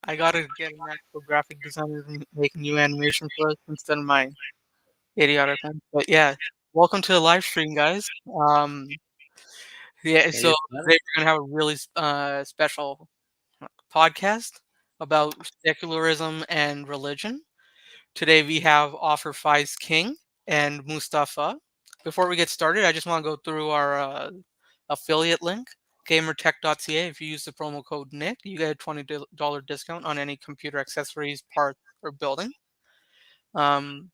I gotta get an actual graphic designer to make a new animation for us instead of my idiotic one. But yeah, welcome to the live stream, guys. Yeah, Can you so start? today we're gonna have a really special podcast about secularism and religion. Today we have author Faiz King and Mustafa. Before we get started, I just want to go through our affiliate link, gamertech.ca. If you use the promo code Nick, you get a $20 discount on any computer accessories, parts, or building. Um,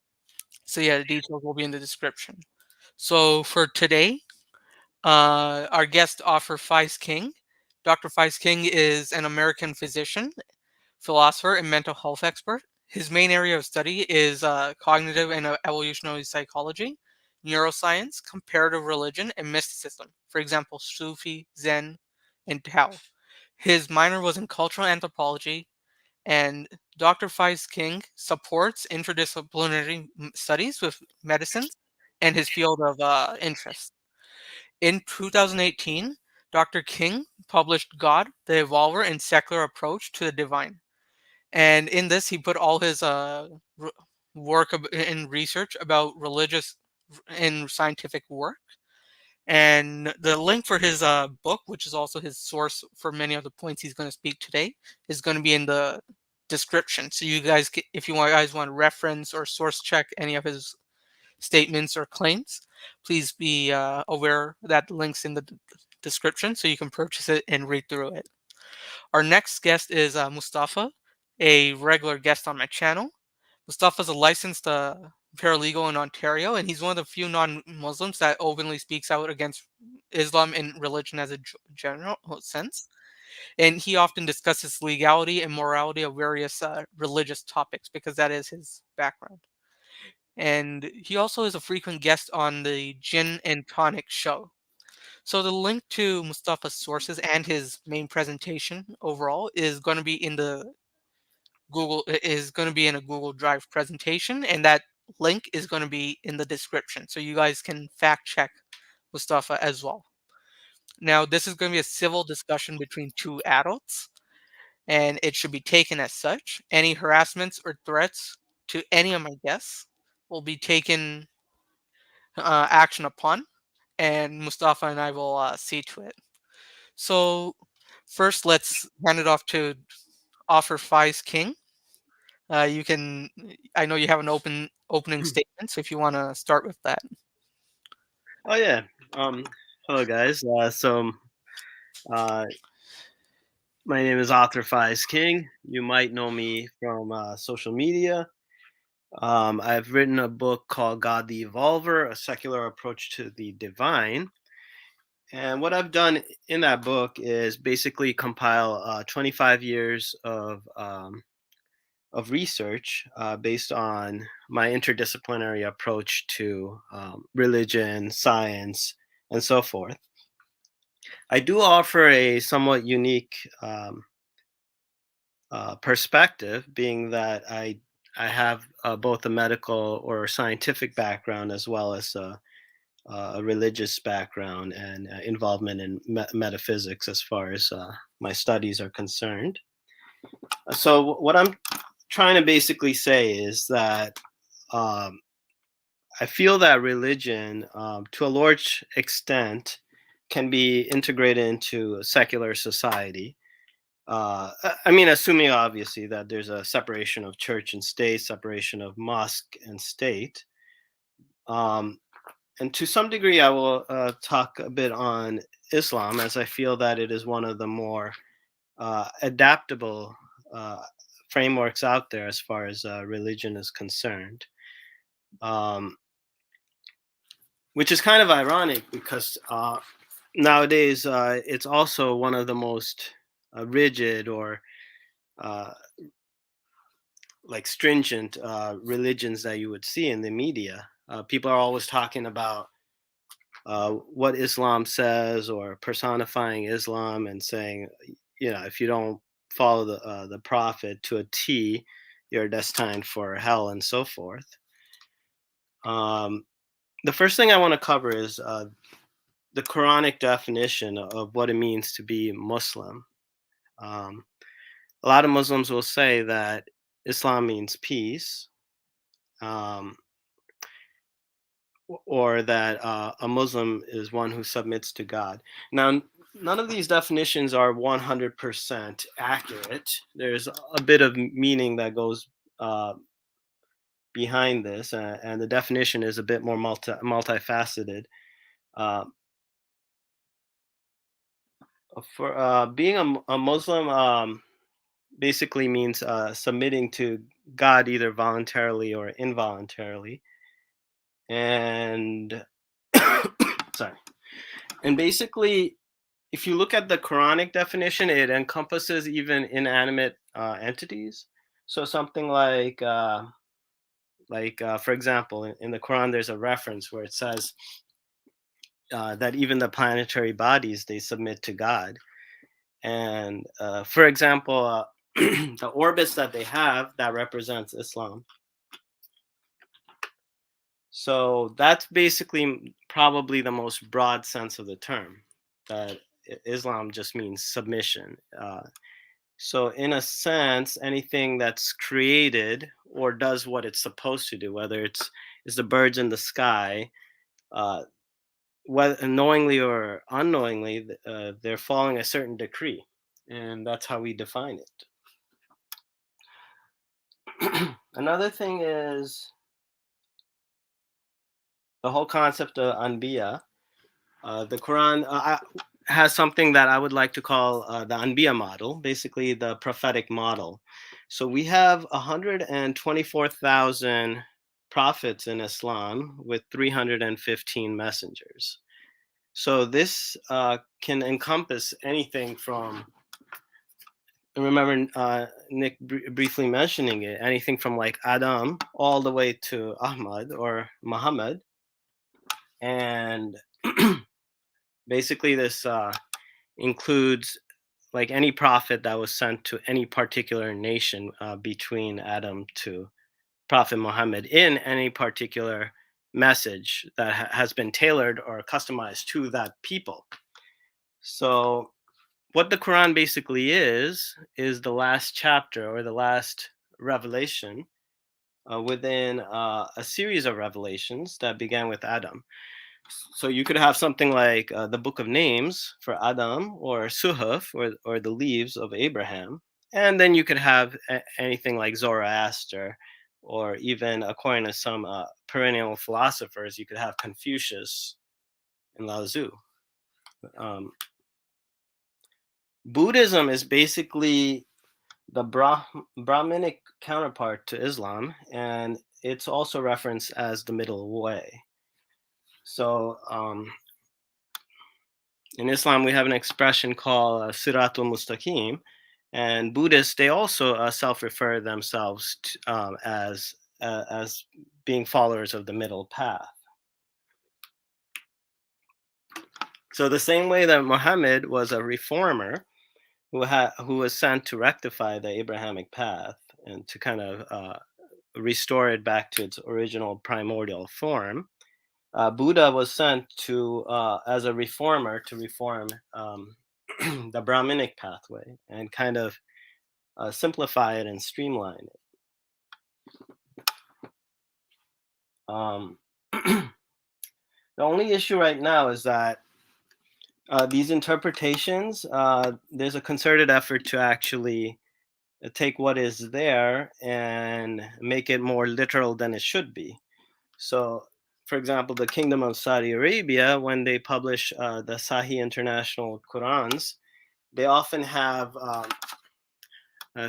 so yeah, the details will be in the description. So for today, our guest author Faiz King. Dr. Faiz King is an American physician, philosopher, and mental health expert. His main area of study is cognitive and evolutionary psychology, neuroscience, comparative religion, and mysticism. For example, Sufi, Zen, and Tao. His minor was in cultural anthropology, and Dr. Faiz King supports interdisciplinary studies with medicine and his field of interest. In 2018, Dr. King published God, the Evolver, and Secular Approach to the Divine. And in this, he put all his work in research about religious and scientific work. And the link for his book, which is also his source for many of the points he's going to speak today, is going to be in the description. So you guys, if you guys want to reference or source check any of his statements or claims, please be aware that the link's in the description so you can purchase it and read through it. Our next guest is Mustafa, a regular guest on my channel. Mustafa's a licensed paralegal in Ontario, and he's one of the few non-Muslims that openly speaks out against Islam and religion as a general sense. And he often discusses legality and morality of various religious topics because that is his background. And he also is a frequent guest on the Gin and Tonic show. So the link to Mustafa's sources and his main presentation overall is going to be in the is going to be in a Google Drive presentation, and that link is going to be in the description, so you guys can fact check Mustafa as well. Now, this is going to be a civil discussion between two adults, and it should be taken as such. Any harassments or threats to any of my guests will be taken action upon, and Mustafa and I will see to it. So, first, let's hand it off to Offer Faiz King. You can. I know you have an opening statement, so if you want to start with that. Oh yeah. Um, Hello guys. Uh, my name is Author Faiz King. You might know me from social media. I've written a book called God the Evolver: A Secular Approach to the Divine. And what I've done in that book is basically compile 25 years of research based on my interdisciplinary approach to religion, science, and so forth. I do offer a somewhat unique perspective, being that I have both a medical or scientific background as well as a religious background and involvement in metaphysics as far as my studies are concerned. So what I'm trying to basically say is that um, I feel that religion, to a large extent, can be integrated into a secular society. I mean, assuming obviously that there's a separation of church and state, separation of mosque and state. Um, and to some degree, I will talk a bit on Islam, as I feel that it is one of the more adaptable uh, frameworks out there as far as religion is concerned. Um, which is kind of ironic because nowadays it's also one of the most rigid or uh, like stringent religions that you would see in the media. People are always talking about what Islam says or personifying Islam and saying, you know, if you don't follow the prophet to a T, you're destined for hell and so forth. Um, the first thing I want to cover is the Quranic definition of what it means to be Muslim. Um, a lot of Muslims will say that Islam means peace, um, or that a Muslim is one who submits to God. Now, none of these definitions are 100% accurate. There's a bit of meaning that goes uh, behind this, and the definition is a bit more multifaceted. Uh, for being a Muslim, basically means submitting to God either voluntarily or involuntarily, and sorry, and basically, if you look at the Quranic definition, it encompasses even inanimate entities. So something for example, in the Quran, there's a reference where it says that even the planetary bodies they submit to God. And for example, the orbits that they have that represents Islam. So that's basically probably the most broad sense of the term. That Islam just means submission. So in a sense, anything that's created or does what it's supposed to do, whether it's the birds in the sky, uh, whether knowingly or unknowingly, they're following a certain decree, and that's how we define it. Another thing is the whole concept of anbiya. The Quran has something that I would like to call the anbiya model, basically the prophetic model. So we have 124,000 prophets in Islam with 315 messengers. So this can encompass anything from, remember Nick briefly mentioning it, anything from like Adam all the way to Ahmad or Muhammad. And basically this includes like any prophet that was sent to any particular nation between Adam to Prophet Muhammad in any particular message that has been tailored or customized to that people. So what the Quran basically is the last chapter or the last revelation within a series of revelations that began with Adam. So you could have something like the Book of Names for Adam, or Suhuf, or the Leaves of Abraham, and then you could have anything like Zoroaster, or even according to some perennial philosophers, you could have Confucius and Lao Tzu. Um, Buddhism is basically the Brahminic counterpart to Islam, and it's also referenced as the middle way. So in Islam, we have an expression called Siratul Mustaqim, and Buddhists they also self-refer themselves as being followers of the middle path. So the same way that Muhammad was a reformer who was sent to rectify the Abrahamic path and to kind of restore it back to its original primordial form, Buddha was sent to as a reformer to reform the Brahminic pathway and kind of simplify it and streamline it. Um, the only issue right now is that these interpretations, there's a concerted effort to actually take what is there and make it more literal than it should be. So, for example, the Kingdom of Saudi Arabia, when they publish the Sahih International Qurans, they often have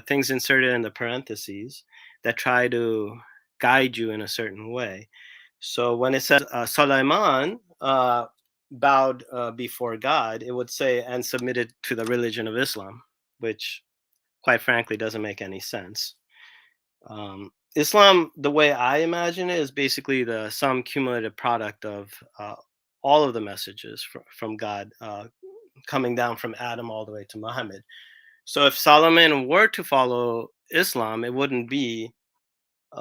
things inserted in the parentheses that try to guide you in a certain way. So when it says Sulaiman bowed before God, it would say and submitted to the religion of Islam, which quite frankly doesn't make any sense. Islam, the way I imagine it, is basically the sum cumulative product of all of the messages from God coming down from Adam all the way to Muhammad. So if Solomon were to follow Islam, it wouldn't be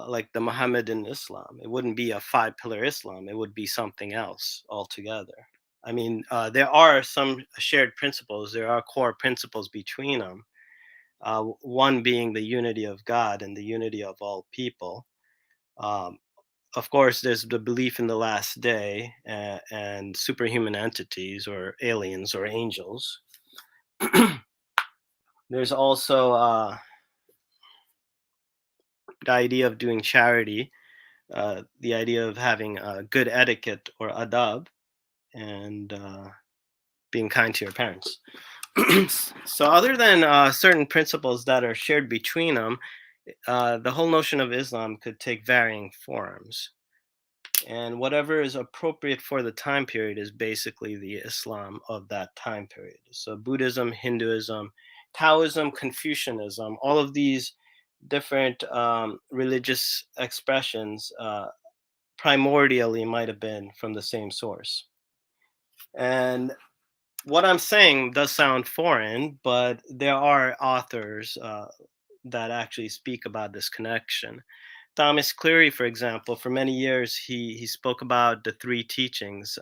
like the Mohammedan Islam. It wouldn't be a five-pillar Islam. It would be something else altogether. I mean, there are some shared principles. There are core principles between them. one being the unity of God and the unity of all people. Um, of course, there's the belief in the last day and superhuman entities or aliens or angels. There's also the idea of doing charity, the idea of having good etiquette or adab, and being kind to your parents. So, other than certain principles that are shared between them, the whole notion of Islam could take varying forms. And whatever is appropriate for the time period is basically the Islam of that time period. So, Buddhism, Hinduism, Taoism, Confucianism, all of these different religious expressions primordially might have been from the same source. And what I'm saying does sound foreign, but there are authors that actually speak about this connection. Thomas Cleary, for example, for many years he spoke about the three teachings.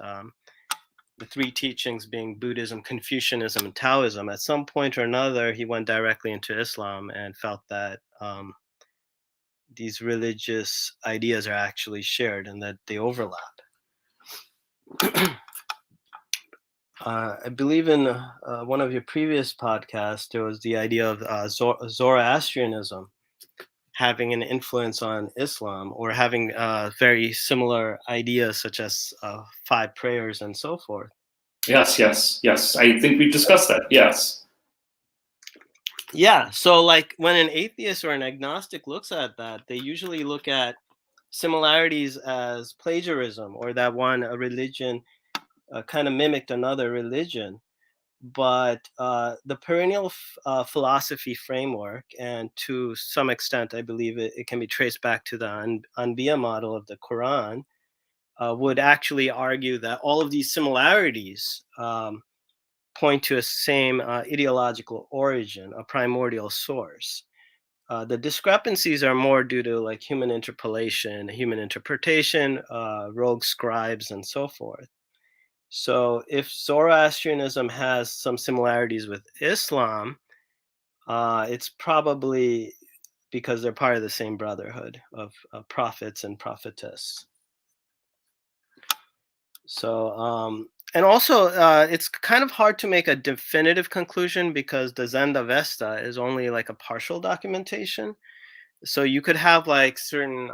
The three teachings being Buddhism, Confucianism, and Taoism. At some point or another, he went directly into Islam and felt that these religious ideas are actually shared and that they overlap. I believe in one of your previous podcasts, there was the idea of Zoroastrianism having an influence on Islam or having very similar ideas such as five prayers and so forth. Yes, yes, yes. I think we've discussed that. Yes. Yeah. So, like, when an atheist or an agnostic looks at that, they usually look at similarities as plagiarism or that a religion kind of mimicked another religion. But the perennial philosophy framework, and to some extent, I believe it can be traced back to the Anbiya model of the Quran, would actually argue that all of these similarities point to a same ideological origin, a primordial source. The discrepancies are more due to like human interpolation, human interpretation, rogue scribes, and so forth. So if Zoroastrianism has some similarities with Islam, it's probably because they're part of the same brotherhood of prophets and prophetess. So, and also, it's kind of hard to make a definitive conclusion because the Zend-Avesta is only like a partial documentation. So you could have like certain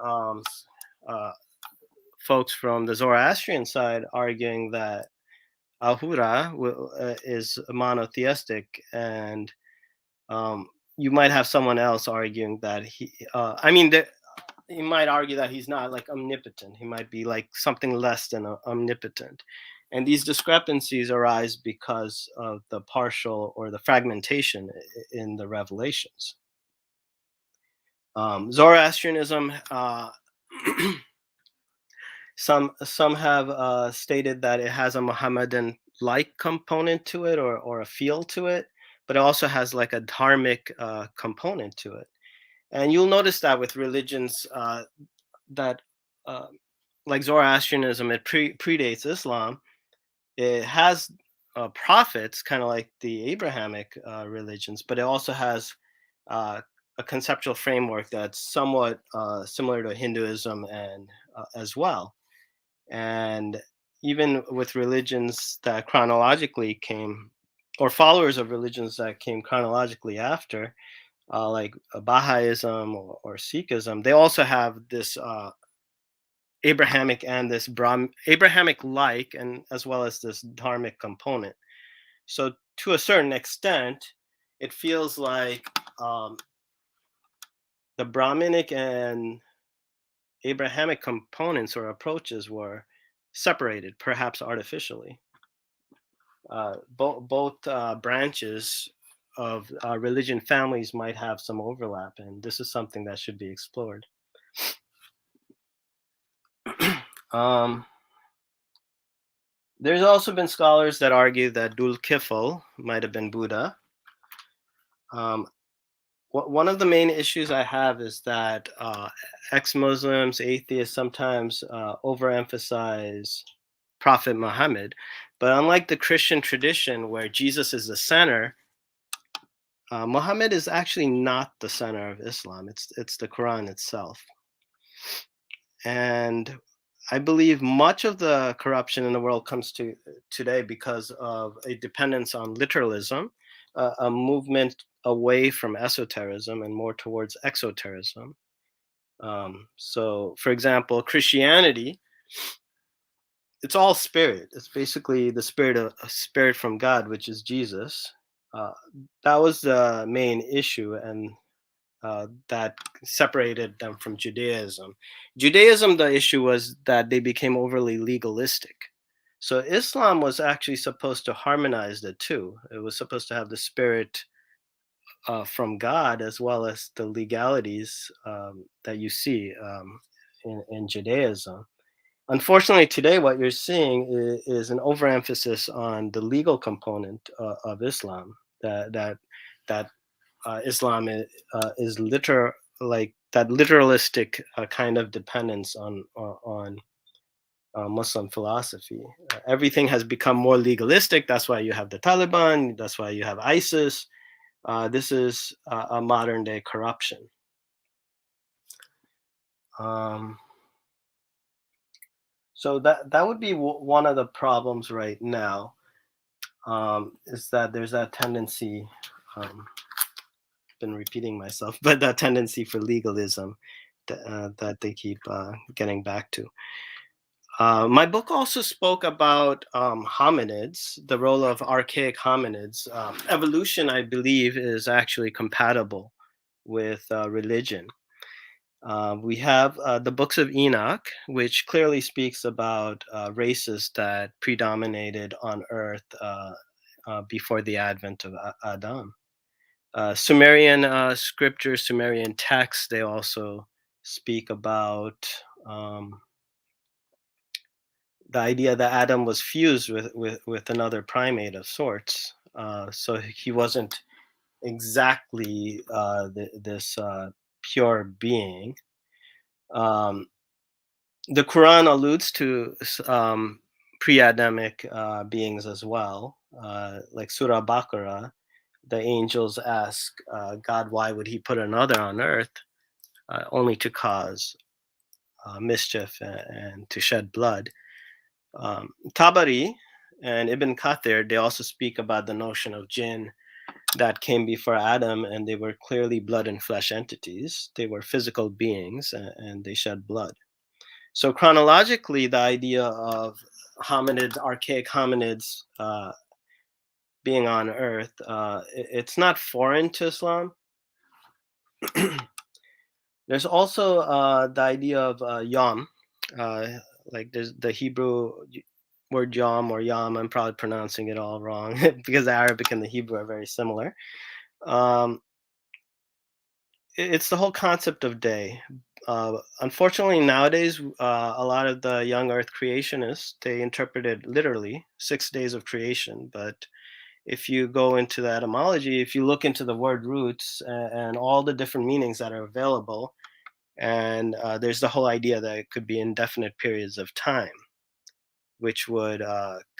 folks from the Zoroastrian side arguing that Ahura is monotheistic, and you might have someone else arguing that you might argue that he's not like omnipotent. He might be like something less than omnipotent. And these discrepancies arise because of the partial or the fragmentation in the revelations. Zoroastrianism, some have stated that it has a Mohammedan-like component to it or a feel to it, but it also has like a dharmic component to it. And you'll notice that with religions that, like Zoroastrianism, it predates Islam. It has prophets, kind of like the Abrahamic religions, but it also has a conceptual framework that's somewhat similar to Hinduism and as well. And even with religions that chronologically came, or followers of religions that came chronologically after, like Baha'ism or Sikhism, they also have this Abrahamic and this Abrahamic-like, and as well as this dharmic component. So to a certain extent, it feels like the Brahminic and Abrahamic components or approaches were separated, perhaps artificially. Both branches of religion families might have some overlap, and this is something that should be explored. There's also been scholars that argue that Dul Kifl might have been Buddha. One of the main issues I have is that ex-Muslims, atheists sometimes overemphasize Prophet Muhammad, but unlike the Christian tradition where Jesus is the center, Muhammad is actually not the center of Islam. It's the Quran itself. And I believe much of the corruption in the world comes to today because of a dependence on literalism, a movement away from esotericism and more towards exotericism. So, for example, Christianity, it's all spirit. It's basically the spirit of a spirit from God, which is Jesus. Uh, that was the main issue, and that separated them from Judaism. Judaism, the issue was that they became overly legalistic. So Islam was actually supposed to harmonize the two. It was supposed to have the spirit from God as well as the legalities that you see in Judaism. Unfortunately, today what you're seeing is an overemphasis on the legal component of Islam. That Islam is like that literalistic kind of dependence on Muslim philosophy. Everything has become more legalistic. That's why you have the Taliban. That's why you have ISIS. This is a modern day corruption. Um, so that would be one of the problems right now. Is that there's that tendency. Been repeating myself, but that tendency for legalism that they keep getting back to. My book also spoke about hominids, the role of archaic hominids. Evolution, I believe, is actually compatible with religion. We have the books of Enoch, which clearly speaks about races that predominated on Earth before the advent of Adam. Sumerian scriptures, Sumerian texts, they also speak about the idea that Adam was fused with another primate of sorts. So he wasn't exactly this pure being. The Quran alludes to pre-Adamic beings as well, like Surah Baqarah. The angels ask God, why would he put another on earth only to cause mischief and to shed blood? Tabari and Ibn Kathir, they also speak about the notion of jinn that came before Adam, and they were clearly blood and flesh entities. They were physical beings and they shed blood. So chronologically, the idea of hominids, archaic hominids being on Earth, it's not foreign to Islam. There's also the idea of yom, like there's the Hebrew word yom or yam. I'm probably pronouncing it all wrong because the Arabic and the Hebrew are very similar. It's the whole concept of day. Unfortunately, nowadays, a lot of the young Earth creationists, they interpret it literally, 6 days of creation. But if you go into the etymology, if you look into the word roots and all the different meanings that are available, and there's the whole idea that it could be indefinite periods of time, which would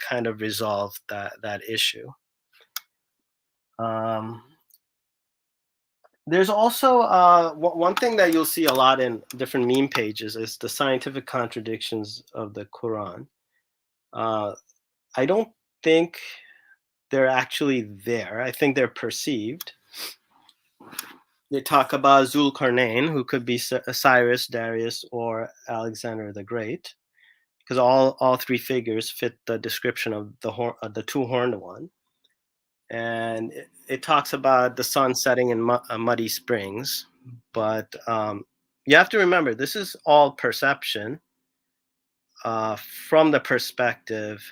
kind of resolve that issue. There's also one thing that you'll see a lot in different meme pages is the scientific contradictions of the Quran. I don't think they're actually there. I think they're perceived. They talk about Zulkarnain, who could be Cyrus, Darius, or Alexander the Great, because all three figures fit the description of the two-horned one. And it talks about the sun setting in muddy springs, but you have to remember this is all perception from the perspective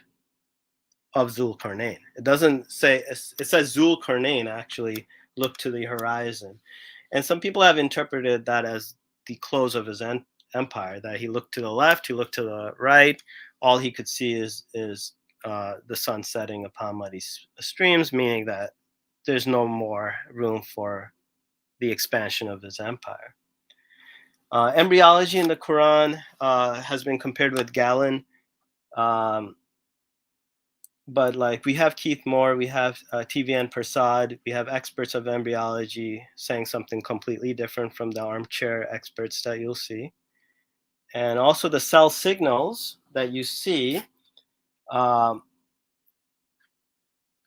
of Zulkarnain. It doesn't say, it says Zulkarnain actually looked to the horizon, and some people have interpreted that as the close of his empire, that he looked to the left, he looked to the right, all he could see is the sun setting upon muddy streams, meaning that there's no more room for the expansion of his empire. Embryology in the Quran has been compared with Galen. but like we have Keith Moore, we have TVN Prasad, we have experts of embryology saying something completely different from the armchair experts that you'll see. And also the cell signals that you see,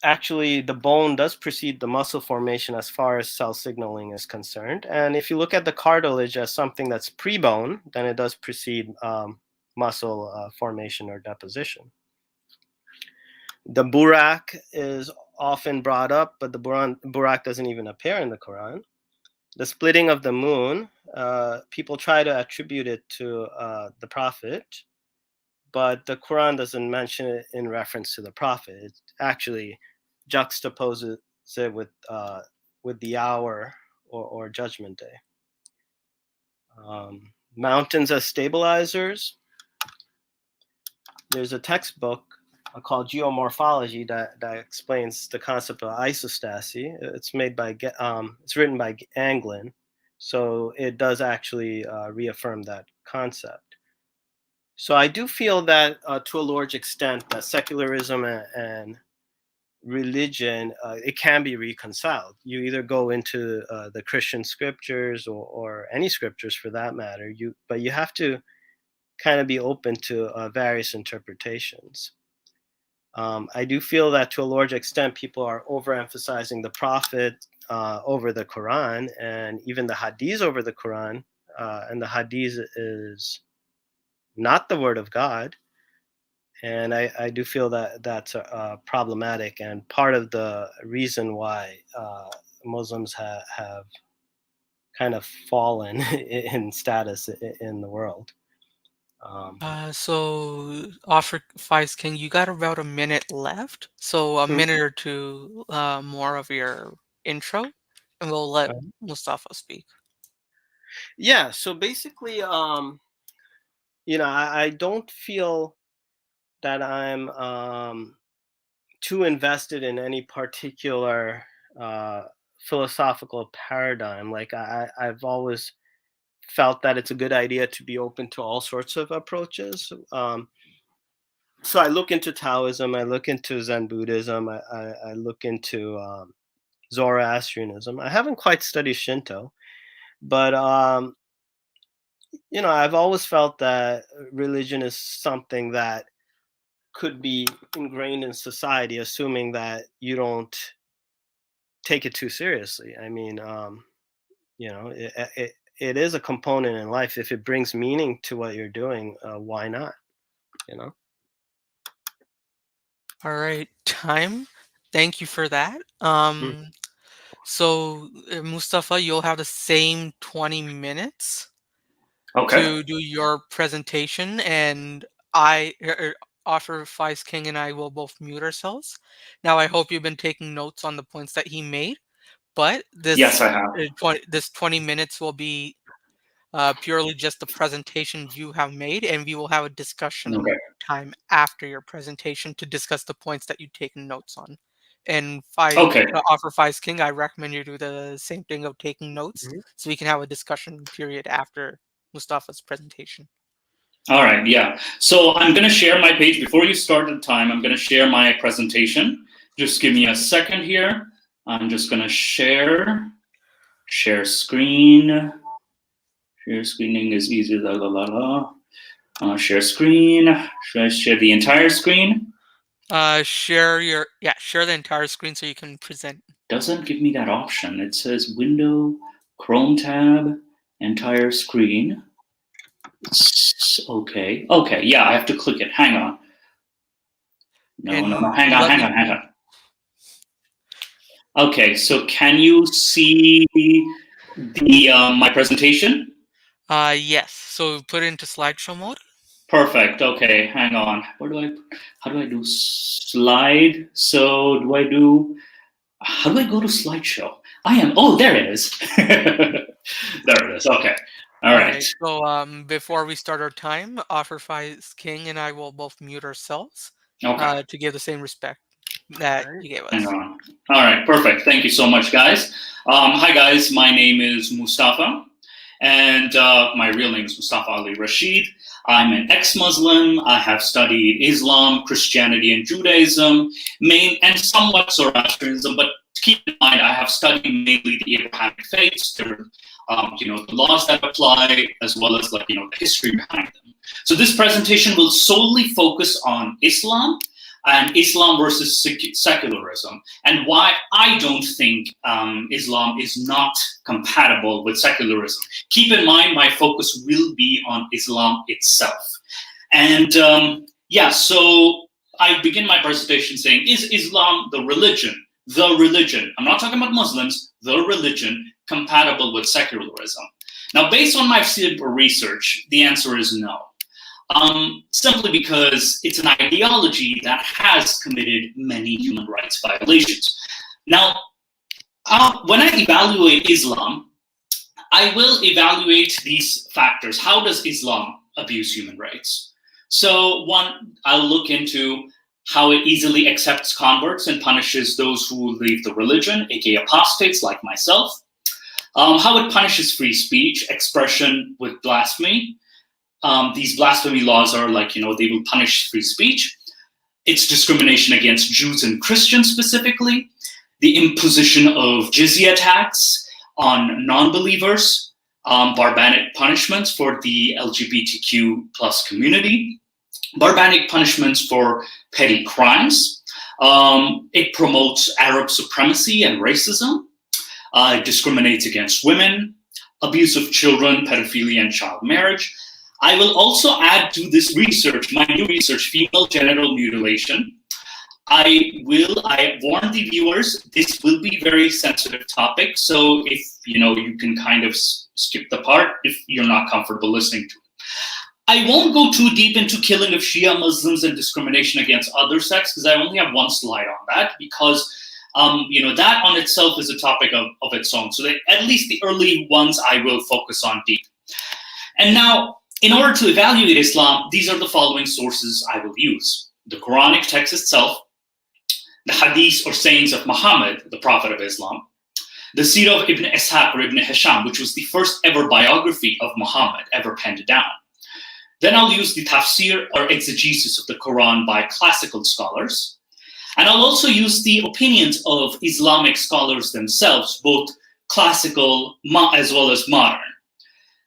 actually the bone does precede the muscle formation as far as cell signaling is concerned. And if you look at the cartilage as something that's pre-bone, then it does precede muscle formation or deposition. The burak is often brought up, but the burak doesn't even appear in the Quran. The splitting of the moon, people try to attribute it to the Prophet, but the Quran doesn't mention it in reference to the Prophet. It actually juxtaposes it with the hour or Judgment Day. Mountains as stabilizers. There's a textbook called Geomorphology that explains the concept of isostasy. It's written by Anglin, so it does actually reaffirm that concept. So I do feel that to a large extent that secularism and religion, it can be reconciled. You either go into the Christian scriptures or any scriptures for that matter, but you have to kind of be open to various interpretations. I do feel that to a large extent people are overemphasizing the Prophet over the Quran, and even the Hadith over the Quran, and the Hadith is not the word of God. And I do feel that that's problematic, and part of the reason why Muslims have kind of fallen in status in the world. So, offer Faiz King, you got about a minute left. So a Mhm. minute or two more of your intro, and we'll let Mustafa speak. Yeah, so basically, I don't feel that I'm too invested in any particular philosophical paradigm. Like I've always felt that it's a good idea to be open to all sorts of approaches. So I look into Taoism, I look into Zen Buddhism, I look into Zoroastrianism. I haven't quite studied Shinto, but I've always felt that religion is something that could be ingrained in society, assuming that you don't take it too seriously. I mean, it is a component in life. If it brings meaning to what you're doing, why not? You know. All right, time. Thank you for that. Mm. So Mustafa, you'll have the same 20 minutes Okay. to do your presentation, and I offer Faiz King and I will both mute ourselves. Now, I hope you've been taking notes on the points that he made, but Yes, I have. this 20 minutes will be purely just the presentation you have made, and we will have a discussion Okay. time after your presentation to discuss the points that you've taken notes on. And Okay. offer Faiz King, I recommend you do the same thing of taking notes Mhm. so we can have a discussion period after Mustafa's presentation. All right. Yeah. So I'm going to share my page. Before you start the time, I'm going to share my presentation. Just give me a second here. I'm just going to share screen. Share screening is easy. La, la, la, la. Share screen. Should I share the entire screen? Share the entire screen so you can present. Doesn't give me that option. It says Window, Chrome tab, entire screen. Okay. Okay. Yeah, I have to click it. Hang on. No. And Hang let me on. Okay. So can you see the my presentation? yes. So put it into slideshow mode. Perfect. Okay. Hang on. How do I do slide? So how do I go to slideshow? Oh, there it is. There it is. Okay. All All right. right. So before we start our time, offer Faiz King and I will both mute ourselves Okay. to give the same respect that All right. you gave Hang us. on. All right, perfect. Thank you so much, guys. Hi, guys. My name is Mustafa, and my real name is Mustafa Ali Rashid. I'm an ex-Muslim. I have studied Islam, Christianity, and Judaism, and somewhat Zoroastrianism. But keep in mind, I have studied mainly the Abrahamic faiths, the laws that apply, as well as the history behind them. So this presentation will solely focus on Islam and Islam versus secularism, and why I don't think Islam is not compatible with secularism. Keep in mind, my focus will be on Islam itself. And so I begin my presentation saying, is Islam the religion? I'm not talking about Muslims, the religion compatible with secularism? Now, based on my simple research, the answer is no. Simply because it's an ideology that has committed many human rights violations. Now, when I evaluate Islam, I will evaluate these factors. How does Islam abuse human rights? So one, I'll look into how it easily accepts converts and punishes those who leave the religion, aka apostates like myself. How it punishes free speech, expression with blasphemy. These blasphemy laws are they will punish free speech. It's discrimination against Jews and Christians specifically. The imposition of jizya tax on non-believers. Barbaric punishments for the LGBTQ plus community. Barbaric punishments for petty crimes. It promotes Arab supremacy and racism. It discriminates against women. Abuse of children, pedophilia, and child marriage. I will also add to this research, my new research, female genital mutilation. I warn the viewers, this will be a very sensitive topic. So if you can kind of skip the part if you're not comfortable listening to it. I won't go too deep into killing of Shia Muslims and discrimination against other sects, because I only have one slide on that, because that on itself is a topic of its own. So at least the early ones I will focus on deep. And now, in order to evaluate Islam, these are the following sources I will use. The Quranic text itself, the hadiths or sayings of Muhammad, the Prophet of Islam, the Sirah of Ibn Ishaq or Ibn Hisham, which was the first ever biography of Muhammad ever penned down. Then I'll use the tafsir or exegesis of the Quran by classical scholars. And I'll also use the opinions of Islamic scholars themselves, both classical as well as modern.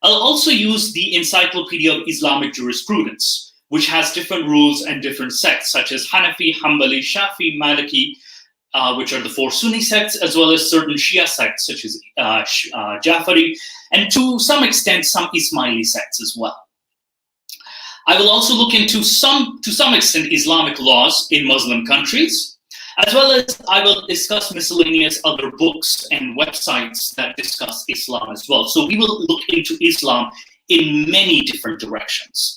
I'll also use the Encyclopedia of Islamic Jurisprudence, which has different rules and different sects, such as Hanafi, Hanbali, Shafi, Maliki, which are the four Sunni sects, as well as certain Shia sects, such as Jafari, and to some extent, some Ismaili sects as well. I will also look into to some extent, Islamic laws in Muslim countries, as well as I will discuss miscellaneous other books and websites that discuss Islam as well. So we will look into Islam in many different directions.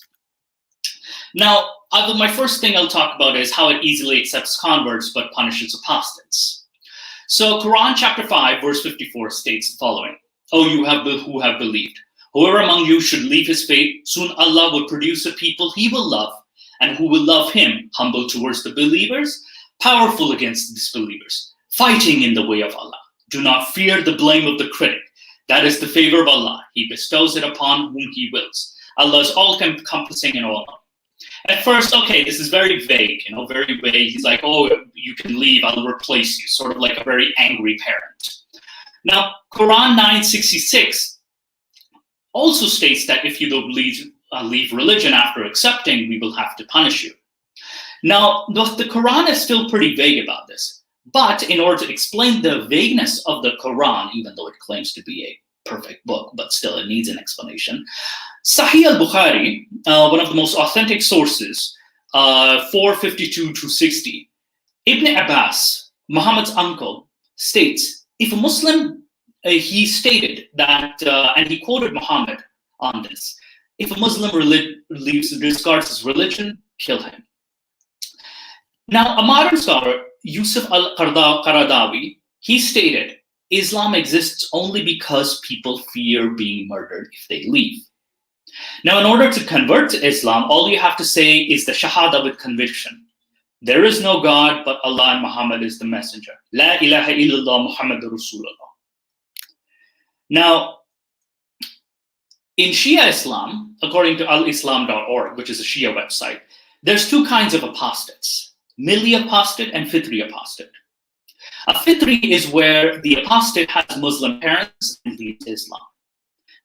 Now, my first thing I'll talk about is how it easily accepts converts but punishes apostates. So Quran chapter 5, verse 54 states the following: "O you who have believed, whoever among you should leave his faith, soon Allah will produce a people he will love, and who will love him, humble towards the believers, powerful against disbelievers, fighting in the way of Allah. Do not fear the blame of the critic. That is the favor of Allah. He bestows it upon whom he wills. Allah is all-encompassing and all-knowing." At first, okay, this is very vague, very vague. He's like, oh, you can leave, I'll replace you, sort of like a very angry parent. Now, Quran 9:66 also states that if you don't leave religion after accepting, we will have to punish you. Now, the Quran is still pretty vague about this, but in order to explain the vagueness of the Quran, even though it claims to be a perfect book, but still it needs an explanation, Sahih al-Bukhari, one of the most authentic sources, 452-60, Ibn Abbas, Muhammad's uncle, states, if a Muslim, he stated that, and he quoted Muhammad on this, if a Muslim discards his religion, kill him. Now, a modern scholar, Yusuf al-Qaradawi, he stated, Islam exists only because people fear being murdered if they leave. Now, in order to convert to Islam, all you have to say is the Shahada with conviction. There is no God but Allah and Muhammad is the messenger. La ilaha illallah Muhammadur Rasulullah. Now, In Shia Islam, according to alislam.org, which is a Shia website, there's two kinds of apostates, milli apostate and fitri apostate. A fitri is where the apostate has Muslim parents and leaves Islam.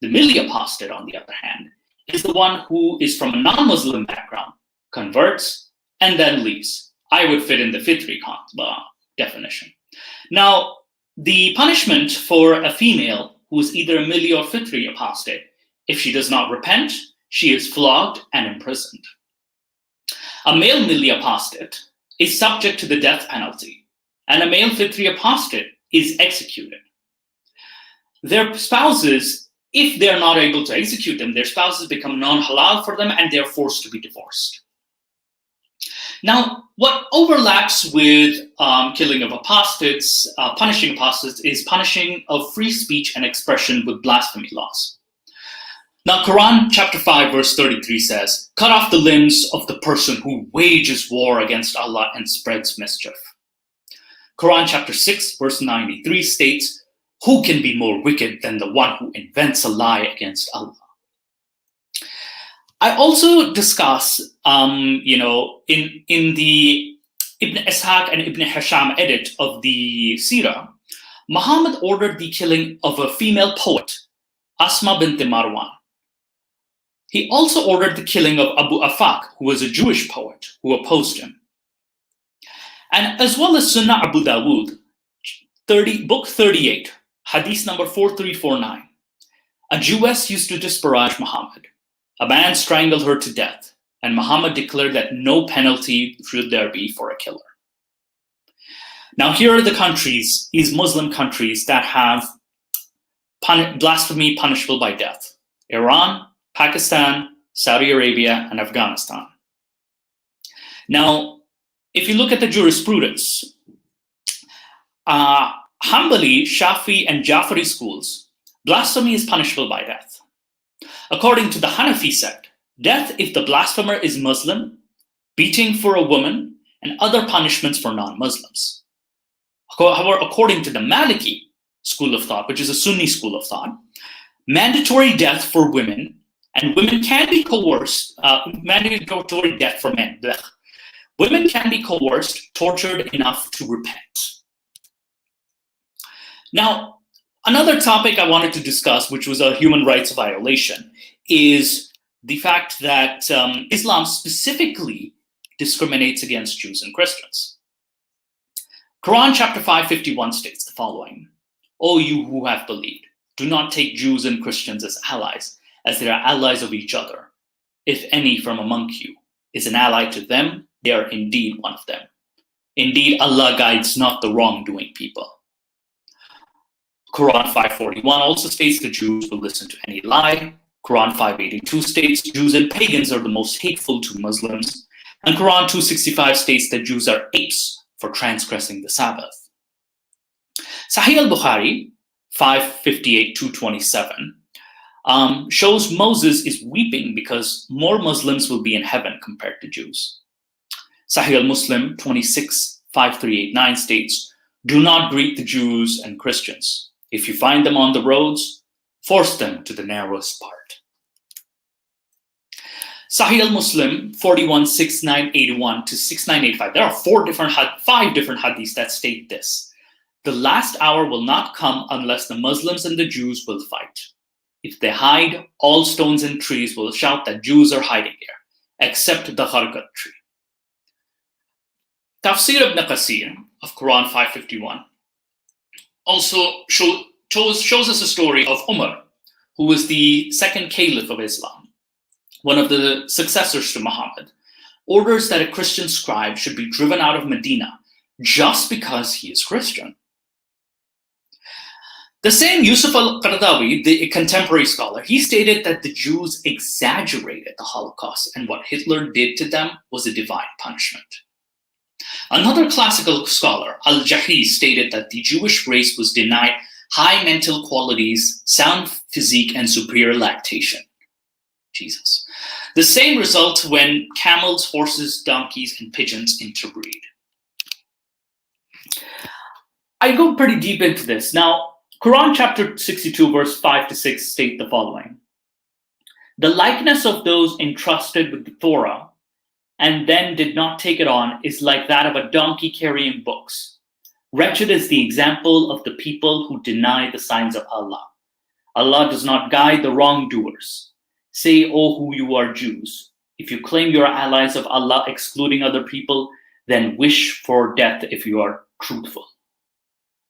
The milli apostate, on the other hand, is the one who is from a non-Muslim background, converts, and then leaves. I would fit in the fitri definition. Now, the punishment for a female who is either a milli or fitri apostate, if she does not repent, she is flogged and imprisoned. A male milli apostate is subject to the death penalty, and a male fitri apostate is executed. Their spouses, if they're not able to execute them, their spouses become non-halal for them and they're forced to be divorced. Now, what overlaps with killing of apostates, punishing apostates, is punishing of free speech and expression with blasphemy laws. Now, Quran chapter 5, verse 33 says, cut off the limbs of the person who wages war against Allah and spreads mischief. Quran chapter 6, verse 93 states, who can be more wicked than the one who invents a lie against Allah? I also discuss, in the Ibn Ishaq and Ibn Hisham edit of the Sirah, Muhammad ordered the killing of a female poet, Asma bint Marwan. He also ordered the killing of Abu Afaq, who was a Jewish poet who opposed him. And as well as Sunnah Abu Dawood, book 38, hadith number 4349. A Jewess used to disparage Muhammad. A man strangled her to death, and Muhammad declared that no penalty should there be for a killer. Now, here are the countries, these Muslim countries, that have blasphemy punishable by death: Iran, Pakistan, Saudi Arabia, and Afghanistan. Now, if you look at the jurisprudence, Hanbali, Shafi, and Jafari schools, blasphemy is punishable by death. According to the Hanafi sect, death if the blasphemer is Muslim, beating for a woman, and other punishments for non-Muslims. However, according to the Maliki school of thought, which is a Sunni school of thought, mandatory death for women, and women can be coerced, mandatory death for men. Blech. Women can be coerced, tortured enough to repent. Now, another topic I wanted to discuss, which was a human rights violation, is the fact that Islam specifically discriminates against Jews and Christians. Quran chapter 551 states the following: O you who have believed, do not take Jews and Christians as they are allies of each other. If any from among you is an ally to them, they are indeed one of them. Indeed, Allah guides not the wrongdoing people. Quran 541 also states the Jews will listen to any lie. Quran 582 states Jews and pagans are the most hateful to Muslims. And Quran 265 states that Jews are apes for transgressing the Sabbath. Sahih al-Bukhari 558-227 shows Moses is weeping because more Muslims will be in heaven compared to Jews. Sahih al-Muslim 26-5389 states, do not greet the Jews and Christians. If you find them on the roads, force them to the narrowest part. Sahih al-Muslim 41-6981-6985. There are five different hadiths that state this. The last hour will not come unless the Muslims and the Jews will fight. If they hide, all stones and trees will shout that Jews are hiding here, except the Gharqad tree. Tafsir ibn Qasir of Quran 551 also shows us a story of Umar, who was the second caliph of Islam, one of the successors to Muhammad, orders that a Christian scribe should be driven out of Medina just because he is Christian. The same Yusuf al-Qaradawi, the contemporary scholar, he stated that the Jews exaggerated the Holocaust and what Hitler did to them was a divine punishment. Another classical scholar, al-Jahiz, stated that the Jewish race was denied high mental qualities, sound physique, and superior lactation. Jesus. The same results when camels, horses, donkeys, and pigeons interbreed. I go pretty deep into this. Now, Quran chapter 62, verse 5-6 state the following. The likeness of those entrusted with the Torah and then did not take it on is like that of a donkey carrying books. Wretched is the example of the people who deny the signs of Allah. Allah does not guide the wrongdoers. Say, O who you are Jews, if you claim you are allies of Allah excluding other people, then wish for death if you are truthful.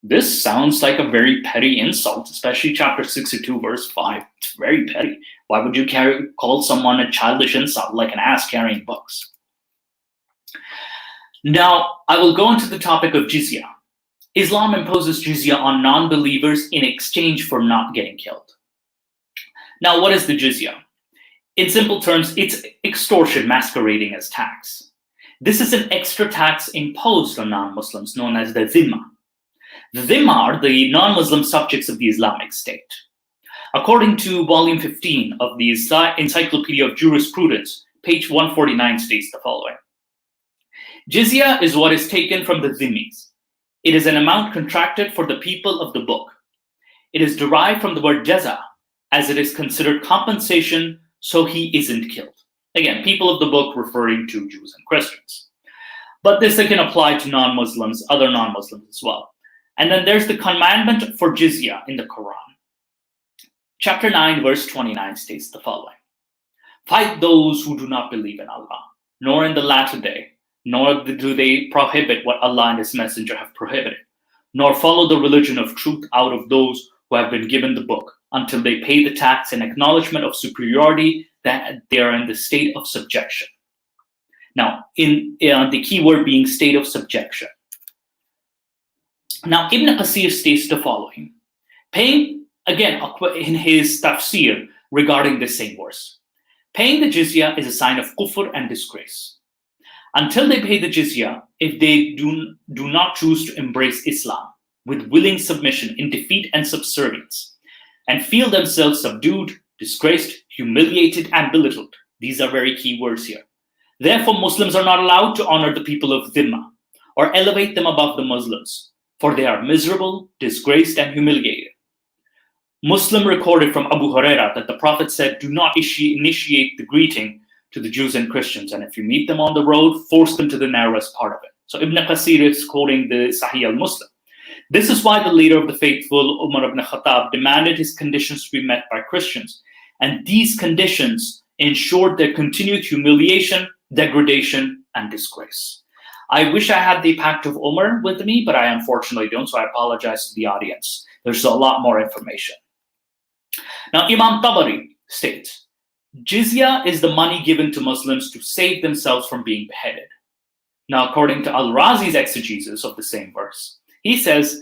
This sounds like a very petty insult, especially chapter 62, verse 5. It's very petty. Why would you call someone a childish insult like an ass carrying books? Now, I will go into the topic of jizya. Islam imposes jizya on non-believers in exchange for not getting killed. Now, what is the jizya? In simple terms, it's extortion masquerading as tax. This is an extra tax imposed on non-Muslims known as the dhimma. The dhimma are the non-Muslim subjects of the Islamic State. According to volume 15 of the Encyclopedia of Jurisprudence, page 149 states the following. Jizya is what is taken from the dhimmis. It is an amount contracted for the people of the book. It is derived from the word jaza, as it is considered compensation so he isn't killed. Again, people of the book referring to Jews and Christians. But this can apply to non-Muslims, other non-Muslims as well. And then there's the commandment for jizya in the Quran. Chapter 9, verse 29 states the following. Fight those who do not believe in Allah, nor in the latter day, nor do they prohibit what Allah and His Messenger have prohibited, nor follow the religion of truth out of those who have been given the book, until they pay the tax in acknowledgement of superiority that they are in the state of subjection. Now, the key word being state of subjection. Now, Ibn Qasir states the following, paying, again, in his tafsir regarding this same verse, paying the jizya is a sign of kufr and disgrace. Until they pay the jizya, if they do not choose to embrace Islam with willing submission in defeat and subservience, and feel themselves subdued, disgraced, humiliated, and belittled. These are very key words here. Therefore, Muslims are not allowed to honor the people of Dhimma or elevate them above the Muslims, for they are miserable, disgraced, and humiliated. Muslim recorded from Abu Huraira that the Prophet said, do not initiate the greeting to the Jews and Christians, and if you meet them on the road, force them to the narrowest part of it. So Ibn Qasir is quoting the Sahih al-Muslim. This is why the leader of the faithful, Umar ibn Khattab, demanded his conditions to be met by Christians. And these conditions ensured their continued humiliation, degradation, and disgrace. I wish I had the Pact of Umar with me, but I unfortunately don't, so I apologize to the audience. There's a lot more information. Now, Imam Tabari states, jizya is the money given to Muslims to save themselves from being beheaded. Now, according to Al-Razi's exegesis of the same verse, he says,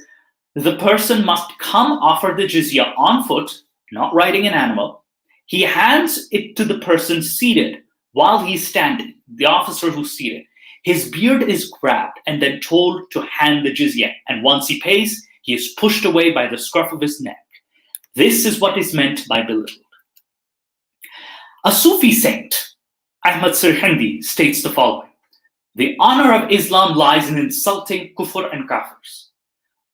the person must come offer the jizya on foot, not riding an animal. He hands it to the person seated while he's standing, the officer who's seated. His beard is grabbed and then told to hand the jizya. And once he pays, he is pushed away by the scruff of his neck. This is what is meant by belittled. A Sufi saint, Ahmad Sirhindi, states the following. The honor of Islam lies in insulting kufr and kafirs.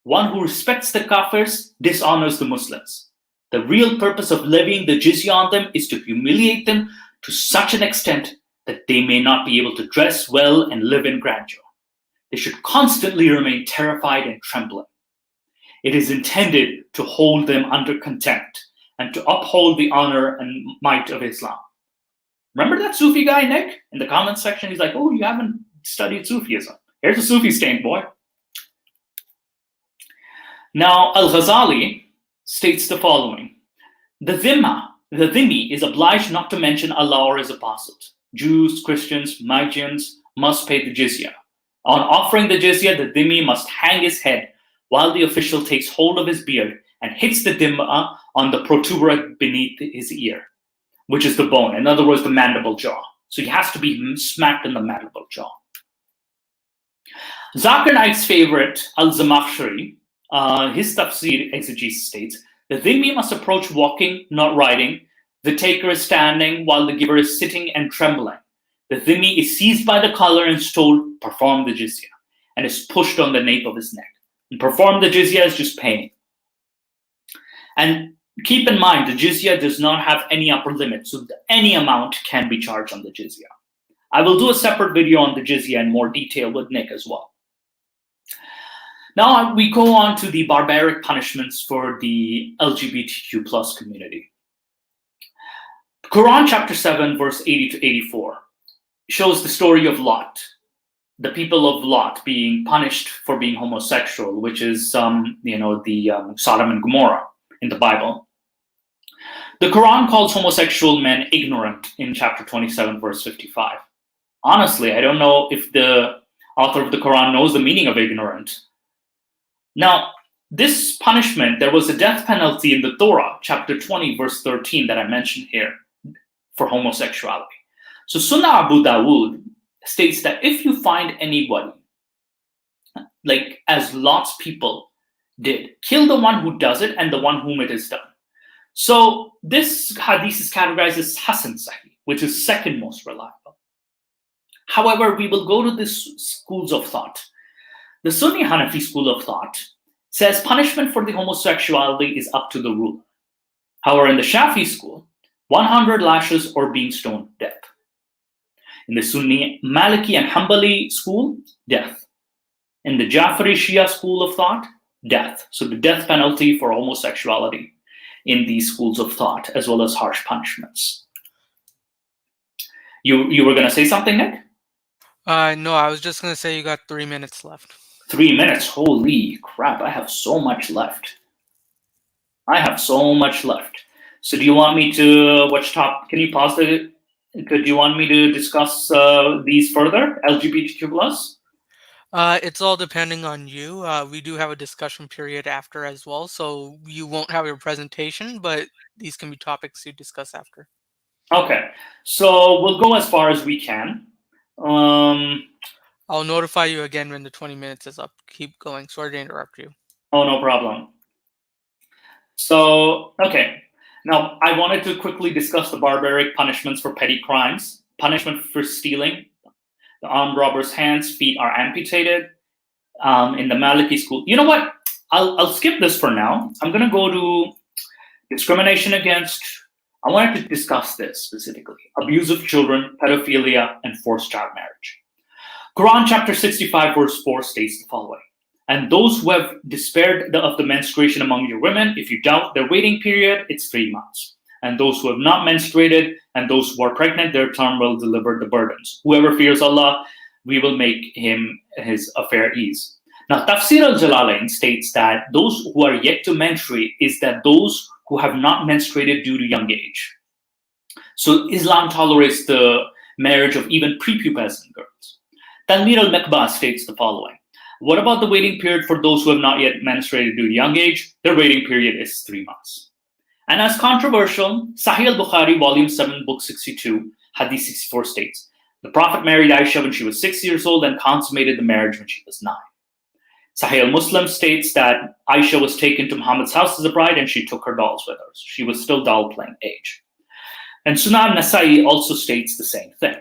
One who respects the kafirs dishonors the Muslims. The real purpose of levying the jizya on them is to humiliate them to such an extent that they may not be able to dress well and live in grandeur. They should constantly remain terrified and trembling. It is intended to hold them under contempt and to uphold the honor and might of Islam. Remember that Sufi guy, Nick? In the comments section, he's like, oh, you haven't studied Sufism. Here's a Sufi stain, boy. Now, Al-Ghazali states the following. The dhimmi is obliged not to mention Allah or His apostles. Jews, Christians, Magians must pay the jizya. On offering the jizya, the dhimmi must hang his head while the official takes hold of his beard and hits the dhimma on the protuberant beneath his ear, which is the bone. In other words, the mandible jaw. So he has to be smacked in the mandible jaw. Zakir Naik's favorite, Al-Zamakhshari, his tafsir exegesis states, the dhimmi must approach walking, not riding. The taker is standing while the giver is sitting and trembling. The dhimmi is seized by the collar and is told, perform the jizya, and is pushed on the nape of his neck. And perform the jizya is just paying. And keep in mind, the jizya does not have any upper limit, so any amount can be charged on the jizya. I will do a separate video on the jizya in more detail with Nick as well. Now we go on to the barbaric punishments for the LGBTQ plus community. Quran chapter 7, verse 80 to 84 shows the story of Lot, the people of Lot being punished for being homosexual, which is Sodom and Gomorrah in the Bible. The Quran calls homosexual men ignorant in chapter 27, verse 55. Honestly, I don't know if the author of the Quran knows the meaning of ignorant. Now, this punishment, there was a death penalty in the Torah, chapter 20, verse 13, that I mentioned here for homosexuality. So Sunnah Abu Dawood states that if you find anybody, like as Lot's people did, kill the one who does it and the one whom it is done. So this hadith is categorized as Hasan Sahih, which is second most reliable. However, we will go to the schools of thought. The Sunni Hanafi school of thought says punishment for the homosexuality is up to the ruler. However, in the Shafi school, 100 lashes or being stoned to death. In the Sunni Maliki and Hanbali school, death. In the Jafari Shia school of thought, death. So the death penalty for homosexuality in these schools of thought, as well as harsh punishments. You were going to say something, Nick? No, I was just going to say you got 3 minutes left. 3 minutes? Holy crap, I have so much left. So do you want me to, can you pause the, do you want me to discuss these further, LGBTQ plus? It's all depending on you. We do have a discussion period after as well, so you won't have your presentation, but these can be topics you discuss after. Okay, so we'll go as far as we can. I'll notify you again when the 20 minutes is up. Keep going. Sorry to interrupt you. Oh, no problem. So, okay. Now, I wanted to quickly discuss the barbaric punishments for petty crimes. Punishment for stealing. The armed robber's hands, feet are amputated. In the Maliki school. You know what? I'll skip this for now. I'm going to go to discrimination against. I wanted to discuss this specifically. Abuse of children, pedophilia, and forced child marriage. Quran chapter 65, verse 4 states the following. And those who have despaired of the menstruation among your women, if you doubt their waiting period, it's 3 months. And those who have not menstruated and those who are pregnant, their term will deliver the burdens. Whoever fears Allah, we will make him his affair ease. Now, Tafsir al-Jalalain states that those who are yet to menstruate is that those who have not menstruated due to young age. So Islam tolerates the marriage of even prepubescent girls. Tanmir al-Makba states the following. What about the waiting period for those who have not yet menstruated due to young age? Their waiting period is 3 months. And as controversial, Sahih al-Bukhari, volume 7, book 62, hadith 64 states, the Prophet married Aisha when she was 6 years old and consummated the marriage when she was 9. Sahih al-Muslim states that Aisha was taken to Muhammad's house as a bride and she took her dolls with her. She was still doll playing age. And Sunan Nasai also states the same thing.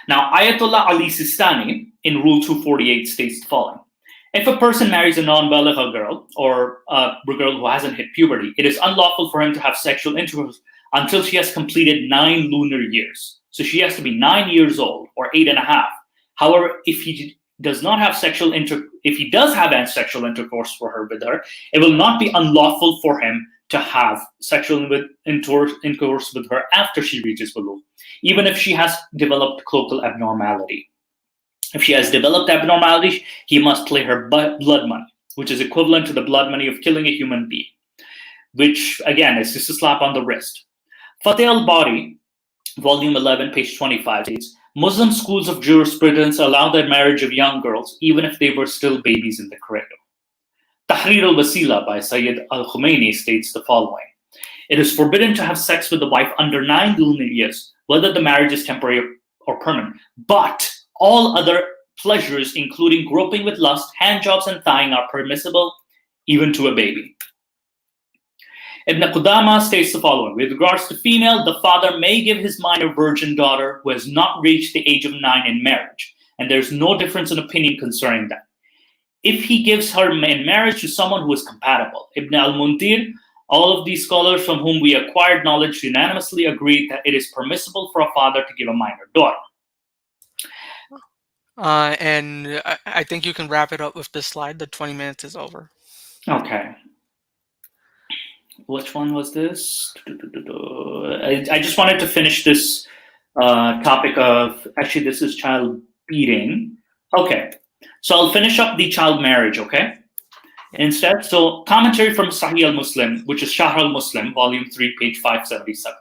Now, Ayatollah Ali Sistani in Rule 248 states the following. If a person marries a non-baligha girl or a girl who hasn't hit puberty, it is unlawful for him to have sexual intercourse until she has completed 9 lunar years. So she has to be 9 years old or 8.5. However, if he does have sexual intercourse with her, it will not be unlawful for him to have sexual intercourse with her after she reaches bulugh, even if she has developed cloacal abnormality. If she has developed abnormality, he must pay her blood money, which is equivalent to the blood money of killing a human being, which again is just a slap on the wrist. Fateh al-Bari, volume 11, page 25 states, Muslim schools of jurisprudence allow the marriage of young girls, even if they were still babies in the cradle. Tahrir al-Wasila by Sayyid al-Khomeini states the following. It is forbidden to have sex with a wife under 9 lunar years, whether the marriage is temporary or permanent. But all other pleasures, including groping with lust, handjobs, and thighing, are permissible, even to a baby. Ibn Qudama states the following. With regards to female, the father may give his minor virgin daughter who has not reached the age of 9 in marriage, and there's no difference in opinion concerning that. If he gives her in marriage to someone who is compatible. Ibn al-Mundir All of these scholars from whom we acquired knowledge unanimously agreed that it is permissible for a father to give a minor daughter. And I think you can wrap it up with this slide. The 20 minutes is over. Okay. Which one was this? I just wanted to finish this topic of, actually, this is child beating. Okay. So I'll finish up the child marriage, okay? Instead, so commentary from Sahih al-Muslim, which is Shahr al-Muslim, volume 3, page 577.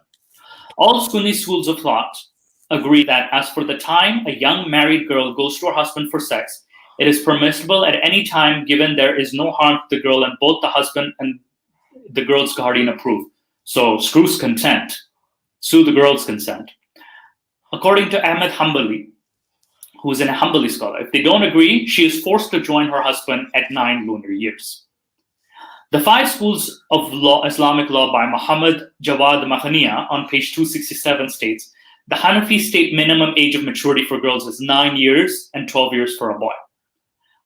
All Sunni schools of thought agree that as for the time a young married girl goes to her husband for sex, it is permissible at any time given there is no harm to the girl and both the husband and the girl's guardian approve. So screws consent. Sue the girl's consent. According to Ahmed Hanbali, who is a Hanbali scholar, if they don't agree, she is forced to join her husband at 9 lunar years. The 5 schools of law, Islamic law by Muhammad Jawad Mahaniya on page 267 states, the Hanafi state minimum age of maturity for girls is 9 years and 12 years for a boy.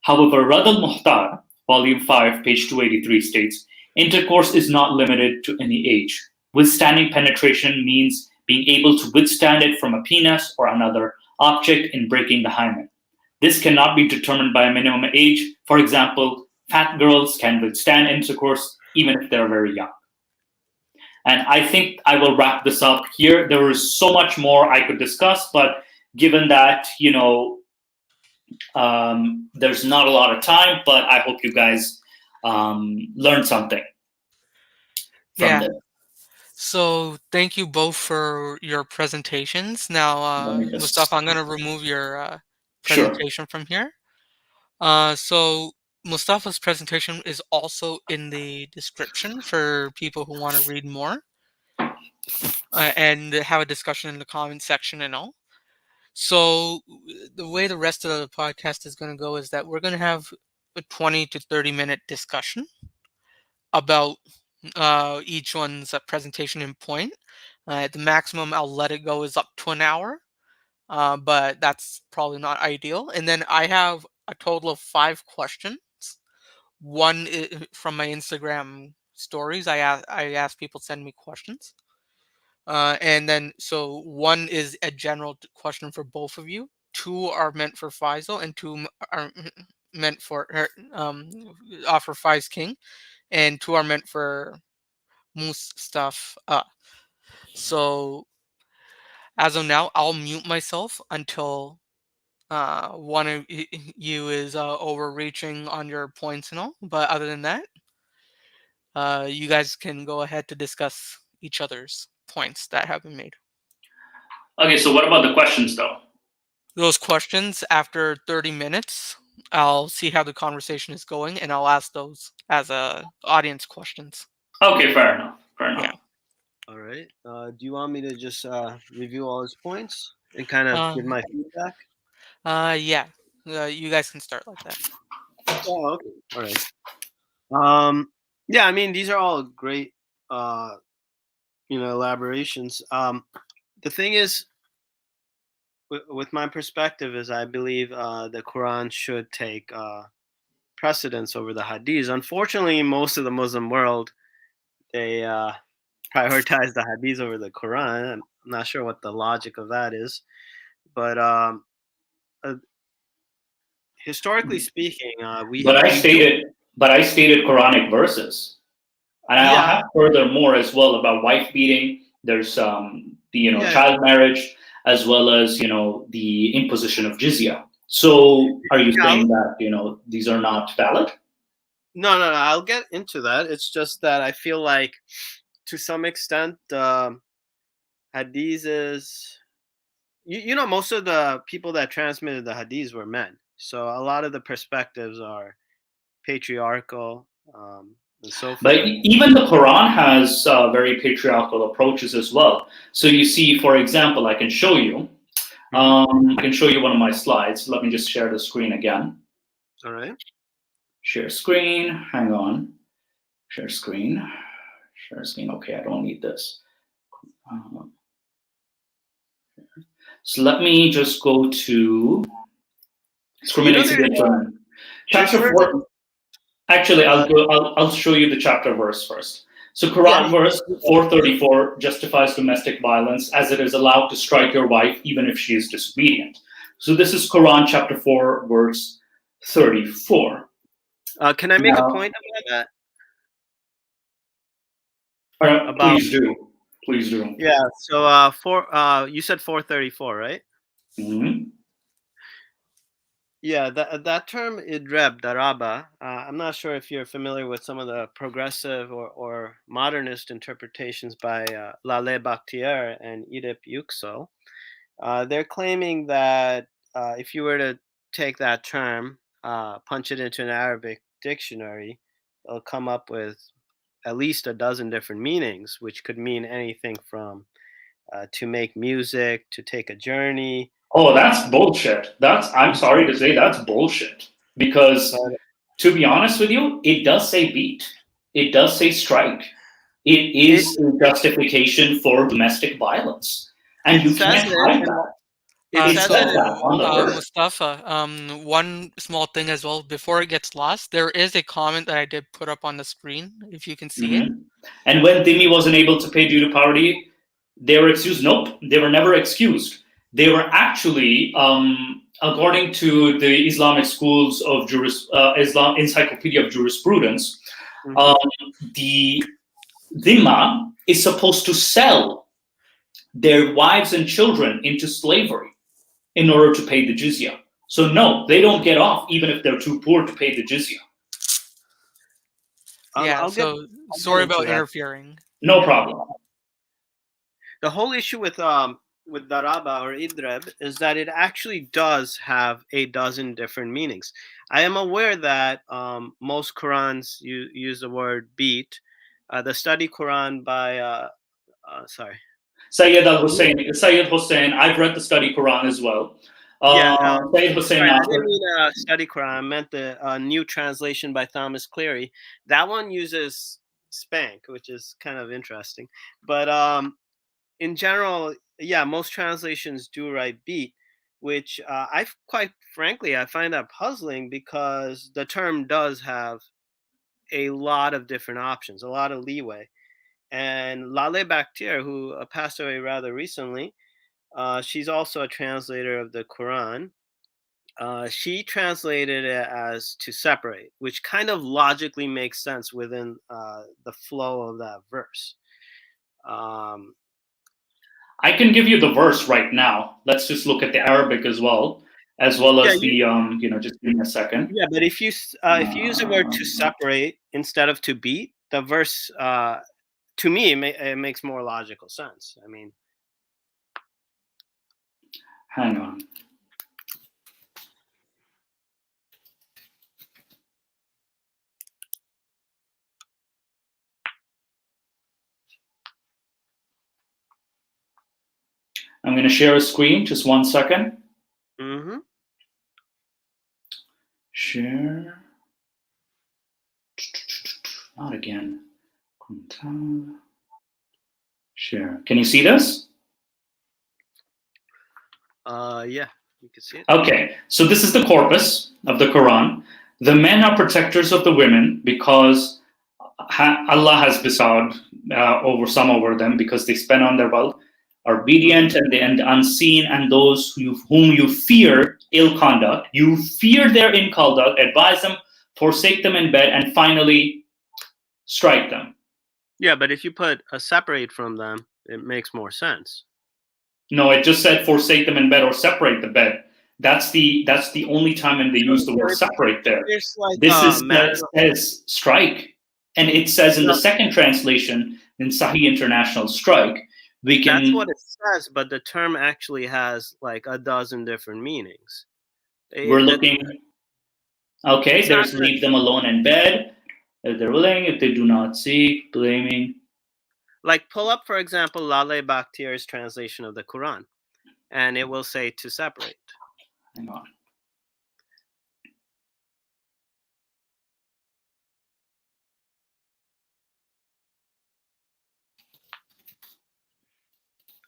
However, Rad al-Muhtar, volume 5, page 283 states, intercourse is not limited to any age. Withstanding penetration means being able to withstand it from a penis or another object in breaking the hymen. This cannot be determined by a minimum age. For example, fat girls can withstand intercourse even if they're very young. And I think I will wrap this up here. There is so much more I could discuss, but given that, there's not a lot of time, but I hope you guys learned something from this. So thank you both for your presentations. Now, Mustafa, I'm going to remove your presentation from here. So Mustafa's presentation is also in the description for people who want to read more and have a discussion in the comment section and all. So the way the rest of the podcast is going to go is that we're going to have a 20 to 30-minute discussion about each one's presentation in point. The maximum I'll let it go is up to an hour, but that's probably not ideal. And then I have a total of 5 questions. One is from my Instagram stories. I ask people to send me questions. And then, so one is a general question for both of you. 2 are meant for Faisal, and 2 are meant for offer Faiz King, and 2 are meant for Mustafa. So as of now, I'll mute myself until one of you is overreaching on your points and all. But other than that, you guys can go ahead to discuss each other's points that have been made. Okay, so what about the questions though? Those questions, after 30 minutes, I'll see how the conversation is going, and I'll ask those as audience questions. Okay, fair enough. Yeah. All right. Do you want me to just review all his points and kind of give my feedback? Yeah. You guys can start like that. Oh, okay. All right. Yeah, I mean, these are all great, elaborations. The thing is, with my perspective, is I believe the Quran should take precedence over the Hadiths. Unfortunately, most of the Muslim world, they prioritize the Hadiths over the Quran. I'm not sure what the logic of that is, but historically speaking, But I stated Quranic verses, and I'll have furthermore as well about wife beating. There's child marriage, as well as the imposition of jizya. So are you saying that these are not valid? No. I'll get into that. It's just that I feel like, to some extent, Hadith is, most of the people that transmitted the Hadiths were men. So a lot of the perspectives are patriarchal and so forth. But even the Quran has very patriarchal approaches as well. So you see, for example, I can show you. I can show you one of my slides. Let me just share the screen again. All right. Share screen. Hang on. Share screen. Share screen. Okay, I don't need this. So let me just go to chapter 4. Actually, I'll show you the chapter verse first. So Yeah, Quran verse 434 justifies domestic violence as it is allowed to strike your wife even if she is disobedient. So this is Quran chapter 4 verse 34. can I make a Now, point about that? About please do. Please do. yeah. So you said 434, right? Mhm. Yeah, that term idreb daraba. I'm not sure if you're familiar with some of the progressive or modernist interpretations by Laleh Bakhtiar and Edip Yüksel. They're claiming that if you were to take that term, punch it into an Arabic dictionary, it'll come up with at least a dozen different meanings, which could mean anything from to make music, to take a journey. Oh, that's bullshit. I'm sorry to say that's bullshit. Because But to be honest with you, it does say beat. It does say strike. It it is a justification for domestic violence. And it you says can't it, hide and that. it It says it says in that on the verse. Mustafa, one small thing as well before it gets lost. There is a comment that I did put up on the screen, if you can see it. Mhm. And when Dhimmi wasn't able to pay due to poverty, they were excused. Nope, they were never excused. They were actually, according to the Islamic schools of Islam Encyclopedia of Jurisprudence, Mhm. um, the dhimma is supposed to sell their wives and children into slavery in order to pay the jizya. So no, they don't get off even if they're too poor to pay the jizya. Yeah, I'll so get sorry into about that. interfering. No problem. The whole issue with daraba or idreb is that it actually does have a dozen different meanings. I am aware that most Qurans use the word beat. The study Quran by sorry, Sayyid Hussein, I've read the study Quran as well. yeah. Sayyid Hussein Sorry, I didn't Nasr. mean study Quran. I meant the new translation by Thomas Cleary. That one uses spank, which is kind of interesting. But in general, yeah, most translations do write beat, which I quite frankly I find that puzzling because the term does have a lot of different options, a lot of leeway. And Laleh Bakhtiar, who passed away rather recently, she's also a translator of the Quran. She translated it as to separate, which kind of logically makes sense within the flow of that verse. Um, I can give you the verse right now. Let's just look at the Arabic as well yeah, as the Just give me a second. yeah, but if you use the word to separate instead of to beat, the verse to me it makes more logical sense. I mean, Hang on. I'm going to share a screen. Just 1 second. mm-hmm. Share. Not again. Share. Can you see this? Yeah, you can see it. Okay, so this is the corpus of the Quran. The men are protectors of the women because Allah has bestowed over them because they spend on their wealth, are obedient and unseen, and those whom you fear ill conduct. You fear their ill conduct, advise them, forsake them in bed, and finally strike them. Yeah, but if you put a separate from them, it makes more sense. No, it just said forsake them in bed or separate the bed. That's the only time when they use the word separate there. It's like This is that says strike, and it says in the second translation in Sahih International strike. That's what it says, but the term actually has like a dozen different meanings. We're looking. Okay, there's leave them alone in bed if they're willing, if they do not seek, blaming. Like pull up, for example, Laleh Bakhtiar's translation of the Quran, and it will say to separate. Hang on.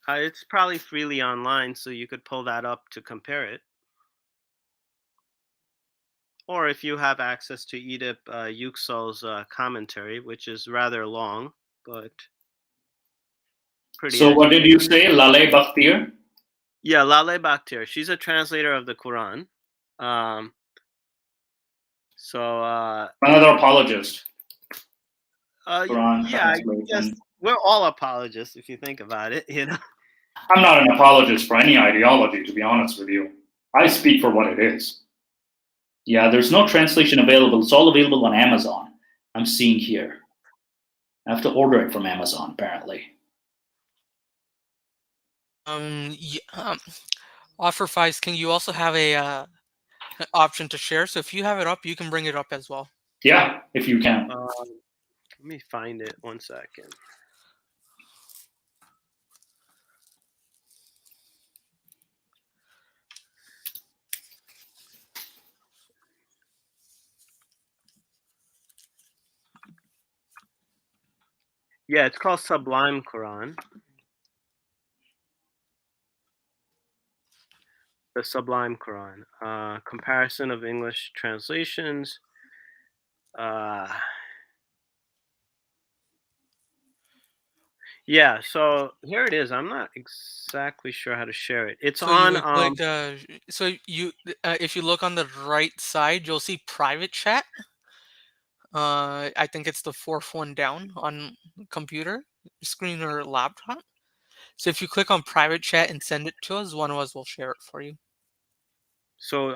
It's probably freely online, so you could pull that up to compare it. Or if you have access to Edip Yüksel's commentary, which is rather long. but pretty So what did educated. you say, Laleh Bakhtir? Yeah, Laleh Bakhtir. She's a translator of the Quran. Another apologist. Quran Yeah, I guess translation. we're all apologists if you think about it. I'm not an apologist for any ideology, to be honest with you. I speak for what it is. Yeah, there's no translation available. It's all available on Amazon. I'm seeing here. I have to order it from Amazon, apparently. Offer Faiz King, you also have a option to share. So if you have it up, you can bring it up as well. Yeah, if you can. Let me find it 1 second. Yeah, it's called Sublime Quran. The Sublime Quran. Comparison of English translations. Yeah, so here it is. I'm not exactly sure how to share it. It's So you on. would click. If you look on the right side, you'll see private chat. I think it's the fourth one down on computer screen or laptop. So if you click on private chat and send it to us, one of us will share it for you. So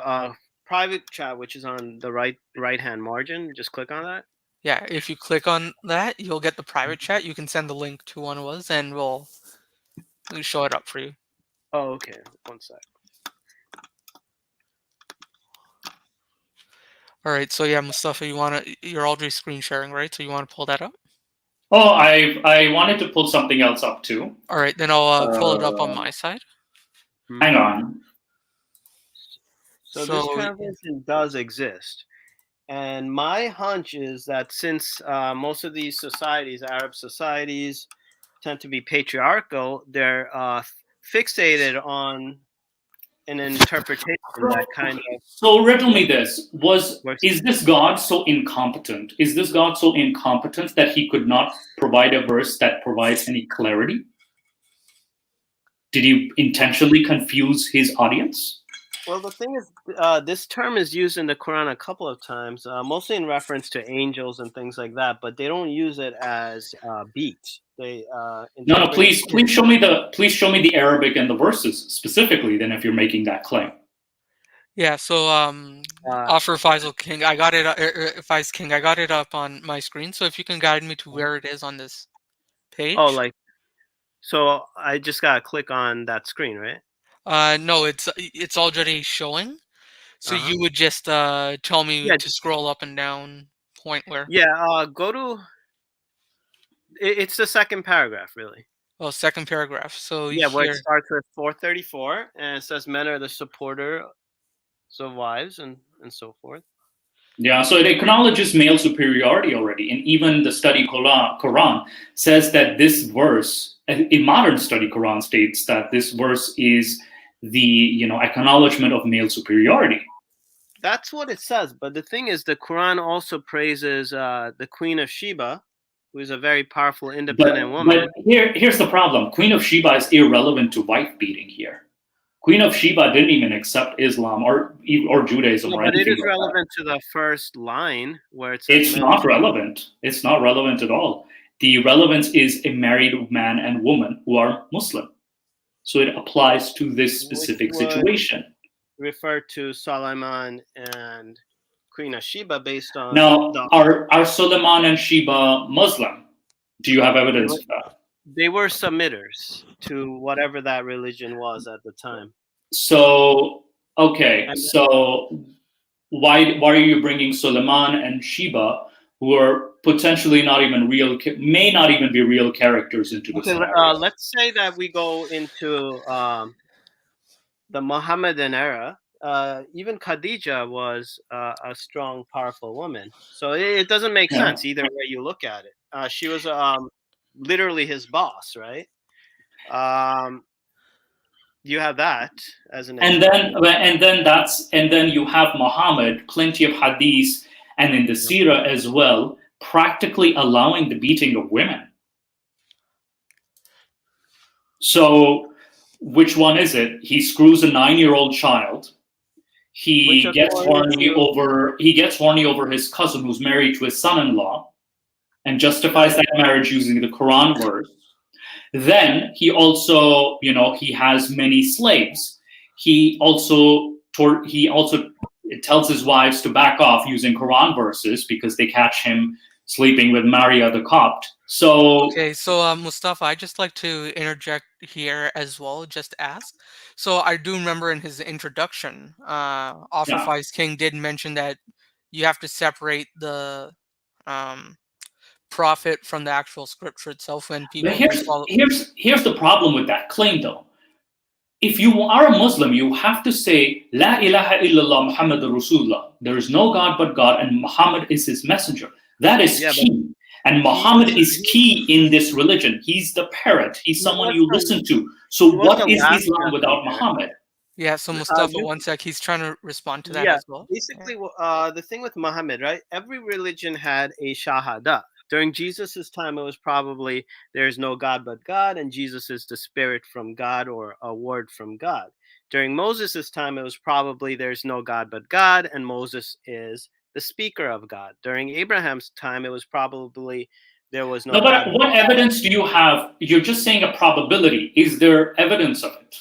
private chat, which is on the right hand margin, just click on that. Yeah, if you click on that, you'll get the private chat. You can send the link to one of us, and we'll show it up for you. Oh, okay. 1 sec. All right. So yeah, Mustafa, you're already screen sharing, right? So you want to pull that up? Oh, I wanted to pull something else up too. All right, then I'll pull it up on my side. Hang on. So this translation does exist. And my hunch is that since most of these societies, Arab societies, tend to be patriarchal, they're fixated on an interpretation that kind of. So riddle me this: works. Is this God so incompetent? Is this God so incompetent that he could not provide a verse that provides any clarity? Did he intentionally confuse his audience? Well, the thing is, this term is used in the Quran a couple of times, mostly in reference to angels and things like that. But they don't use it as beat. They No. Please show me the Arabic and the verses specifically. Then, if you're making that claim. Yeah. So offer Faiz King. I got it. Faiz King. I got it up on my screen. So if you can guide me to where it is on this page. Oh, so I just gotta click on that screen, right? No, it's already showing. So you would just tell me to scroll up and down. Point where? Yeah. Go to. It's the second paragraph, really. Oh, second paragraph. So yeah, where here. it starts with 434, and it says men are the supporters of wives, and so forth. Yeah, so it acknowledges male superiority already, and even the study Quran says that this verse, a modern study Quran states that this verse is the acknowledgement of male superiority. That's what it says, but the thing is, the Quran also praises the Queen of Sheba, who is a very powerful, independent woman. But here's the problem: Queen of Sheba is irrelevant to wife beating here. Queen of Sheba didn't even accept Islam or Judaism or anything. But it is relevant to the first line where it says. It's not relevant. It's not relevant at all. The relevance is a married man and woman who are Muslim. So it applies to this specific situation. Refer to Solomon and Queen of Sheba based on. Now, are Solomon and Sheba Muslim? Do you have evidence of that? They were submitters to whatever that religion was at the time. So, okay. So why are you bringing Solomon and Sheba, who are potentially not even real, may not even be real characters into this scenario? Let's say that we go into the Mohammedan era. Even Khadija was a strong, powerful woman. So it doesn't make sense either way you look at it. She was literally his boss, right? You have that as an example. And then you have Muhammad, plenty of hadith, and in the Sirah as well, practically allowing the beating of women. So, which one is it? He screws a 9-year-old child. Which He gets according horny to over his cousin who's married to his son-in-law, and justifies that marriage using the Quran verse. Then he also, he has many slaves. He also tells his wives to back off using Quran verses because they catch him sleeping with Maria the Copt. So Okay, so Mustafa, I'd just like to interject here as well, just to ask. So I do remember in his introduction, Offer yeah, Faiz King did mention that you have to separate the um, prophet from the actual scripture itself when but people do here's follow. here's here's the problem with that claim, though. If you are a Muslim, you have to say La ilaha illallah Muhammadur Rasulullah. There is no God but God, and Muhammad is his messenger. That is yeah, but key. And he Muhammad is key in this religion. He's the parrot. He's he someone was you the listen to. So he was the what is last Islam without messenger. Muhammad? Yeah, so Mustafa, You one sec, he's trying to respond to that Yeah, as well. Yeah. basically, the thing with Muhammad, right? Every religion had a shahada. During Jesus's time, it was probably there is no God but God, and Jesus is the spirit from God or a word from God. During Moses' time, it was probably there's no God but God, and Moses is the speaker of God. During Abraham's time, it was probably there was no No, but God but what evidence do you have? You're just saying a probability. Is there evidence of it?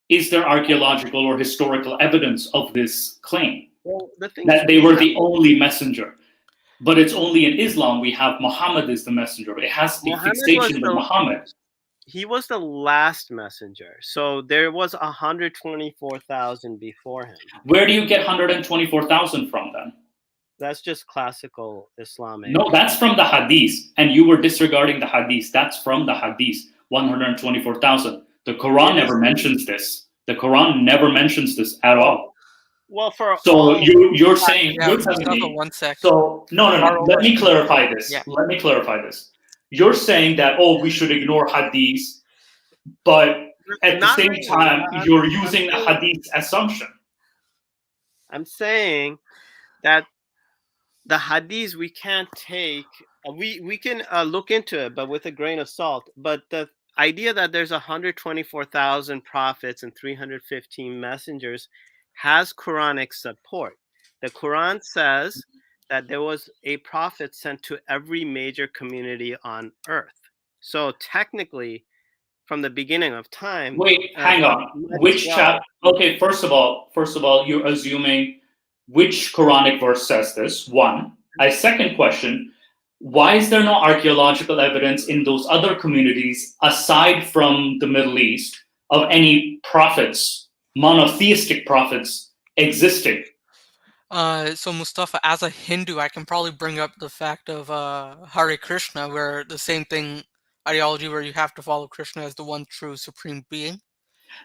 Is there archaeological or historical evidence of this claim well, the thing is, that they we were have the only messenger? But it's only in Islam we have Muhammad is the messenger. It has a Muhammad was fixation with the Muhammad. he was the last messenger. So there was 124,000 before him. Where do you get 124,000 from then? That's just classical Islamic. No, that's from the Hadith, and you were disregarding the Hadith. That's from the Hadith, 124,000. The Quran It is never mentions this. The Quran never mentions this at well, all. well for So all you're saying, Yeah, you're telling Mustafa, me, one sec. so no, no, Our no. Let me overseas. clarify Yeah. this. Let me clarify this. You're saying that, oh, we should ignore Hadith, but at the not same really. time, you're using a Saying, Hadith assumption. I'm saying that the hadiths we can't take we can look into it but with a grain of salt, but the idea that there's 124,000 prophets and 315 messengers has Quranic support. The Quran says that there was a prophet sent to every major community on earth. So technically from the beginning of time, Wait, hang God on. might as Which well. chap? Okay, first of all, you're assuming which Quranic verse says this. One. A second question: why is there no archaeological evidence in those other communities aside from the Middle East of any prophets, monotheistic prophets existing? So Mustafa, as a Hindu, I can probably bring up the fact of Hare Krishna, where the same thing ideology where you have to follow Krishna as the one true supreme being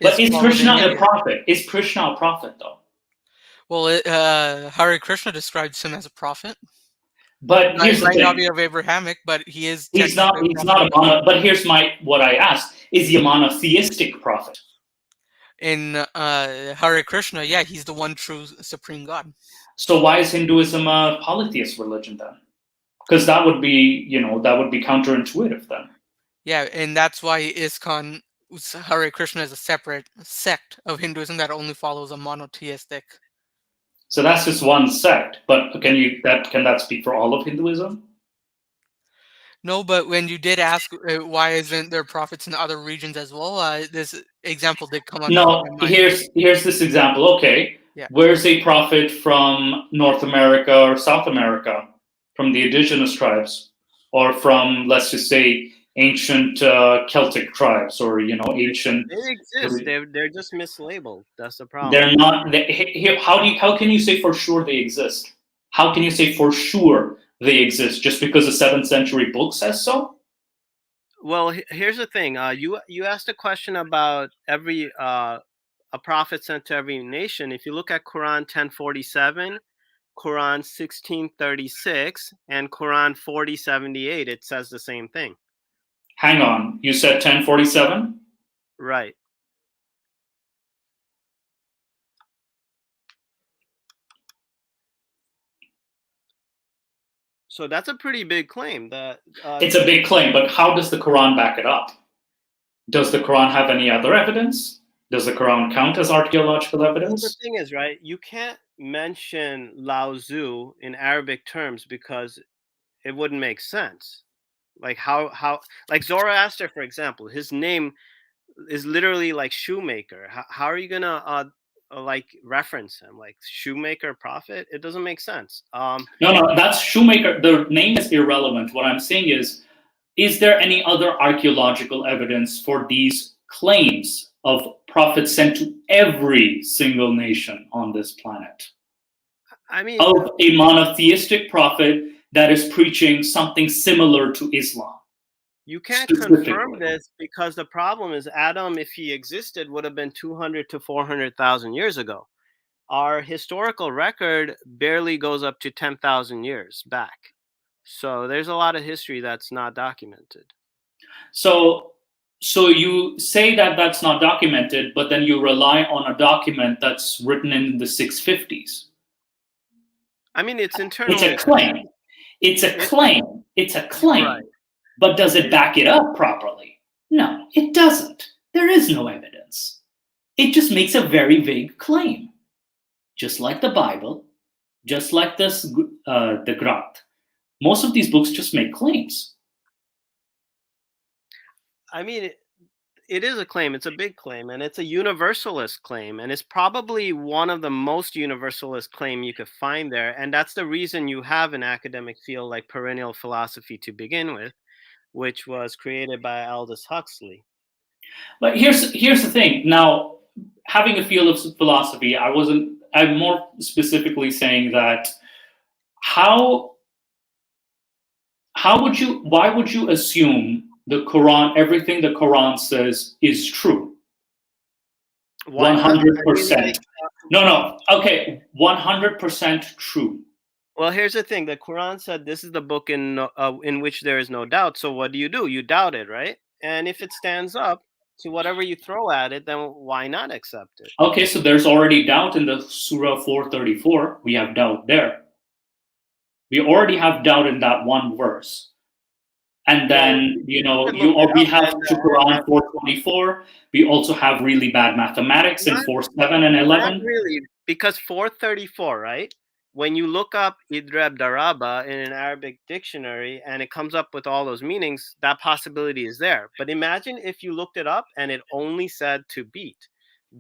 But is is followed in Krishna a India. prophet? Is Krishna a prophet though? Well, Hare Krishna describes him as a prophet. But It here's the might not thing. be of Abrahamic, but he is He's not. technically a He's prophet not of a the Hindu. But here's what I asked: is he a monotheistic prophet? In Hare Krishna, yeah, he's the one true supreme God. So why is Hinduism a polytheist religion then? Because that would be counterintuitive then. Yeah, and that's why ISKCON Hare Krishna is a separate sect of Hinduism that only follows a monotheistic. So that's just one sect. But can that speak for all of Hinduism? No, but when you did ask why isn't there prophets in other regions as well, this example did come up to No. my mind. Here's this example. Okay, Yeah. where's a prophet from North America or South America, from the indigenous tribes, or from, let's just say, ancient Celtic tribes, or ancient. They exist. They're just mislabeled. That's the problem. They're not. How can you say for sure they exist? How can you say for sure they exist just because the 7th century book says so? Well, here's the thing. You asked a question about every a prophet sent to every nation. If you look at Quran 1047, Quran 1636, and Quran 4078, it says the same thing. Hang on, you said 1047? Right. So that's a pretty big claim. That It's a big claim, but how does the Quran back it up? Does the Quran have any other evidence? Does the Quran count as archaeological Well, the evidence? thing is, right, you can't mention Lao Tzu in Arabic terms because it wouldn't make sense. Like how like Zoroaster, for example, his name is literally like shoemaker. How are you gonna like reference him like shoemaker prophet? It doesn't make sense. No, that's shoemaker. The name is irrelevant. What I'm saying is there any other archaeological evidence for these claims of prophets sent to every single nation on this planet? I mean, Of a monotheistic prophet that is preaching something similar to Islam. you can't confirm this because the problem is Adam, if he existed, would have been 200 to 400,000 years ago. Our historical record barely goes up to 10,000 years back. So there's a lot of history that's not documented. So you say that that's not documented, but then you rely on a document that's written in the 650s. I mean, it's internal. It's a claim. It's a claim. It's a claim. Right. But does it back it up properly? No, it doesn't. There is no evidence. It just makes a very vague claim. Just like the Bible, just like this, the Granth. Most of these books just make claims. I mean, it is a claim. It's a big claim, and it's a universalist claim, and it's probably one of the most universalist claim you could find there. And that's the reason you have an academic field like perennial philosophy to begin with, which was created by Aldous Huxley. But here's the thing. Now, having a field of philosophy, I'm more specifically saying that why would you assume the Quran, everything the Quran says is true? 100%. No. Okay, 100% true. Well, here's the thing. The Quran said this is the book in which there is no doubt. So what do? You doubt it, right? And if it stands up to whatever you throw at it, then why not accept it? Okay, so there's already doubt in the Surah 434. We have doubt there. We already have doubt in that one verse. And then, we have to Quran 424. We also have really bad mathematics in 4:7 and 11. Not really, because 434, right? When you look up Idrab Daraba in an Arabic dictionary and it comes up with all those meanings, that possibility is there. But imagine if you looked it up and it only said to beat,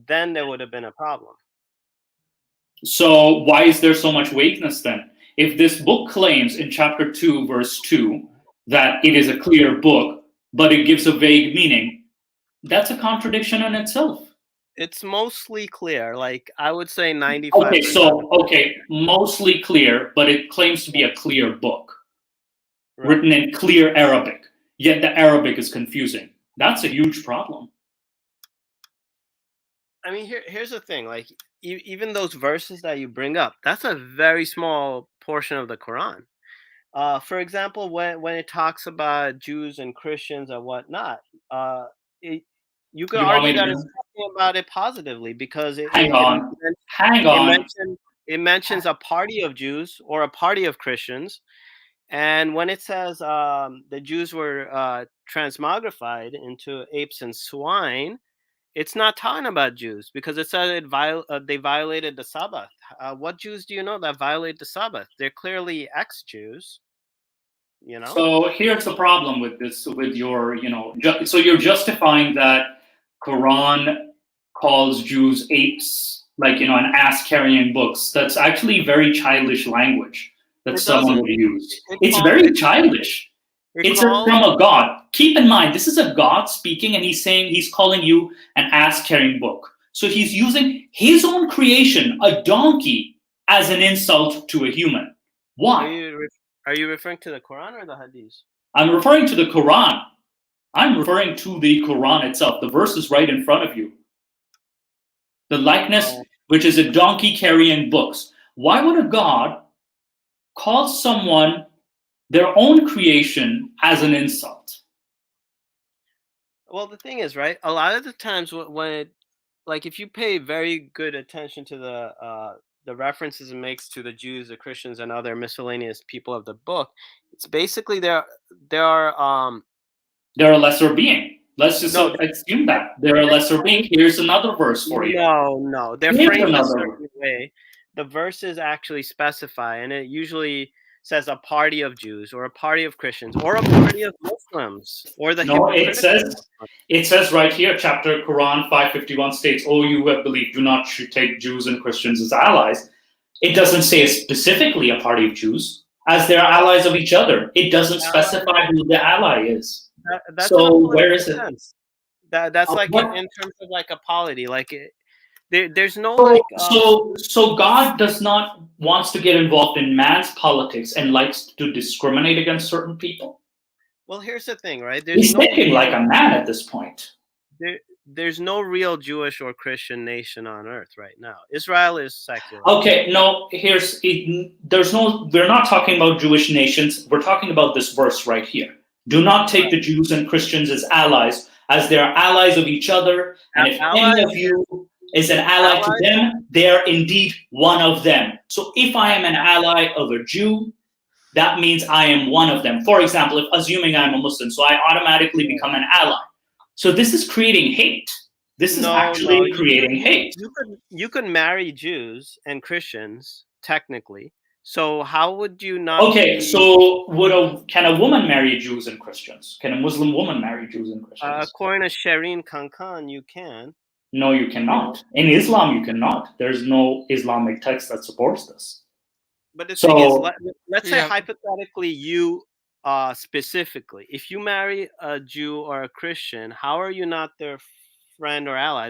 then there would have been a problem. So why is there so much vagueness then? If this book claims in chapter 2, verse 2, that it is a clear book, but it gives a vague meaning, that's a contradiction in itself. It's mostly clear, like I would say 95%. Okay, mostly clear, but it claims to be a clear book, right, written in clear Arabic, yet the Arabic is confusing. That's a huge problem. I mean, here's the thing, like even those verses that you bring up, that's a very small portion of the Quran. For example, when it talks about Jews and Christians and whatnot, you could argue that it's talking about it positively because it mentions a party of Jews or a party of Christians. And when it says the Jews were transmogrified into apes and swine, it's not talking about Jews because it says they violated the Sabbath. What Jews do you know that violate the Sabbath? They're clearly ex-Jews. So here's the problem with this, with your, so you're justifying that Quran calls Jews apes, like, an ass-carrying books. That's actually very childish language that someone would use. It's very childish. It's from a God. Keep in mind, this is a God speaking, and he's calling you an ass-carrying book. So he's using his own creation, a donkey, as an insult to a human. Why? Are you referring to the Quran or the Hadith? I'm referring to the Quran. I'm referring to the Quran itself. The verse is right in front of you. The likeness, which is a donkey carrying books. Why would a God call someone their own creation as an insult? Well, the thing is, right, a lot of the times when if you pay very good attention to the references it makes to the Jews, the Christians, and other miscellaneous people of the book, it's basically they're a lesser being. Let's just No, assume that they're a lesser being. Here's another verse for you. no. They're Here's framed a another. certain way. The verses actually specify, and it usually says a party of Jews or a party of Christians or a party of Muslims or the No, hypocritical Muslims. it says right here, chapter Quran 551 states, "Oh, you who have believed, do not take Jews and Christians as allies." It doesn't say specifically a party of Jews, as they're allies of each other. It doesn't specify who the ally is. That's in a So where political is it? sense. That's like What? in terms of like a polity. Like there's no like. So God does not wants to get involved in man's politics and likes to discriminate against certain people. Well, here's the thing, right? He's thinking like a man at this point. There's no real Jewish or Christian nation on earth right now. Israel is secular. Okay, no, we're not talking about Jewish nations. We're talking about this verse right here. Do not take the Jews and Christians as allies, as they are allies of each other. And if any of you is an ally to them, they are indeed one of them. So if I am an ally of a Jew, that means I am one of them. For example, if assuming I'm a Muslim, so I automatically become an ally. So this is creating hate. This is actually creating hate. You could marry Jews and Christians technically. So how would you not? Okay, so can a woman marry Jews and Christians? Can a Muslim woman marry Jews and Christians? According to Shireen Kankan, you can. No, you cannot. In Islam, you cannot. There's no Islamic text that supports this. But the thing is, let's say hypothetically you specifically, if you marry a Jew or a Christian, how are you not their friend or ally?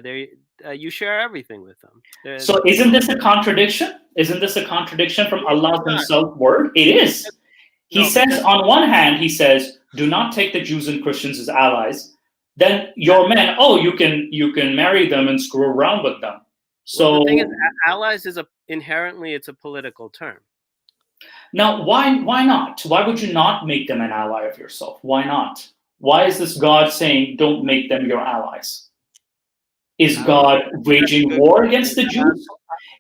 You share everything with them. So isn't this a contradiction? Isn't this a contradiction from Allah Himself word? It is. He says, on one hand, he says, do not take the Jews and Christians as allies. Then your men, you can marry them and screw around with them. So the thing is, allies is inherently it's a political term. Now, why not? Why would you not make them an ally of yourself? Why not? Why is this God saying, don't make them your allies? Is God waging war against the Jews?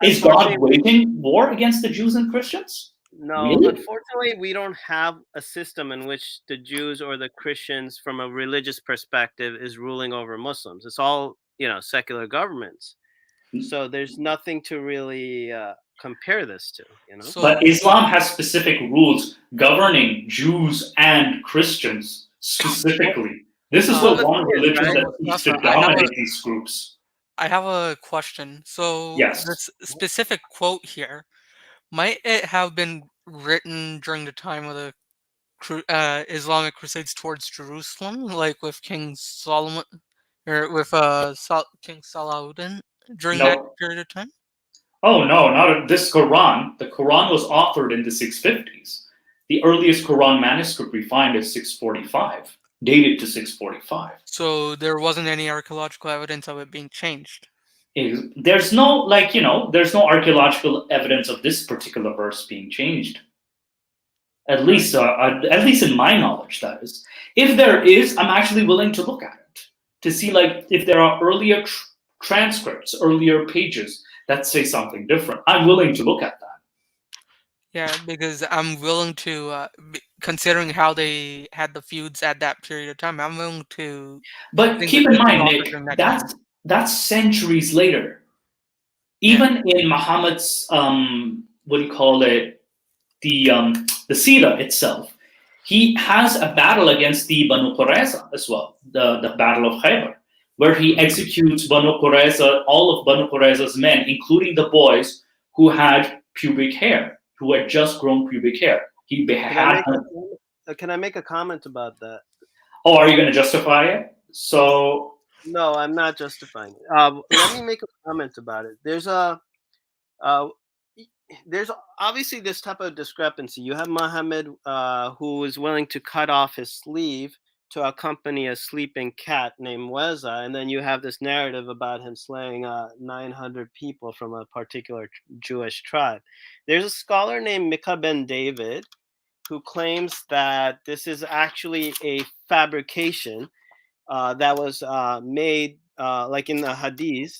Is God waging war against the Jews and Christians? No, really? Unfortunately, we don't have a system in which the Jews or the Christians, from a religious perspective, is ruling over Muslims. It's all, secular governments. So there's nothing to really compare this to, But Islam has specific rules governing Jews and Christians specifically. This is the one religion that seeks to dominate these groups. I have a question. So this specific quote here, might it have been written during the time of the Islamic Crusades towards Jerusalem, like with King Solomon, or with King Salahuddin during that period of time? Oh no, not this Quran. The Quran was authored in the 650s. The earliest Quran manuscript we find is 645, dated to 645. So there wasn't any archaeological evidence of it being changed. There's no there's no archaeological evidence of this particular verse being changed. At least in my knowledge, that is. If there is, I'm actually willing to look at it to see if there are earlier transcripts, earlier pages that say something different. I'm willing to look at that. Yeah, because I'm willing to, considering how they had the feuds at that period of time, I'm willing to. But keep in mind, Nick, that's centuries later. Even in Muhammad's, what do you call it, the Sira itself, he has a battle against the Banu Qurayza as well, the Battle of Khaybar, where he executes Banu Qurayza, all of Banu Qurayza's men, including the boys who had pubic hair, who had just grown pubic hair. Can I make a comment about that? Oh, are you going to justify it? So no, I'm not justifying it. Let me make a comment about it. There's obviously this type of discrepancy. You have Muhammad who is willing to cut off his sleeve to accompany a sleeping cat named Weza, and then you have this narrative about him slaying 900 people from a particular Jewish tribe. There's a scholar named Mika Ben David who claims that this is actually a fabrication that was made like in the Hadith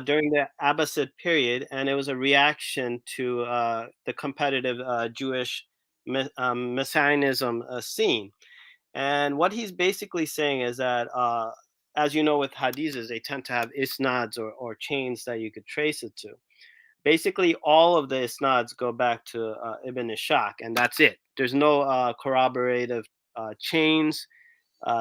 during the Abbasid period, and it was a reaction to the competitive Jewish messianism scene. And what he's basically saying is that as you know, with hadiths, they tend to have isnads or chains that you could trace it to. Basically, all of the isnads go back to Ibn Ishaq, and that's it. There's no corroborative chains,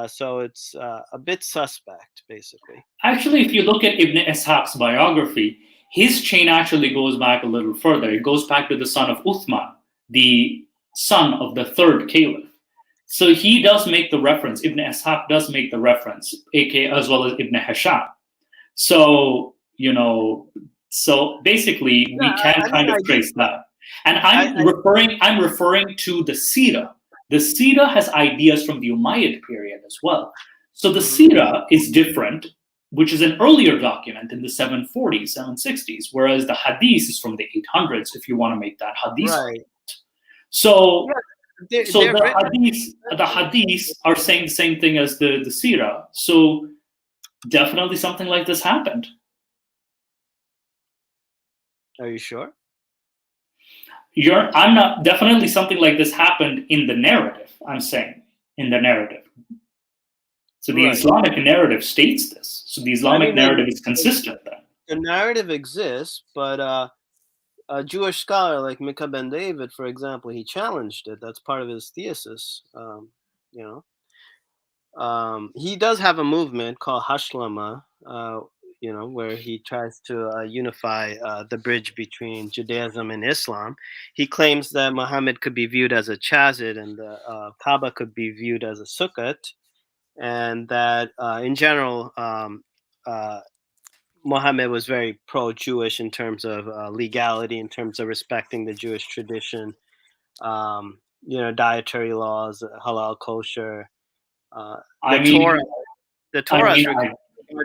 so it's a bit suspect, basically. Actually, if you look at Ibn Ishaq's biography, his chain actually goes back a little further. It goes back to the son of Uthman, the son of the third caliph. So he does make the reference. Ibn Ishaq does make the reference, aka as well as Ibn Hisham. So so basically we Yeah, can I mean, kind of trace that. And I'm referring to the Sira. The Sira has ideas from the Umayyad period as well. So the Sira is different, which is an earlier document in the 740s, 760s, whereas the Hadith is from the 800s, if you want to make that Hadith. right. So, Yeah, so the Hadiths are saying the same thing as the Sira. So definitely something like this happened. Are you sure? I'm not. Definitely something like this happened in the narrative. I'm saying in the narrative. So the Islamic narrative states this. So the Islamic narrative is consistent then. The narrative exists, but a Jewish scholar like Mika Ben David, for example, he challenged it. That's part of his thesis. He does have a movement called Hashlama, where he tries to unify the bridge between Judaism and Islam. He claims that Muhammad could be viewed as a chazid and the Kaaba could be viewed as a sukkot, and that in general, Muhammad was very pro-Jewish in terms of legality, in terms of respecting the Jewish tradition, dietary laws, halal, kosher. The Torah is regarded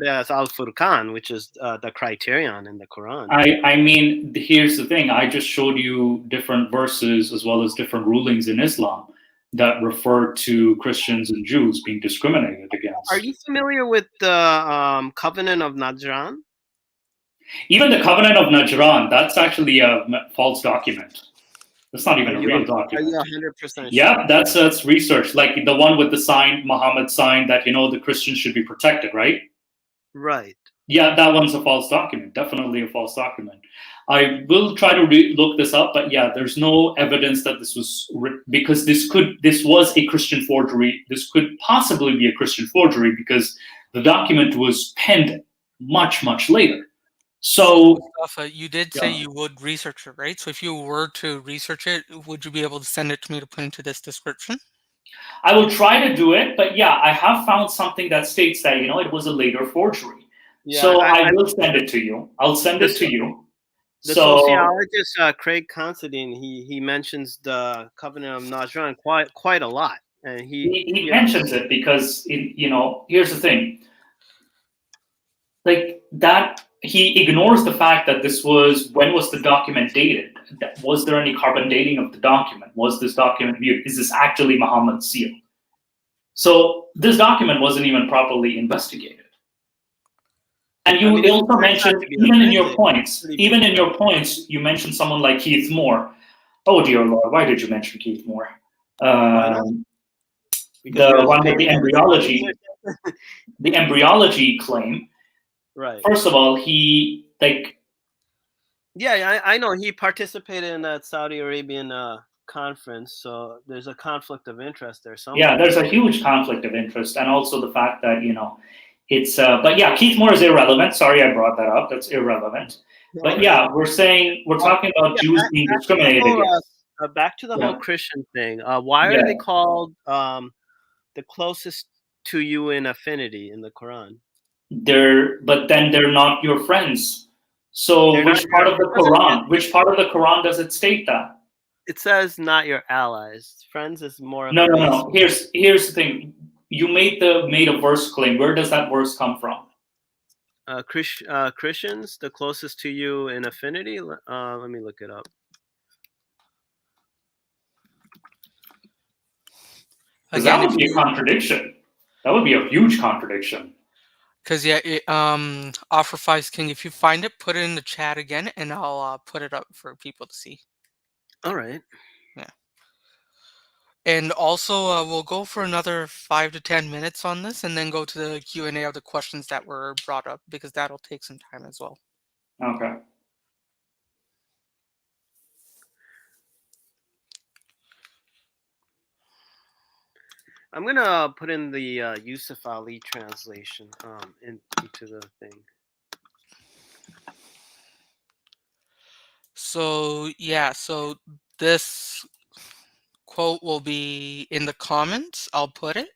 as al-Furqan, which is the criterion in the Quran. I mean, here's the thing. I just showed you different verses as well as different rulings in Islam that refer to Christians and Jews being discriminated against. Are you familiar with the Covenant of Najran? Even the Covenant of Najran, that's actually a false document. That's not even a real document. Are you 100% sure? Yeah, that's research. Like the one with the sign, Muhammad sign that, the Christians should be protected, right? Right. Yeah, that one's a false document. Definitely a false document. I will try to look this up, but yeah, there's no evidence that this was because this was a Christian forgery. This could possibly be a Christian forgery because the document was penned much, much later. So you did say you would research it, right? So if you were to research it, would you be able to send it to me to put into this description? I will try to do it, but yeah, I have found something that states that, it was a later forgery. Yeah, so I will send it to you. I'll send it to you. The sociologist Craig Considine, he mentions the Covenant of Najran quite a lot, and he mentions it because here's the thing, like that he ignores the fact that when was the document dated? Was there any carbon dating of the document? Was this document viewed? Is this actually Muhammad's seal? So this document wasn't even properly investigated. And you also mentioned, even in your points, you mentioned someone like Keith Moore. Oh dear Lord, why did you mention Keith Moore? The one with the embryology claim. Right. First of all, Yeah, I know he participated in that Saudi Arabian conference, so there's a conflict of interest there somewhere. Yeah, there's a huge conflict of interest, and also the fact that it's. But yeah, Keith Moore is irrelevant. Sorry, I brought that up. That's irrelevant. But yeah, we're talking about Jews being discriminated against. Back to the whole Christian thing. Why are they called the closest to you in affinity in the Quran? But then they're not your friends. So which part of the Quran does it state that? It says not your allies. Friends is more of no. Here's the thing. You made a verse claim. Where does that verse come from? Christians, the closest to you in affinity. Let me look it up. That would be a contradiction. That would be a huge contradiction. Because offer Faiz King, if you find it, put it in the chat again, and I'll put it up for people to see. All right. Yeah. And also, we'll go for another 5 to 10 minutes on this, and then go to the Q&A of the questions that were brought up, because that'll take some time as well. Okay. I'm gonna put in the Yusuf Ali translation into the thing. So yeah, so this quote will be in the comments. I'll put it,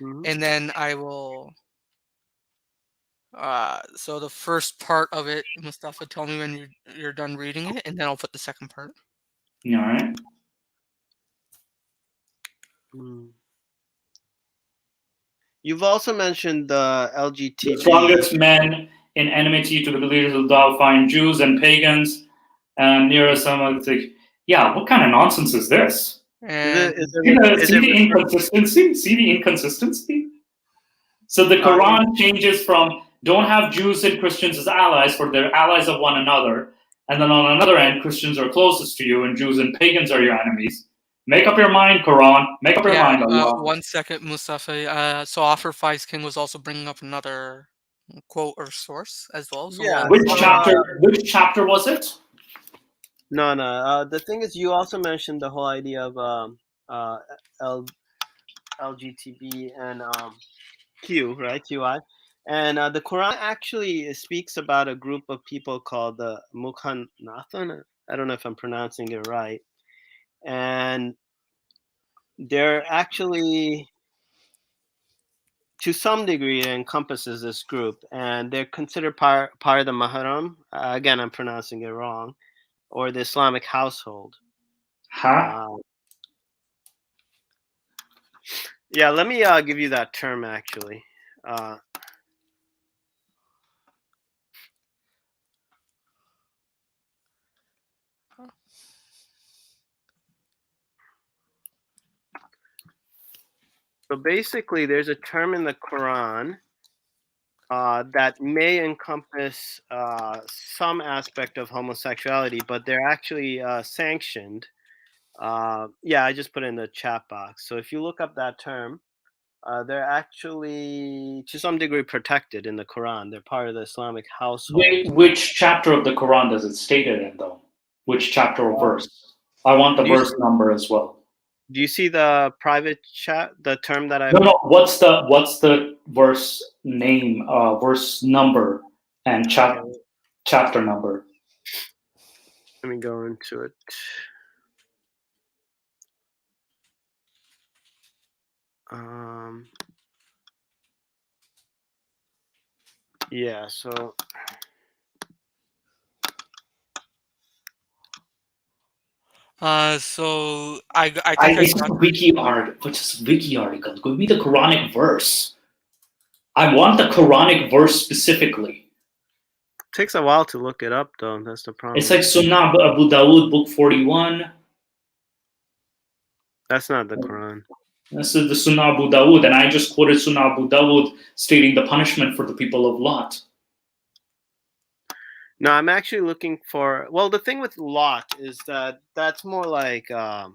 Mhm. and then I will. So the first part of it, Mustafa, tell me when you're done reading it, and then I'll put the second part. All right. You've also mentioned the The LGTB. strongest men in enmity to the believers of Tao find Jews and pagans and neuroscientific. Yeah, what kind of nonsense is this? And See the inconsistency? See the inconsistency? So the Quran changes from don't have Jews and Christians as allies, for they're allies of one another. And then on another end, Christians are closest to you and Jews and pagans are your enemies. Make up your mind, Quran. Make up your mind, Allah. 1 second, Mustafa. So Offer Faiz King was also bringing up another quote or source as well. So Yeah. Which chapter was it? No. The thing is, you also mentioned the whole idea of LGTB and Q, right? QI. And the Quran actually speaks about a group of people called the Mukhanathan. I don't know if I'm pronouncing it right. And they're actually, to some degree, it encompasses this group. And they're considered part of the Mahram. Again, I'm pronouncing it wrong. Or the Islamic household. Huh? Yeah, let me give you that term, actually. So basically, there's a term in the Quran that may encompass some aspect of homosexuality, but they're actually sanctioned. Yeah, I just put it in the chat box. So if you look up that term, they're actually, to some degree, protected in the Quran. They're part of the Islamic household. Which chapter of the Quran does it state it in, though? Which chapter or verse? I want the verse number as well. Do you see the private chat, the term that I... No. What's the verse name, verse number, and chapter number? Let me go into it. Yeah, so... So I think it's just a wiki article. It's a wiki article. Give me the Quranic verse. I want the Quranic verse specifically. It takes a while to look it up, though. That's the problem. It's like Sunnah Abu Dawud, book 41. That's not the Quran. This is the Sunnah Abu Dawud, and I just quoted Sunnah Abu Dawud stating the punishment for the people of Lot. No, I'm actually looking for... Well, the thing with Lot is that that's more like a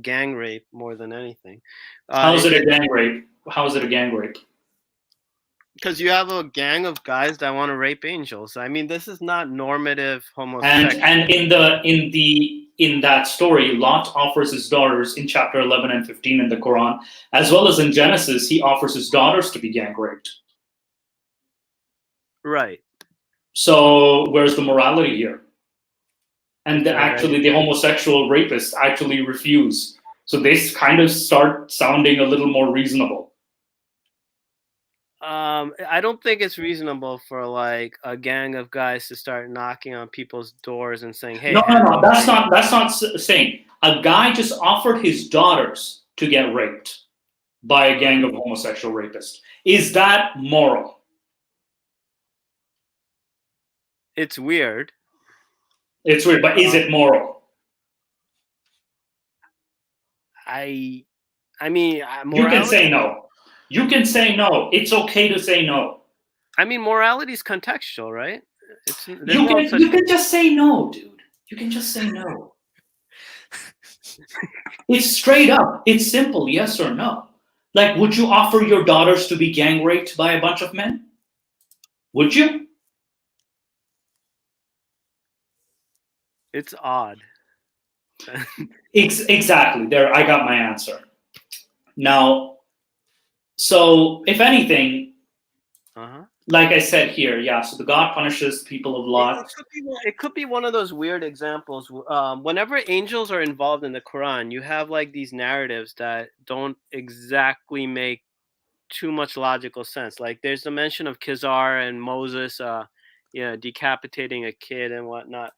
gang rape more than anything. How is it a gang rape? How is it a gang rape? Because you have a gang of guys that want to rape angels. I mean, this is not normative homosexuality. And in that story, Lot offers his daughters in chapter 11 and 15 in the Quran, as well as in Genesis, he offers his daughters to be gang raped. Right. So where's the morality here? And actually, the homosexual rapists actually refuse. So they kind of start sounding a little more reasonable. I don't think it's reasonable for like a gang of guys to start knocking on people's doors and saying, "Hey." No. That's not saying. A guy just offered his daughters to get raped by a gang of homosexual rapists. Is that moral? It's weird. It's weird, but is it moral? I mean, you can say no. You can say no. It's okay to say no. I mean, morality is contextual, right? You can just say no, dude. You can just say no. It's straight up. It's simple, yes or no. Like, would you offer your daughters to be gang raped by a bunch of men? Would you? It's odd. Exactly. There, I got my answer. Now, so if anything, Uh-huh. like I said here, yeah. So the God punishes people of It Lot. could be it could be one of those weird examples. Whenever angels are involved in the Quran, you have like these narratives that don't exactly make too much logical sense. Like there's the mention of Khizar and Moses, decapitating a kid and whatnot.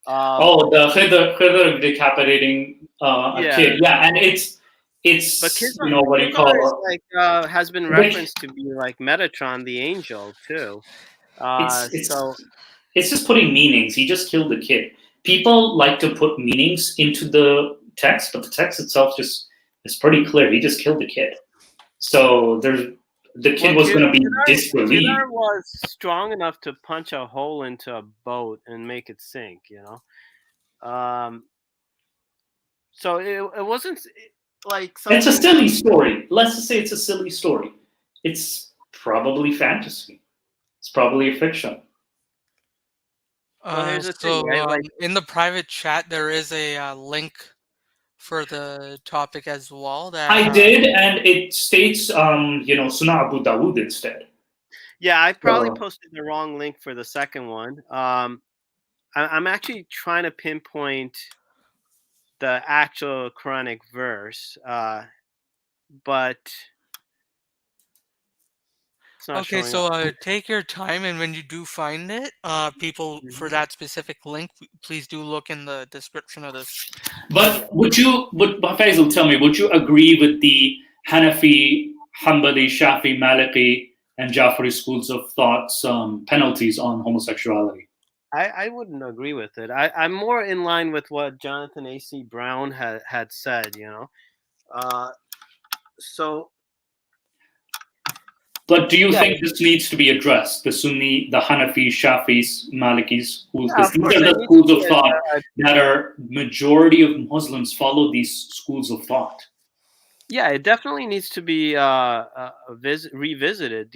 Um, Oh, the Khidr decapitating a yeah, kid. Yeah, and but it's Khizar, what do you Khizar is call like has been it? referenced to be like Metatron, the angel, too. It's it's So it's just putting meanings. He just killed the kid. People like to put meanings into the text, but the text itself just is pretty clear. He just killed the kid. So the well, kid was going to be disbelieved. Khidr was strong enough to punch a hole into a boat and make it sink. Um, so it wasn't like It's a something that. silly story. Let's just say it's a silly story. It's probably fantasy. It's probably a fiction. Well, here's the thing, right? Like, In the private chat, there is a link for the topic as well. That I did, and it states, Sunnah Abu Dawood instead. yeah, I probably So, posted the wrong link for the second one. I'm actually trying to pinpoint the actual Quranic verse, but it's not okay. showing So up. take your time, and when you do find it, people for Mhm. that specific link, please do look in the description of this but video. Faisal, tell me, would you agree with the Hanafi, Hanbali, Shafi, Maliki, and Jafari schools of thoughts penalties on homosexuality? I wouldn't agree with it. I'm more in line with what Jonathan A.C. Brown had said. Uh, so But do you yeah, think this needs to be addressed? The Sunni, the Hanafi, Shafis, Malikis schools, yeah, because of these course, are it the needs to schools be of thought that are majority of Muslims follow these schools of thought. yeah, it definitely needs to be revisited.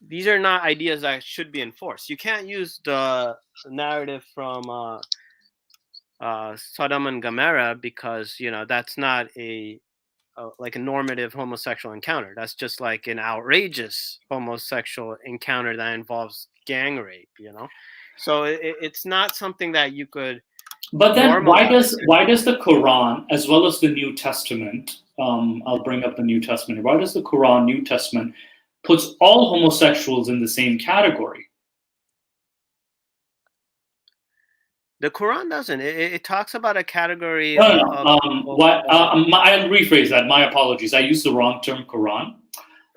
These are not ideas that should be enforced. You can't use the narrative from Sodom and Gomorrah because that's not like a normative homosexual encounter. That's just like an outrageous homosexual encounter that involves gang rape. So it's not something that you could But then normalize. why does the Quran as well as the New Testament? I'll bring up the New Testament. Why does the Quran, New Testament, puts all homosexuals in the same category? The Quran doesn't. It talks about a category No, no, no. of people. I'll rephrase that. My apologies. I used the wrong term, Quran.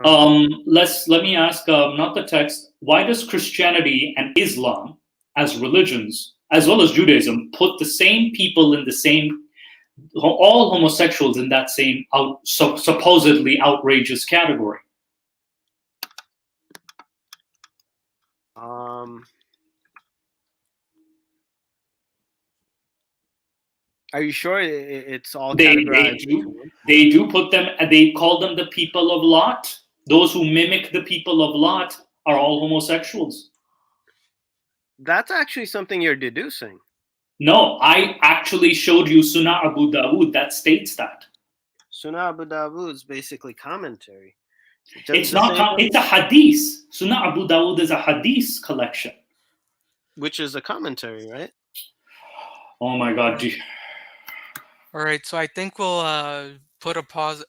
Uh-huh. Let me ask, not the text. Why does Christianity and Islam, as religions, as well as Judaism, put the same people in the same, all homosexuals in that same supposedly outrageous category? Um, are you sure it's all They categorized into do one? they do put them. They call them the people of Lot. Those who mimic the people of Lot are all homosexuals. That's actually something you're deducing. No, I actually showed you Sunnah Abu Dawood that states that. Sunnah Abu Dawud is basically commentary. It's The not. same way, It's a hadith. Sunnah Abu Dawood is a hadith collection. which is a commentary, right? Oh my God! All right. So I think we'll put a pause.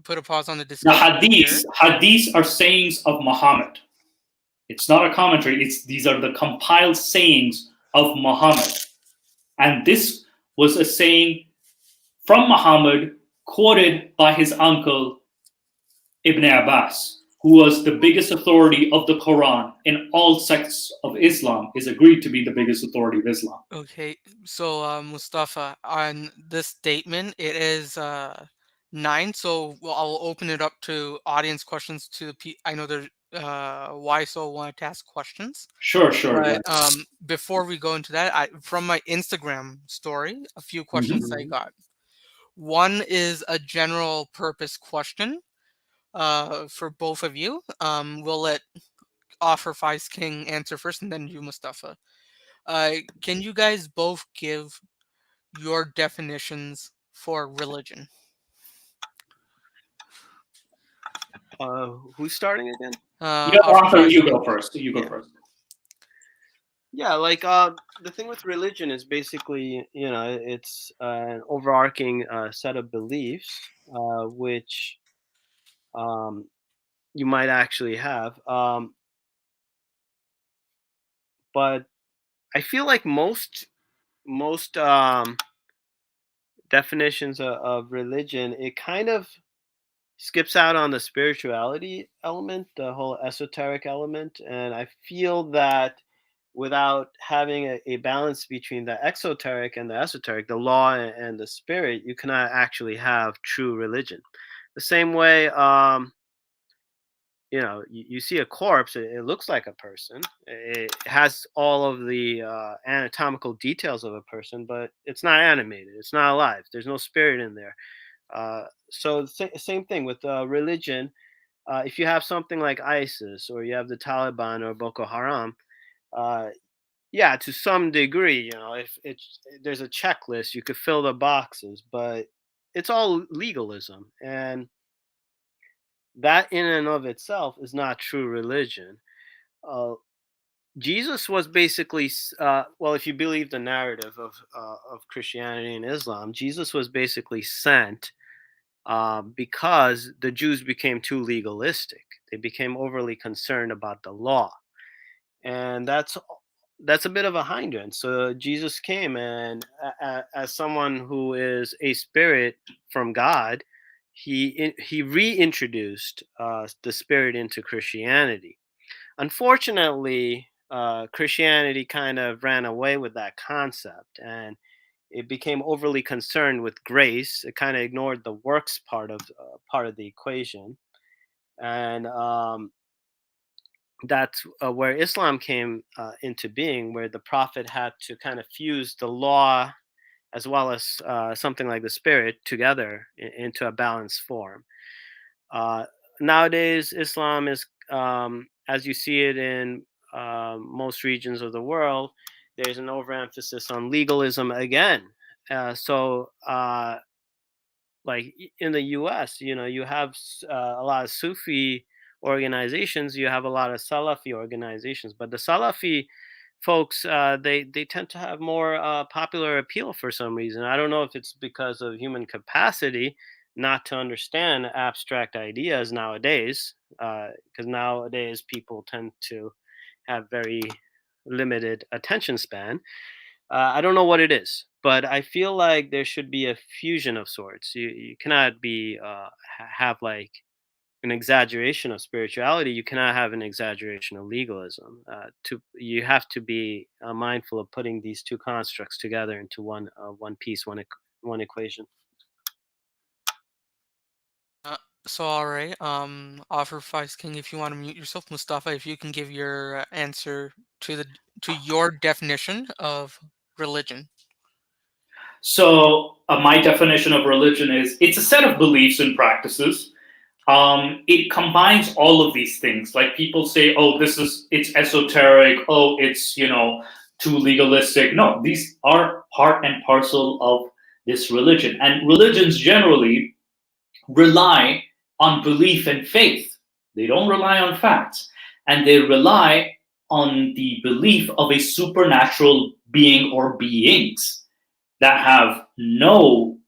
Put a pause on the The discussion here. hadiths are sayings of Muhammad. It's not a commentary. These are the compiled sayings of Muhammad, and this was a saying from Muhammad, quoted by his uncle Ibn Abbas, who was the biggest authority of the Quran in all sects of Islam, is agreed to be the biggest authority of Islam. Okay, so Mustafa, on this statement, it is 9. So I'll open it up to audience questions. I know why so wanted to ask questions. Sure, sure. But Yeah. before we go into that, from my Instagram story, a few questions I Mhm. got. One is a general purpose question for both of you. We'll let Offer Faiz King answer first, and then you, Mustafa. Can you guys both give your definitions for religion? Who's starting again? Yeah, Offer Arthur, Faiz you King. go first. You go Yeah. first. Yeah, like the thing with religion is basically, it's an overarching set of beliefs, which um, you might actually have. But I feel like most definitions of religion, it kind of skips out on the spirituality element, the whole esoteric element, and I feel that without having a balance between the exoteric and the esoteric, the law and the spirit, you cannot actually have true religion. The same way, you see a corpse, it looks like a person. It has all of the anatomical details of a person, but it's not animated. It's not alive. There's no spirit in there. So same thing with religion. If you have something like ISIS or you have the Taliban or Boko Haram, uh, yeah, to some degree, if it's there's a checklist, you could fill the boxes, but it's all legalism, and that in and of itself is not true religion. Uh, Jesus was basically, well, if you believe the narrative of Christianity and Islam, Jesus was basically sent because the Jews became too legalistic. They became overly concerned about the law, and that's a bit of a hindrance. So Jesus came, and as someone who is a spirit from God, he reintroduced the spirit into Christianity. Unfortunately, Christianity kind of ran away with that concept, and it became overly concerned with grace. It kind of ignored the works part of the equation, and that's where Islam came into being, where the prophet had to kind of fuse the law as well as something like the spirit together into a balanced form. Uh, Nowadays, Islam is, as you see it in most regions of the world, there's an overemphasis on legalism again. So, like in the US, you have a lot of Sufi organizations, you have a lot of Salafi organizations, but the Salafi folks, they tend to have more popular appeal for some reason. I don't know if it's because of human capacity not to understand abstract ideas nowadays, because nowadays people tend to have very limited attention span. I don't know what it is, but I feel like there should be a fusion of sorts. You cannot be have like an exaggeration of spirituality. You cannot have an exaggeration of legalism. You have to be mindful of putting these two constructs together into one piece, one equation. Uh, so all right, Offer Faiz King, if you want to mute yourself, Mustafa, if you can give your answer to your definition of religion. So, my definition of religion is it's a set of beliefs and practices. It combines all of these things. Like people say, oh, it's esoteric. Oh, it's, too legalistic. No, these are part and parcel of this religion. And religions generally rely on belief and faith. They don't rely on facts. And they rely on the belief of a supernatural being or beings that have no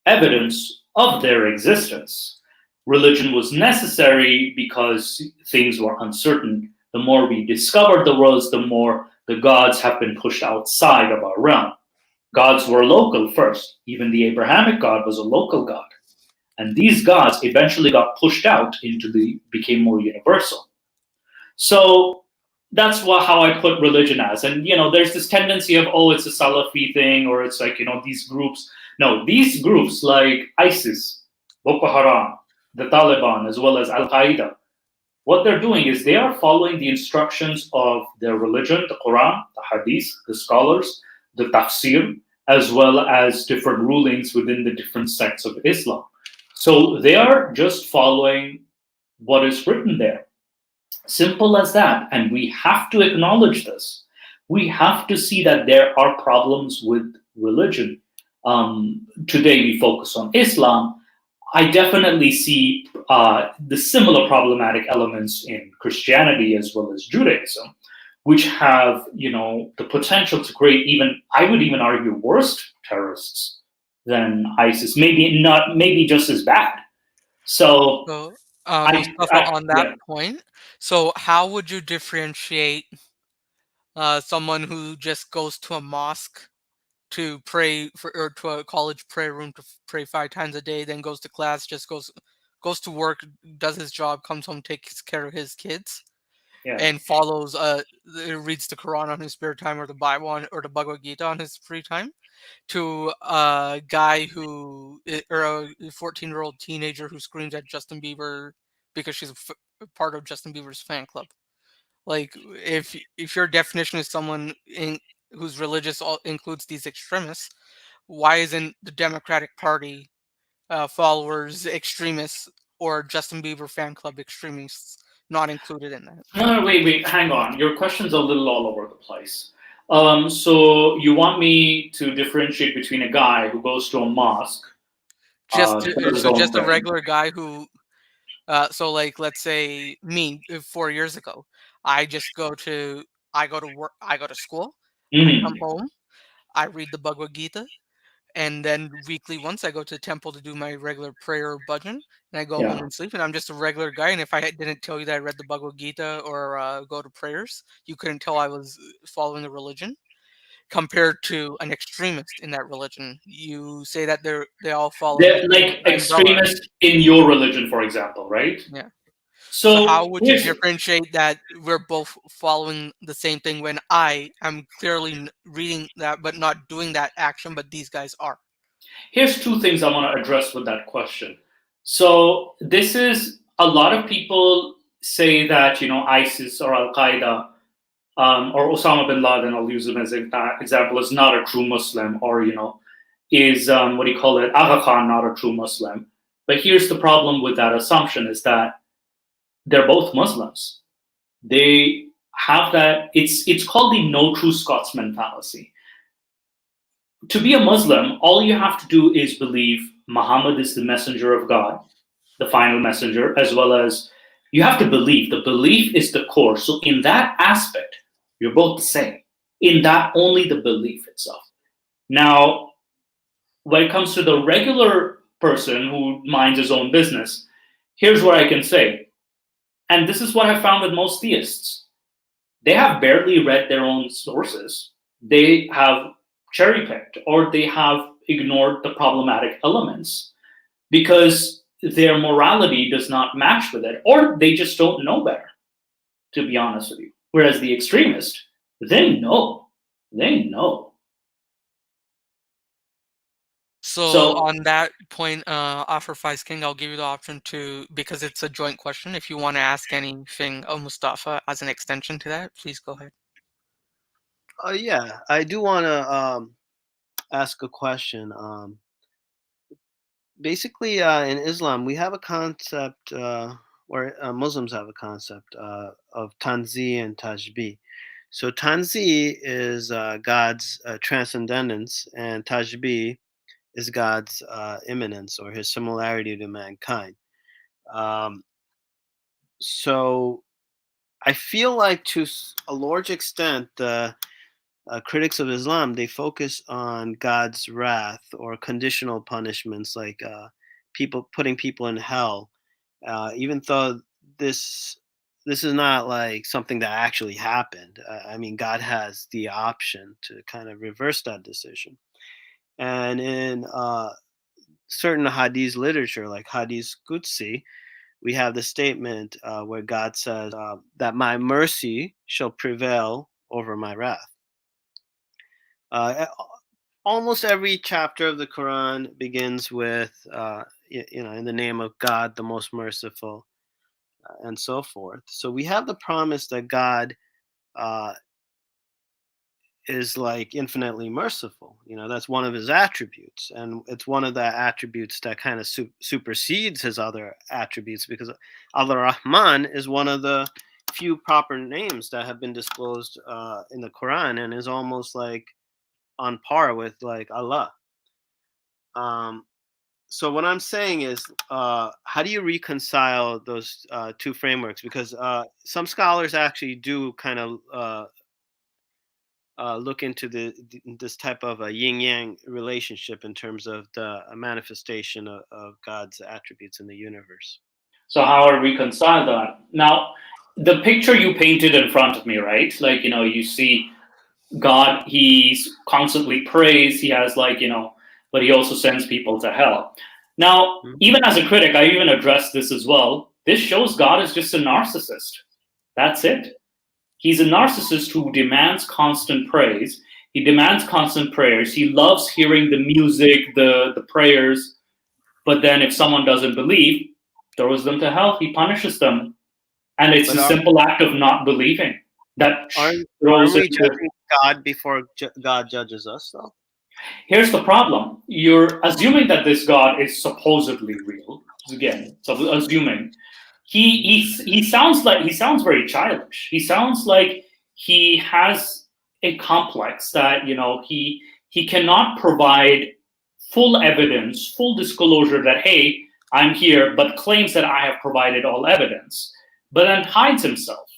evidence of their existence. Religion was necessary because things were uncertain. The more we discovered the worlds, the more the gods have been pushed outside of our realm. Gods were local first. Even the Abrahamic God was a local god. And these gods eventually got pushed out became more universal. So that's how I put religion as. And there's this tendency of, oh, it's a Salafi thing, or it's like, these groups. No, these groups like ISIS, Boko Haram, the Taliban, as well as Al Qaeda, What they're doing is they are following the instructions of their religion, the Quran, the Hadith, the scholars, the tafsir, as well as different rulings within the different sects of Islam. So they are just following what is written there. Simple as that. And we have to acknowledge this. We have to see that there are problems with religion. Today we focus on Islam. I definitely see the similar problematic elements in Christianity as well as Judaism, which have, the potential to create even, I would even argue, worse terrorists than ISIS. Maybe not, maybe just as bad. So So, Mustafa, I on that yeah. point, so how would you differentiate someone who just goes to a mosque to pray for, or to a college prayer room to pray 5 times a day, then goes to class, just goes to work, does his job, comes home, takes care of his kids, Yeah. and follows reads the Quran on his spare time, or the Bible or the Bhagavad Gita on his free time, to a guy or a 14-year-old teenager who screams at Justin Bieber because she's a part of Justin Bieber's fan club. Like, if your definition is someone whose religious includes these extremists, why isn't the Democratic Party followers extremists, or Justin Bieber fan club extremists not included in that? No, no, wait, hang on. Your question's a little all over the place. So you want me to differentiate between a guy who goes to a mosque, does his own Just a thing. regular guy who, so like, let's say me, 4 years ago, I just go to I go to work, I go to school, I come Mhm. home, I read the Bhagavad Gita, and then weekly once I go to the temple to do my regular prayer or bhajan, and I go home Yeah. and sleep. And I'm just a regular guy. And if I didn't tell you that I read the Bhagavad Gita or go to prayers, you couldn't tell I was following the religion. Compared to an extremist in that religion, you say that they all follow the They're same like umbrella. extremists in your religion, for example, right? Yeah. So how So would you here's differentiate that we're both following the same thing when I am clearly reading that but not doing that action, but these guys are? here's two things I want to address with that question. So this is a lot of people say that ISIS or Al Qaeda or Osama bin Laden, I'll use him as an example, is not a true Muslim, or is what do you call it, Aga Khan not a true Muslim. But here's the problem with that assumption is that they're both Muslims. They have that. It's called the no true Scotsman fallacy. To be a Muslim, all you have to do is believe Muhammad is the messenger of God, the final messenger, as well as you have to believe. The belief is the core. So in that aspect, you're both the same. In that, only the belief itself. Now, when it comes to the regular person who minds his own business, here's what I can say. And this is what I found with most theists. They have barely read their own sources. They have cherry picked, or they have ignored the problematic elements because their morality does not match with it, or they just don't know better, to be honest with you. Whereas the extremist, they know. They know. So So on that point, offer Faiz King, I'll give you the option to, because it's a joint question. If you want to ask anything of Mustafa as an extension to that, please go ahead. Yeah, I do want to ask a question. Basically, in Islam, we have a concept, or Muslims have a concept of tanzi and tajbi. So tanzi is God's transcendence, and tajbi is God's immanence, or his similarity to mankind. Um, so I feel like to a large extent, the critics of Islam, they focus on God's wrath or conditional punishments, like people putting people in hell, even though this this is not like something that actually happened. I mean, God has the option to kind of reverse that decision. And in certain Hadith literature, like Hadith Qudsi, we have the statement where God says that my mercy shall prevail over my wrath. Uh, Almost every chapter of the Quran begins with, in the name of God, the most merciful. and so forth. So we have the promise that God uh, is like infinitely merciful. That's one of his attributes, and it's one of the attributes that kind of supersedes his other attributes, because Al-Rahman is one of the few proper names that have been disclosed in the Quran, and is almost like on par with like Allah. Um, so what I'm saying is, how do you reconcile those two frameworks? Because some scholars actually do kind of look into this type of a yin yang relationship in terms of the manifestation of God's attributes in the universe. So how I reconcile that? Now, the picture you painted in front of me, right? Like, you see God, he's constantly praised. He has but he also sends people to hell. Now, Mhm. even as a critic, I even addressed this as well. This shows God is just a narcissist. That's it. He's a narcissist who demands constant praise. He demands constant prayers. He loves hearing the music, the prayers. But then if someone doesn't believe, throws them to hell. He punishes them. And it's But a simple act of not believing that aren't throws we into. judging God before God judges us, though? Here's the problem. You're assuming that this God is supposedly real. Again, so assuming. He sounds very childish. He sounds like he has a complex that he cannot provide full evidence, full disclosure that hey, I'm here, but claims that I have provided all evidence, but then hides himself.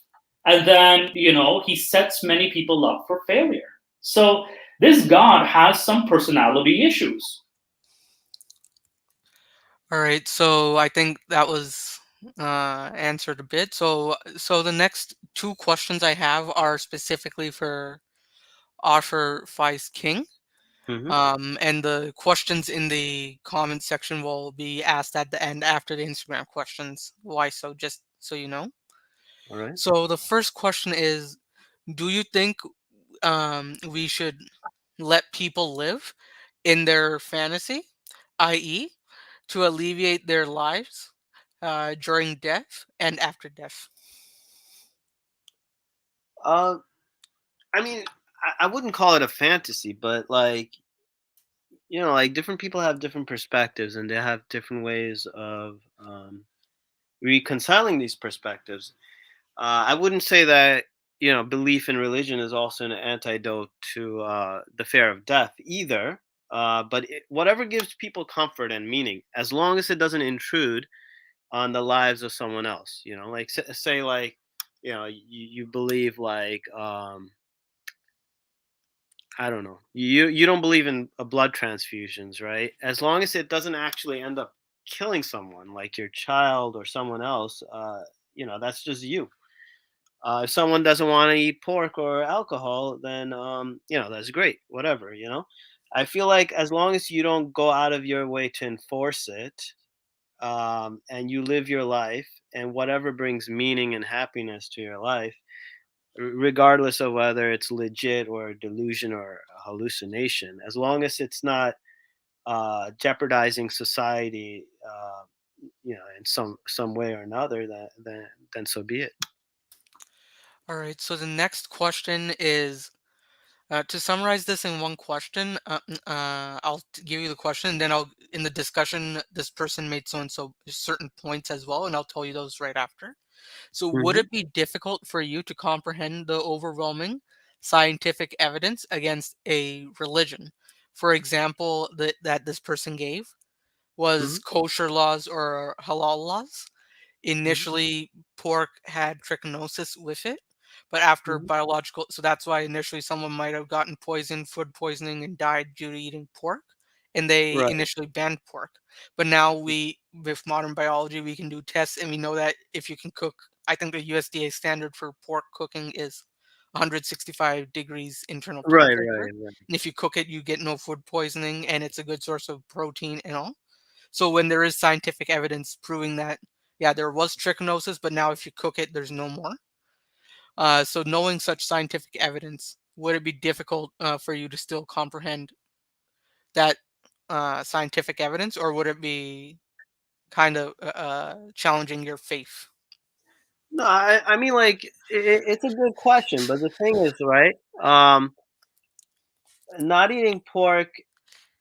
And then, he sets many people up for failure. So this God has some personality issues. All right, so I think that was answered a bit. So the next two questions I have are specifically for Offer Faiz King. Hmm. And the questions in the comment section will be asked at the end after the Instagram questions. Why so? Just so you know. All right. So the first question is, do you think we should let people live in their fantasy, i.e., to alleviate their lives during death and after death? Uh, I mean, I wouldn't call it a fantasy, but like like different people have different perspectives, and they have different ways of reconciling these perspectives. I wouldn't say that belief in religion is also an antidote to the fear of death either. But whatever gives people comfort and meaning, as long as it doesn't intrude on the lives of someone else. Like say like you believe like I don't know, you don't believe in blood transfusions, right? As long as it doesn't actually end up killing someone, like your child or someone else, that's just you. If someone doesn't want to eat pork or alcohol, then that's great. Whatever. I feel like as long as you don't go out of your way to enforce it, and you live your life, and whatever brings meaning and happiness to your life, regardless of whether it's legit or delusion or a hallucination, as long as it's not jeopardizing society, in some way or another, then so be it. All right, so the next question is, to summarize this in one question, I'll give you the question, and then I'll in the discussion this person made so and so certain points as well, and I'll tell you those right after. So, would Hmm. it be difficult for you to comprehend the overwhelming scientific evidence against a religion? For example, that this person gave Hmm. was kosher laws or halal laws. Hmm. Initially, pork had trichinosis with it, but after Hmm. biological, so that's why initially someone might have gotten poisoned, food poisoning, and died due to eating pork, and they Right. initially banned pork. But now with modern biology, we can do tests, and we know that if you can cook, I think the USDA standard for pork cooking is 165 degrees internal Right. temperature. Right. Right. And if you cook it, you get no food poisoning, and it's a good source of protein and all. So when there is scientific evidence proving that, yeah, there was trichinosis, but now if you cook it, there's no more. So knowing such scientific evidence, would it be difficult for you to still comprehend that scientific evidence, or would it be kind of challenging your faith? No, I mean, like, it's a good question, but the thing is, right? Um, Not eating pork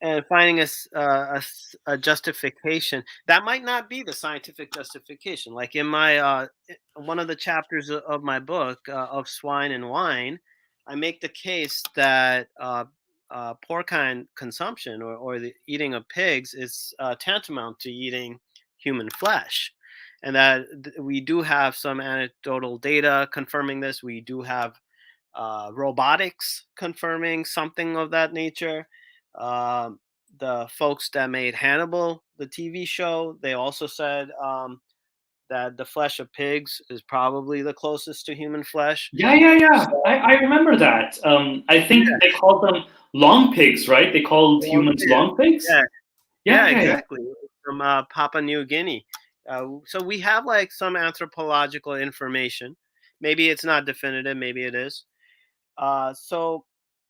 and finding a justification that might not be the scientific justification. Like in my one of the chapters of my book of Swine and Wine, I make the case that porcine consumption or the eating of pigs is tantamount to eating human flesh, and that we do have some anecdotal data confirming this. We do have robotics confirming something of that nature. Um, the folks that made Hannibal, the TV show, they also said that the flesh of pigs is probably the closest to human flesh. Yeah, yeah, yeah. So, I remember that. I think yeah, they called them long pigs, right? They called long humans pig. long pigs. Yeah, Yeah, yeah, yeah, yeah. exactly. From Papua New Guinea. So we have like some anthropological information. Maybe it's not definitive. Maybe it is. So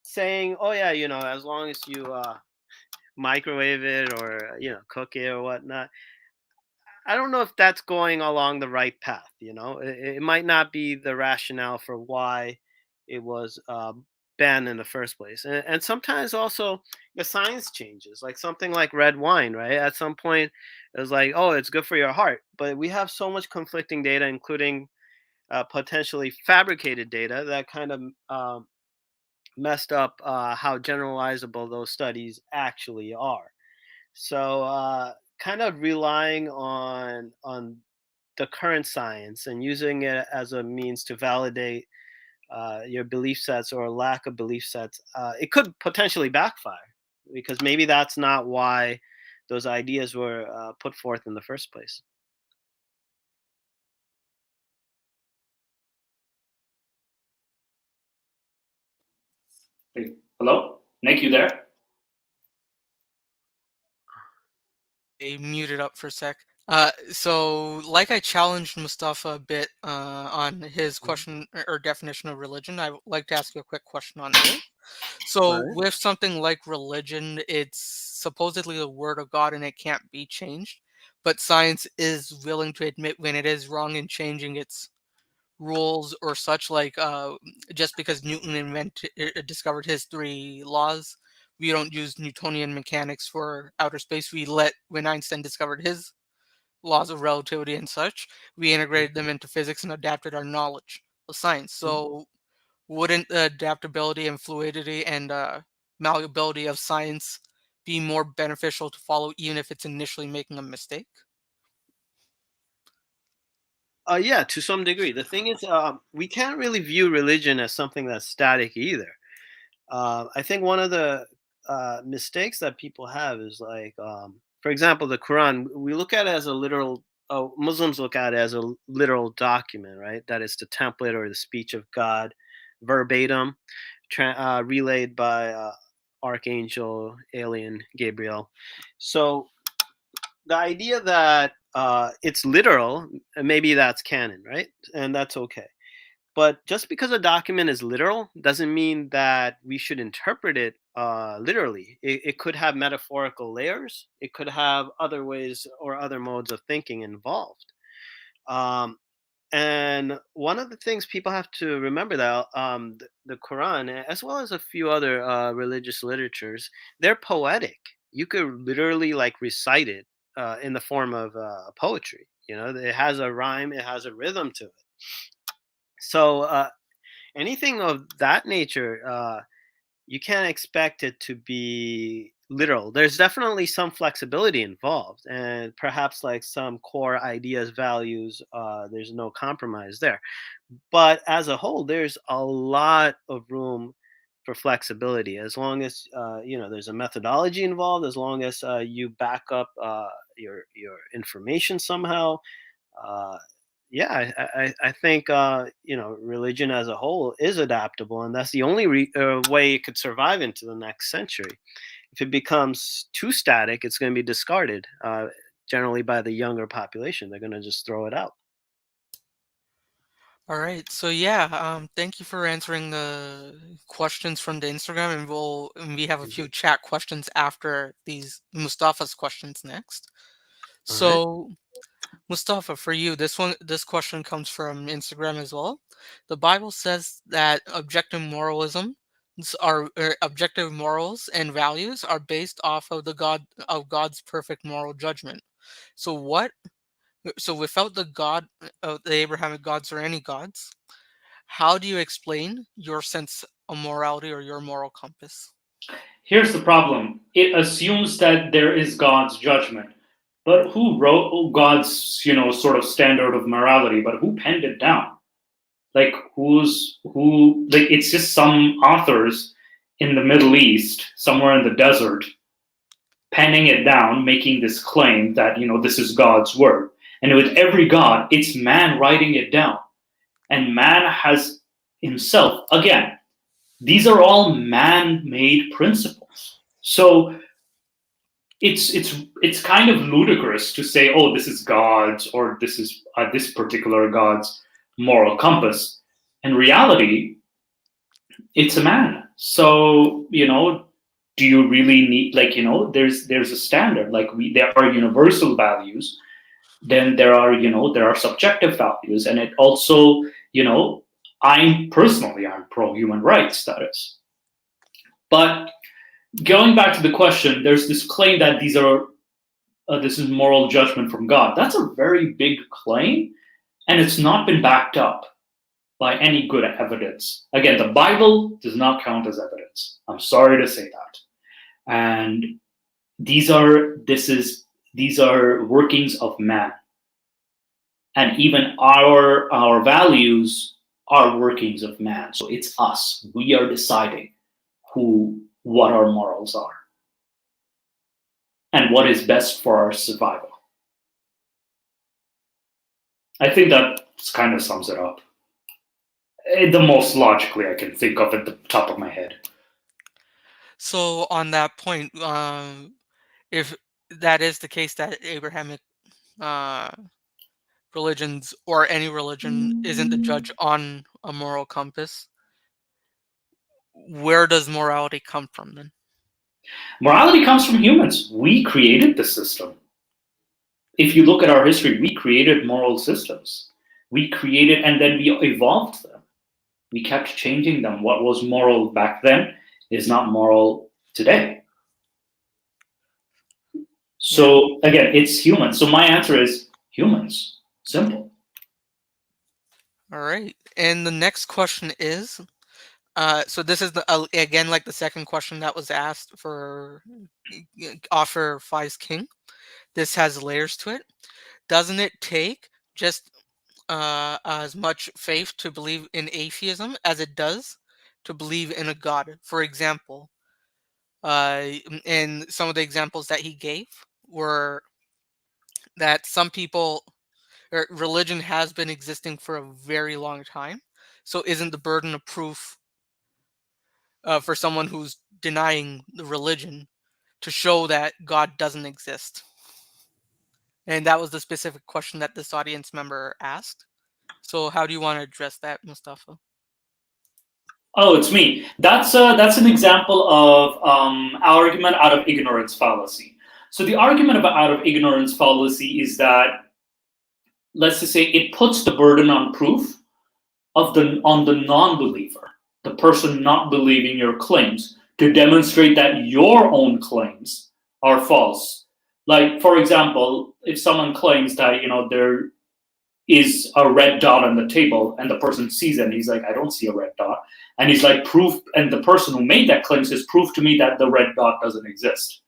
saying, oh yeah, as long as you microwave it or cook it or whatnot, I don't know if that's going along the right path. It might not be the rationale for why it was banned in the first place. And sometimes also the science changes, like something like red wine, right? At some point it was like, oh, it's good for your heart, but we have so much conflicting data, including potentially fabricated data, that kind of messed up how generalizable those studies actually are. So, kind of relying on the current science and using it as a means to validate your belief sets or lack of belief sets, it could potentially backfire because maybe that's not why those ideas were put forth in the first place. Hey, hello, Nick, you there? I muted up for a sec. So, like I challenged Mustafa a bit on his question or definition of religion, I would like to ask you a quick question on this. All So, right. with something like religion, it's supposedly the word of God and it can't be changed, but science is willing to admit when it is wrong and changing its rules or such. Like just because Newton discovered his three laws, we don't use Newtonian mechanics for outer space. We let when Einstein discovered his laws of relativity and such, we integrated them into physics and adapted our knowledge of science. So wouldn't the adaptability and fluidity and malleability of science be more beneficial to follow even if it's initially making a mistake? Yeah, to some degree. The thing is, we can't really view religion as something that's static either. I think one of the mistakes that people have is like, for example, the Quran. We look at it as a literal. Muslims look at it as a literal document, right? That is the template or the speech of God, verbatim, relayed by Archangel Alien Gabriel. So the idea that it's literal, maybe that's canon, right? And that's okay. But just because a document is literal doesn't mean that we should interpret it literally. It could have metaphorical layers. It could have other ways or other modes of thinking involved. Um, and one of the things people have to remember that the Quran, as well as a few other religious literatures, they're poetic. You could literally like recite it in the form of poetry. It has a rhyme, it has a rhythm to it. So anything of that nature, you can't expect it to be literal. There's definitely some flexibility involved, and perhaps like some core ideas, values. There's no compromise there, but as a whole, there's a lot of room for flexibility as long as there's a methodology involved. As long as you back up your information somehow. uh, yeah, I think religion as a whole is adaptable, and that's the only way it could survive into the next century. If it becomes too static, it's going to be discarded. Generally, by the younger population, they're going to just throw it out. All right. So yeah, thank you for answering the questions from the Instagram, and we have a Mhm. few chat questions after these Mustafa's questions next. All right. So Mustafa, for you, this question comes from Instagram as well. The Bible says that objective morals and values are based off of God's perfect moral judgment. So what? So without the God, the Abrahamic gods or any gods, how do you explain your sense of morality or your moral compass? Here's the problem. It assumes that there is God's judgment. But who wrote God's, sort of standard of morality? But who penned it down? Like like it's just some authors in the Middle East, somewhere in the desert, penning it down, making this claim that, this is God's word. And with every God, it's man writing it down. And man has himself, again, these are all man-made principles. So it's kind of ludicrous to say, oh, this is God's, or this is this particular God's moral compass. In reality, it's a man. So do you really need, there's a standard, there are universal values, then there are subjective values, and it also, I'm pro human rights, that is. But going back to the question, there's this claim that this is moral judgment from God. That's a very big claim, and it's not been backed up by any good evidence. Again, the Bible does not count as evidence. I'm sorry to say that. And these are workings of man. And even our values are workings of man. So it's us. We are deciding what our morals are and what is best for our survival. I think that kind of sums it up. The most logically I can think of at the top of my head. So on that point, if that is the case, that Abrahamic religions or any religion isn't the judge on a moral compass, where does morality come from then? Morality comes from humans. We created the system. If you look at our history, we created moral systems. We created, and then we evolved them. We kept changing them. What was moral back then is not moral today. So again, it's humans. So my answer is humans. Simple. All right. And the next question is, so this is again like the second question that was asked for author Faiz King. This has layers to it. Doesn't it take just as much faith to believe in atheism as it does to believe in a god? For example, and some of the examples that he gave were that some people, or religion has been existing for a very long time. So isn't the burden of proof for someone who's denying the religion to show that God doesn't exist? And that was the specific question that this audience member asked. So how do you want to address that, Mustafa? Oh, it's me. That's an example of argument out of ignorance fallacy. So the argument about out of ignorance fallacy is that, let's just say, it puts the burden on proof on the non-believer, the person not believing your claims, to demonstrate that your own claims are false. Like, for example, if someone claims that there is a red dot on the table, and the person sees it and he's like, I don't see a red dot, and he's like, proof, and the person who made that claim says, prove to me that the red dot doesn't exist.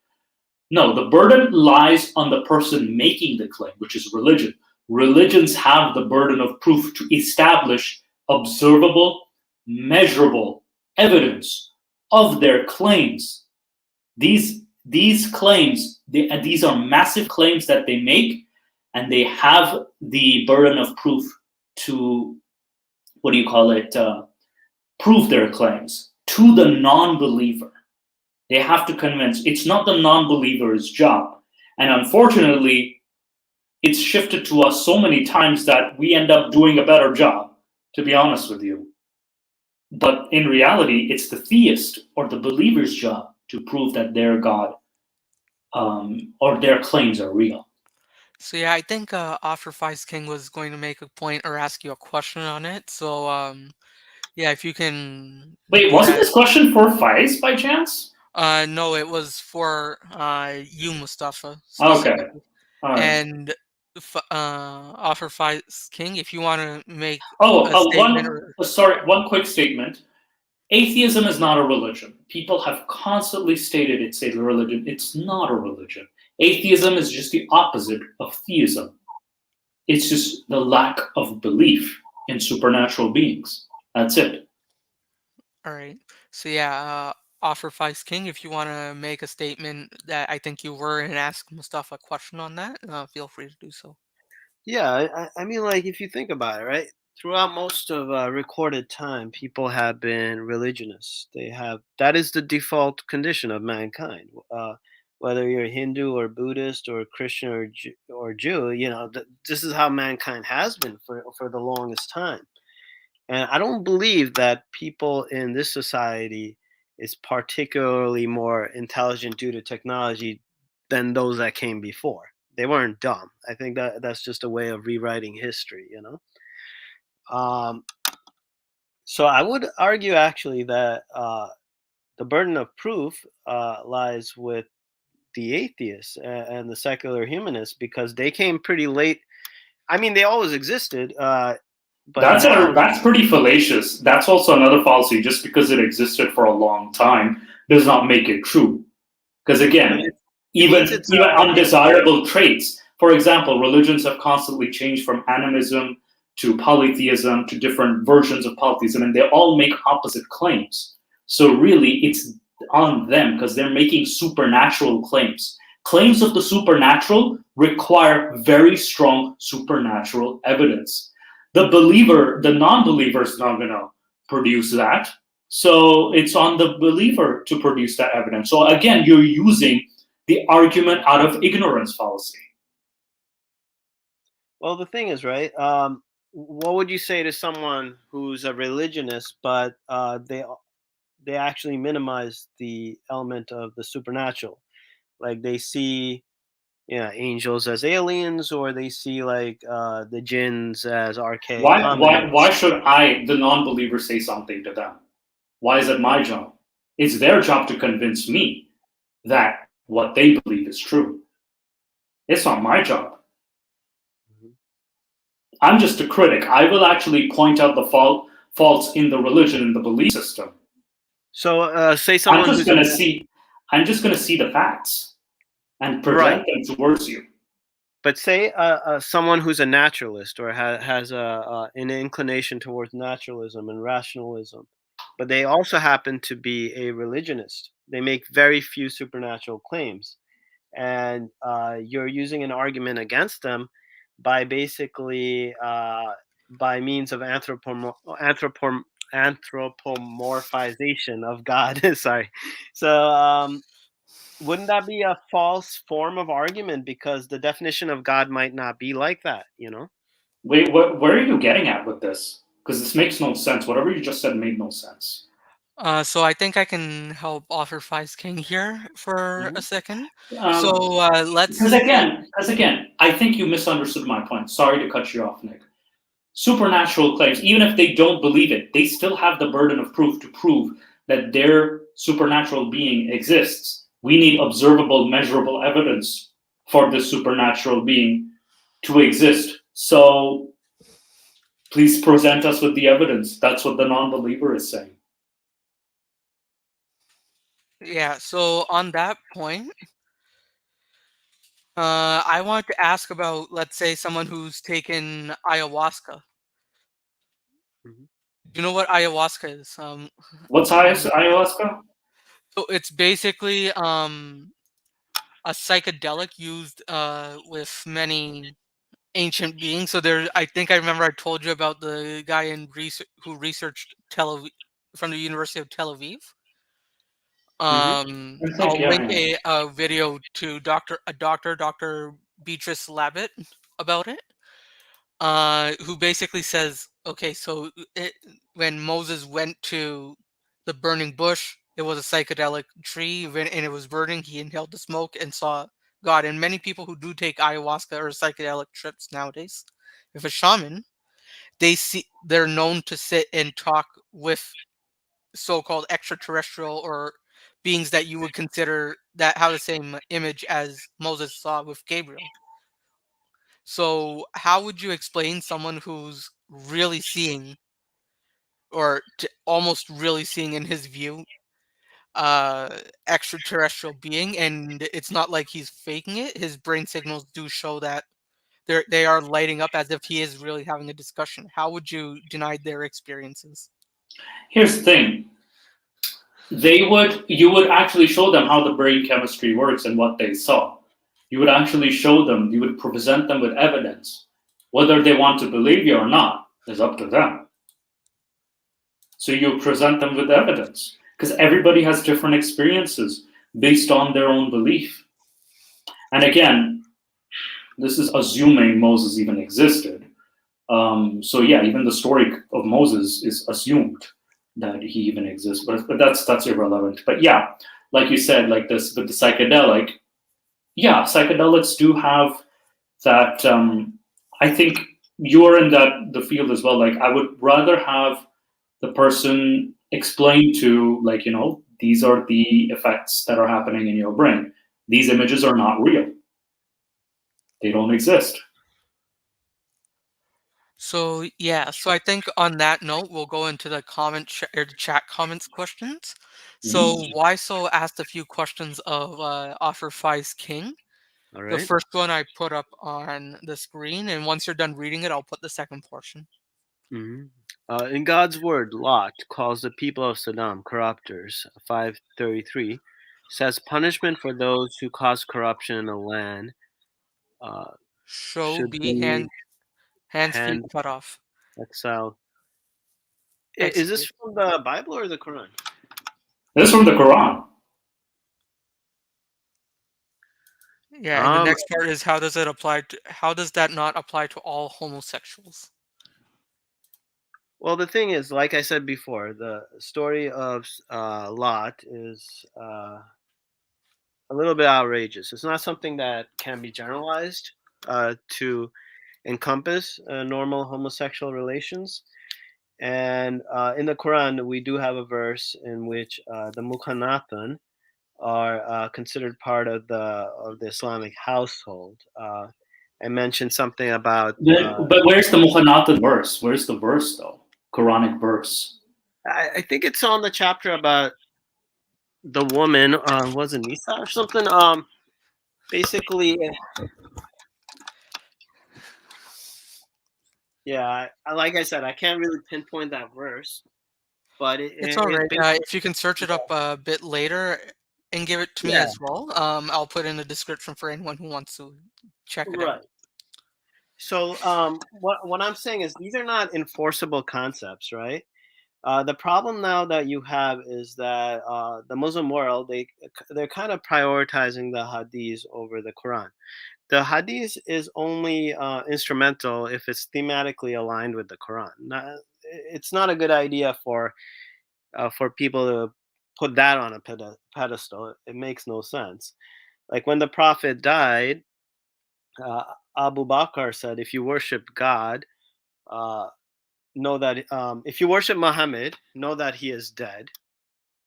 No, the burden lies on the person making the claim, which is religion. Religions have the burden of proof to establish observable, measurable evidence of their claims. These claims, these are massive claims that they make, and they have the burden of proof to, prove their claims to the non-believer. They have to convince. It's not the non-believer's job. And unfortunately, it's shifted to us so many times that we end up doing a better job, to be honest with you. But in reality, it's the theist or the believer's job to prove that their God or their claims are real. So yeah, I think Offer Faiz King was going to make a point or ask you a question on it. So yeah, if you can Wait, go wasn't ahead. this question for Faiz by chance? No, it was for you, Mustafa, Okay, specifically. all right. And Offer Faiz King, if you want to make Oh, a statement one or sorry, one quick statement. Atheism is not a religion. People have constantly stated it's a religion. It's not a religion. Atheism is just the opposite of theism. It's just the lack of belief in supernatural beings. That's it. all right. So yeah, Offer Faiz King, if you want to make a statement that I think you were and ask Mustafa a question on that, feel free to do so. Yeah, I mean, like if you think about it, right? Throughout most of recorded time, people have been religionists. They have that is the default condition of mankind. Whether you're Hindu or Buddhist or Christian or Jew, this is how mankind has been for the longest time. And I don't believe that people in this society is particularly more intelligent due to technology than those that came before. They weren't dumb. I think that that's just a way of rewriting history. Um, so I would argue actually that the burden of proof lies with the atheists and the secular humanists because they came pretty late. I mean, they always existed, but now. That's pretty fallacious. That's also another fallacy. Just because it existed for a long time does not make it true. Because But again, it means even it's undesirable traits. For example, religions have constantly changed from animism to polytheism to different versions of polytheism, and they all make opposite claims. So really, it's on them because they're making supernatural claims. Claims of the supernatural require very strong supernatural evidence. The non-believer is not going to produce that. So it's on the believer to produce that evidence. So again, you're using the argument out of ignorance fallacy. Well, the thing is, right? What would you say to someone who's a religionist, but they actually minimize the element of the supernatural? Like they see, angels as aliens, or they see like the jinns as archaic Why hominids. should I, the non-believer, say something to them? Why is it my job? It's their job to convince me that what they believe is true. It's not my job. Mhm. I'm just a critic. I will actually point out the faults in the religion and the belief system. So, say I'm someone just who's a gonna see I'm just gonna see the facts and right, present them towards you. but say someone who's a naturalist or has an inclination towards naturalism and rationalism, but they also happen to be a religionist. They make very few supernatural claims, and you're using an argument against them by basically by means of anthropomorphization of God. Sorry. So wouldn't that be a false form of argument because the definition of God might not be like that? Wait, where are you getting at with this? Because this makes no sense. Whatever you just said made no sense. So I think I can help Offer Faiz King here for a Hmm. second. So Um, because again, I think you misunderstood my point. Sorry to cut you off, Nick. Supernatural claims, even if they don't believe it, they still have the burden of proof to prove that their supernatural being exists. We need observable, measurable evidence for this supernatural being to exist. So please present us with the evidence. That's what the non believer is saying. yeah, so on that point, I want to ask about, let's say, someone who's taken ayahuasca. Hmm. Do you know what ayahuasca is? What's ayahuasca? So it's basically a psychedelic used with many ancient beings. So there, I think I remember I told you about the guy in research who researched Tel Aviv from the University of Tel Aviv. Hmm. I think, I'll yeah, link yeah. a video to Dr. Beatrice Labbit about it. Who basically says, okay, so when Moses went to the burning bush, it was a psychedelic tree, and it was burning. He inhaled the smoke and saw God. And many people who do take ayahuasca or psychedelic trips nowadays, if a shaman, they're known to sit and talk with so-called extraterrestrial or beings that you would consider that have the same image as Moses saw with Gabriel. So how would you explain someone who's really seeing or almost really seeing in his view extraterrestrial being, and it's not like he's faking it. His brain signals do show that they are lighting up as if he is really having a discussion. How would you deny their experiences? Here's the thing. You would actually show them how the brain chemistry works and what they saw. You would actually show them, you would present them with evidence. Whether they want to believe you or not is up to them. So you present them with evidence because everybody has different experiences based on their own belief. And again, this is assuming Moses even existed. So yeah, even the story of Moses is assumed that he even exists, but that's irrelevant. But yeah, like you said, like this with the psychedelic, yeah, psychedelics do have that. I think you're in the field as well. Like I would rather have the person explain to, like, these are the effects that are happening in your brain. These images are not real. They don't exist. So yeah, so I think on that note, we'll go into the or the chat comments questions. So Mhm. Waiso asked a few questions of Offer Faiz King. All The right. first one I put up on the screen, and once you're done reading it, I'll put the second portion. In God's word, Lot calls the people of Sodom corrupters. 5:33 says punishment for those who cause corruption in the land Show should be be hands feet hand cut off. exile. Is this Execute. from the Bible or the Quran? This is from the Quran. Yeah, and the next part is how does that not apply to all homosexuals? Well, the thing is, like I said before, the story of Lot is a little bit outrageous. It's not something that can be generalized to encompass normal homosexual relations. And in the Quran, we do have a verse in which the Mukhanathan are considered part of the Islamic household. I mentioned something about. But where's the Muhanatan verse? Where's the verse though? Quranic verse. I think it's on the chapter about the woman. Was it Nisa or something? Basically, yeah. Like I said, I can't really pinpoint that verse, but It's all it right. basically, If you can search it up a bit later and give it to me yeah, as well, I'll put in the description for anyone who wants to check it out. right. So what I'm saying is these are not enforceable concepts, right? The problem now that you have is that the Muslim world they're kind of prioritizing the hadith over the Quran. The hadith is only instrumental if it's thematically aligned with the Quran. It's not a good idea for people to put that on a pedestal. It makes no sense. Like when the Prophet died, uh, Abu Bakr said, "If you worship God, uh, know that if you worship Muhammad, know that he is dead.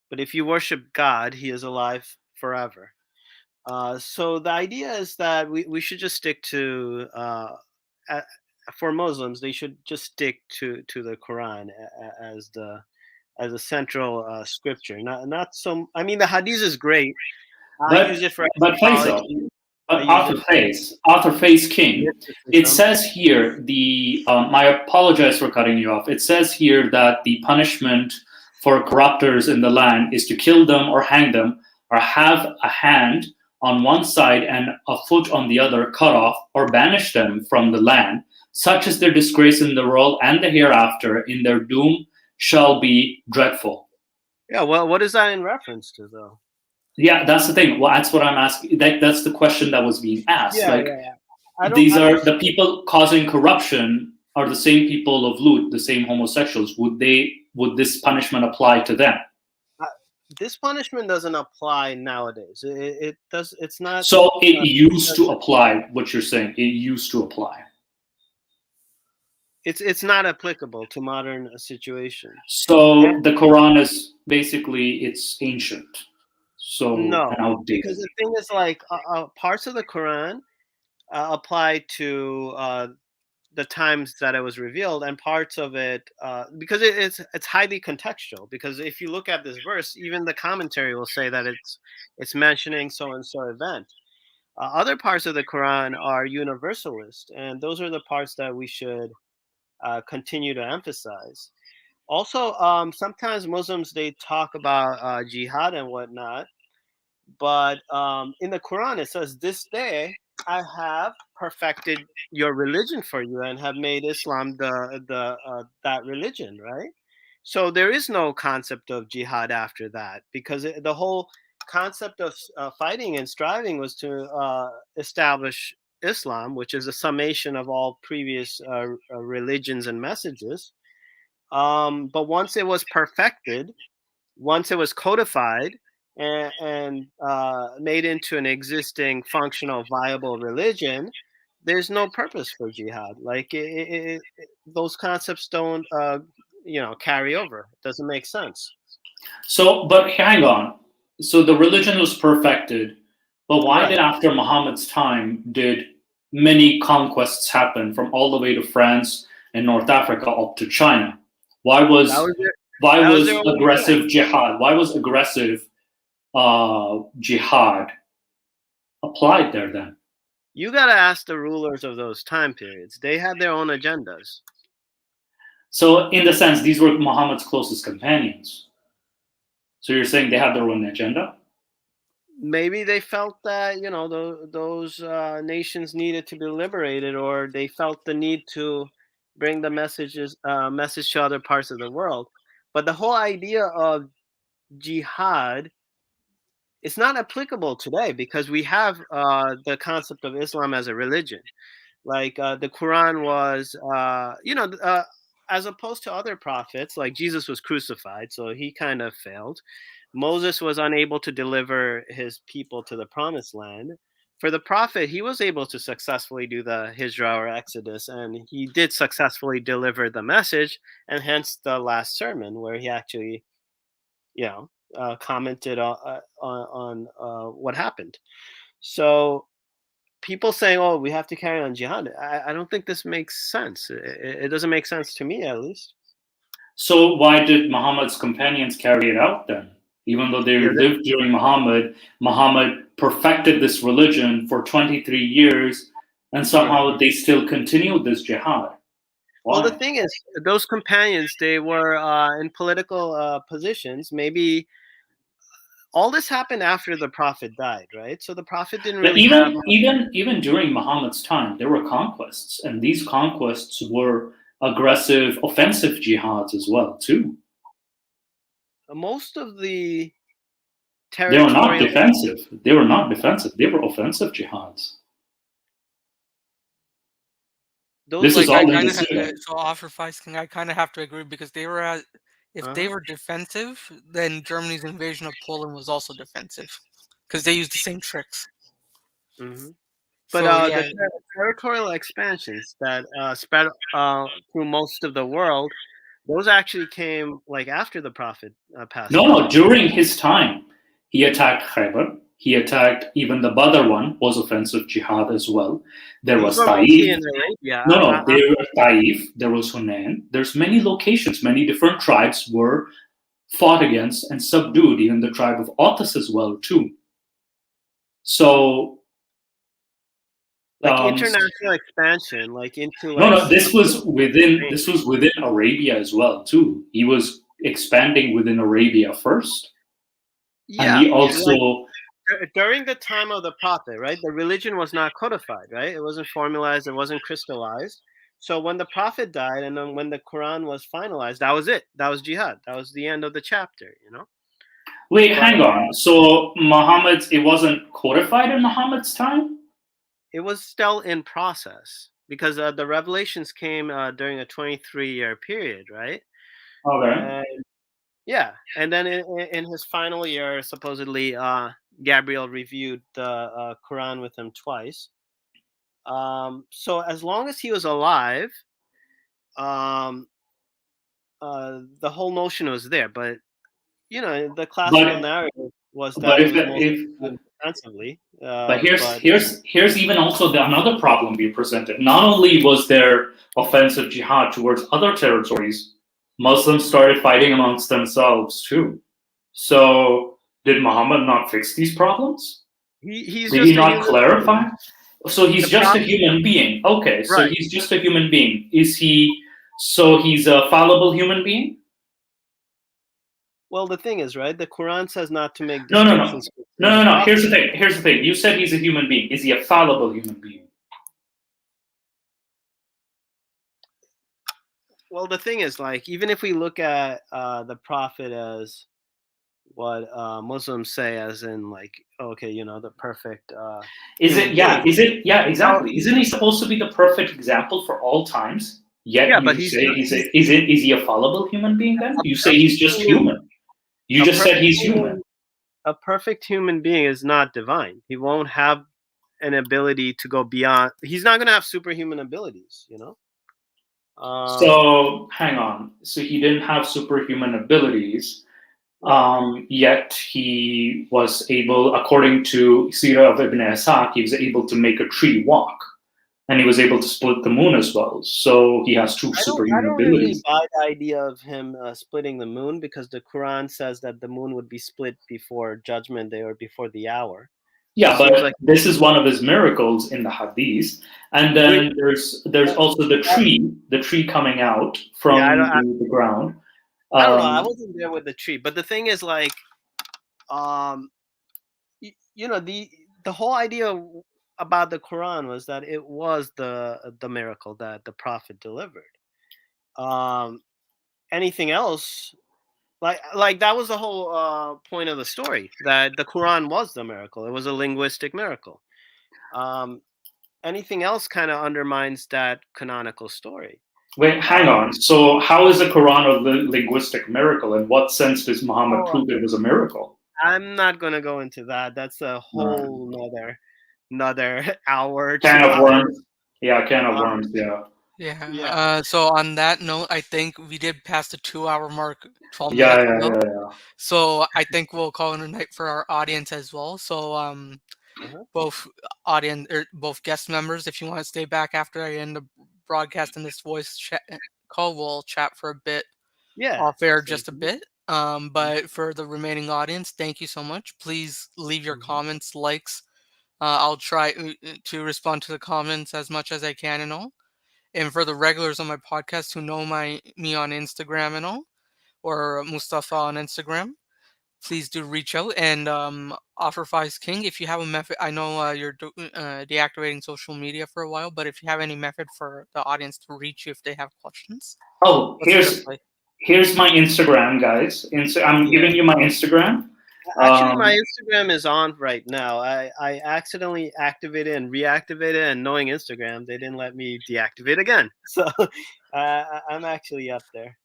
But if you worship God, he is alive forever." So the idea is that we should just stick to a- for Muslims, they should just stick to the Quran as a central scripture. Not so. I mean, the Hadith is great. I use But it for but Faisal, anthropology. I but use it for Author Faiz King. It mysticism. says here I apologize for cutting you off. It says here that the punishment for corruptors in the land is to kill them or hang them or have a hand on one side and a foot on the other cut off or banish them from the land. Such is their disgrace in the world and the hereafter. In their doom shall be dreadful. Yeah. Well, what is that in reference to, though? Yeah, that's the thing. Well, that's what I'm asking. That's the question that was being asked. Yeah, Like, yeah, yeah. I don't. these I don't. are the people causing corruption are the same people of Lut, the same homosexuals. Would this punishment apply to them? this punishment doesn't apply nowadays. It does. It's not. So it Uh, used to apply. What you're saying, it used to apply. it's not applicable to modern situation. So And the Quran is basically it's ancient, so no, and because outdated. the thing is, like, parts of the Quran apply to the times that it was revealed, and parts of it because it's highly contextual. Because if you look at this verse, even the commentary will say that it's mentioning so and so event. Other parts of the Quran are universalist, and those are the parts that we should continue to emphasize. Also, sometimes Muslims, they talk about jihad and whatnot, but in the Quran it says, "This day I have perfected your religion for you and have made Islam the that religion," right? So there is no concept of jihad after that, because the whole concept of fighting and striving was to establish Islam, which is a summation of all previous religions and messages. But once it was perfected, once it was codified and made into an existing functional viable religion, there's no purpose for jihad. Like those concepts don't carry over. It doesn't make sense. So, but hang on. So the religion was perfected, but why Right. did after Muhammad's time did many conquests happen from all the way to France and North Africa up to China? Why That was was it. why That was their was only plan. aggressive jihad? Why was aggressive jihad applied there then? You got to ask the rulers of those time periods. They had their own agendas. So in the sense, these were Muhammad's closest companions. So you're saying they had their own agenda? Maybe they felt that those nations needed to be liberated, or they felt the need to bring the message to other parts of the world. But the whole idea of jihad is not applicable today, because we have the concept of Islam as a religion. Like the Quran was, as opposed to other prophets, like Jesus was crucified, so he kind of failed. Moses was unable to deliver his people to the promised land. For the prophet, he was able to successfully do the hijrah or exodus, and he did successfully deliver the message, and hence the last sermon where he actually, commented on what happened. So people saying, "Oh, we have to carry on jihad," I don't think this makes sense. It doesn't make sense to me, at least. So why did Muhammad's companions carry it out then? Even though they Yeah. lived during Muhammad, Muhammad perfected this religion for 23 years, and somehow they still continued this jihad. Well, the Why? thing is, those companions, they were in political positions. Maybe all this happened after the prophet died, right? So the prophet didn't But really have. even during Muhammad's time, there were conquests, and these conquests were aggressive, offensive jihads as well too. Most of the They were not territorial. defensive. They were not defensive. They were offensive jihads. Those, This is like, I all in kind the of Sunnah. so offer Faiz King. I kind of have to agree because if they uh-huh. were defensive, then Germany's invasion of Poland was also defensive because they used the same tricks. hmm But So the yeah, territorial expansions that spread through most of the world, those actually came like after the prophet passed No, no, away. during his time, he attacked Khaybar. He attacked even the Badr one was offensive jihad as well. There These was were mostly Taif. in Arabia. No, no, there were Taif. There was Hunain. There's many locations. Many different tribes were fought against and subdued. Even the tribe of Authus as well too. So, Like um, international expansion, like into no, like no, Spain. this was within Arabia as well too. He was expanding within Arabia first, and Yeah, he like also during the time of the prophet, right? The religion was not codified, right? It wasn't formalized, it wasn't crystallized. So when the prophet died, and then when the Quran was finalized, that was it. That was jihad. That was the end of the chapter. wait, But hang on. So Muhammad's it wasn't codified in Muhammad's time? it was still in process, because the revelations came during a 23-year period, right? Okay. And Yeah, and then in his final year, supposedly, Gabriel reviewed the Quran with him twice. So as long as he was alive, um, the whole notion was there. But the classical But narrative was but that it if was mostly if done defensively. but here's But here's here's even also another problem we presented. Not only was there offensive jihad towards other territories, Muslims started fighting amongst themselves too. So did Muhammad not fix these problems? he's Did he just a not human clarify? being. So he's The just a prophet, human being. Okay, so right? he's just a human being. Is he? So he's a fallible human being? Well, the thing is, right? The Quran says not to make No, no, no, distinctions no, between the no, no. Here's prophets. the thing. Here's the thing. You said he's a human being. Is he a fallible human being? Well, the thing is, like, even if we look at the prophet as what Muslims say, as in, like, okay, the perfect Is it? human Yeah. being. Is it? Yeah. How Exactly. Isn't he supposed to be the perfect example for all times? Yet Yeah, but you say he's a. Is it? Is he a fallible human being? Then you say he's just human. You a just said perfect he's human. a perfect human being is not divine. He won't have an ability to go beyond. He's not going to have superhuman abilities. So hang on. So he didn't have superhuman abilities. Right. Yet he was able, according to Sirah of Ibn Ishaq, he was able to make a tree walk, and he was able to split the moon as well. So he has two I superhuman don't really abilities. buy the idea of him splitting the moon, because the Quran says that the moon would be split before Judgment Day or before the hour. So Yeah, it seems but like this is one of his miracles in the Hadith. And which then there's also the tree coming out yeah, from the ground. I don't know. I Um, wasn't there with the tree, but the thing is, like, um, the whole idea about the Quran was that it was the miracle that the Prophet delivered. Um, Anything else, like that was the whole point of the story, that the Quran was the miracle. It was a linguistic miracle. Um, Anything else kind of undermines that canonical story. Wait, hang Uh, on. So how is the Quran a linguistic miracle? In what sense does Muhammad oh, prove it was a miracle? I'm not gonna go into that. That's a Right. whole another hour to Can of talk. worms. Yeah, can of Uh, worms. Yeah. Yeah. yeah. So on that note, I think we did pass the 2 hour mark 12 Yeah, minutes yeah, ago. yeah, yeah. So I think we'll call it a night for our audience as well. So Uh-huh. both both guest members, if you want to stay back after I end the broadcast in this voice chat call, we'll chat for a bit Yeah. off air, So, just a bit. But for the remaining audience, thank you so much. Please leave your mhm. comments, likes. I'll try to respond to the comments as much as I can and all. And for the regulars on my podcast who know me on Instagram and all, or Mustafa on Instagram, please do reach out and offer Faiz King if you have a method. I know you're deactivating social media for a while, but if you have any method for the audience to reach you if they have questions, Oh, what's the best way? here's my Instagram, guys. I'm Yeah. giving you my Instagram. Actually, my Um, Instagram is on right now. I accidentally activated and reactivated, and knowing Instagram, they didn't let me deactivate again. So I'm actually up there.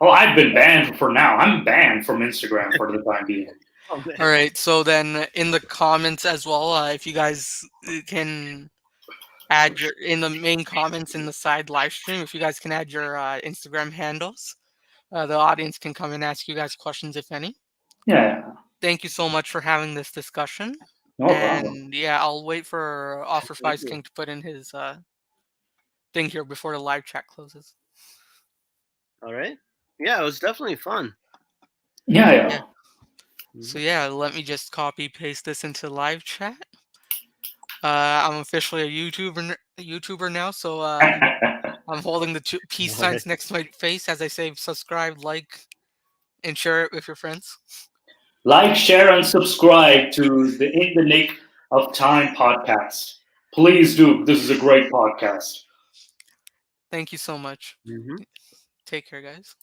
oh, I've been banned for now. I'm banned from Instagram for the time being. Oh, All man. right. So then in the comments as well, if you guys can add your in the main comments in the side live stream, if you guys can add your Instagram handles, the audience can come and ask you guys questions if any. Yeah, Thank you so much for having this discussion. no problem. And yeah, I'll wait for Offer Thank Fives you. King to put in his thing here before the live chat closes. All right. Yeah, it was definitely fun. Yeah, Yeah. yeah. So Mhm. yeah, let me just copy paste this into live chat. I'm officially a YouTuber now, so I'm holding the two peace All right. signs next to my face as I say subscribe, like, and share it with your friends. Like, share, and subscribe to the In the Nick of Time podcast. Please do. This is a great podcast. Thank you so much. Mhm. Take care, guys.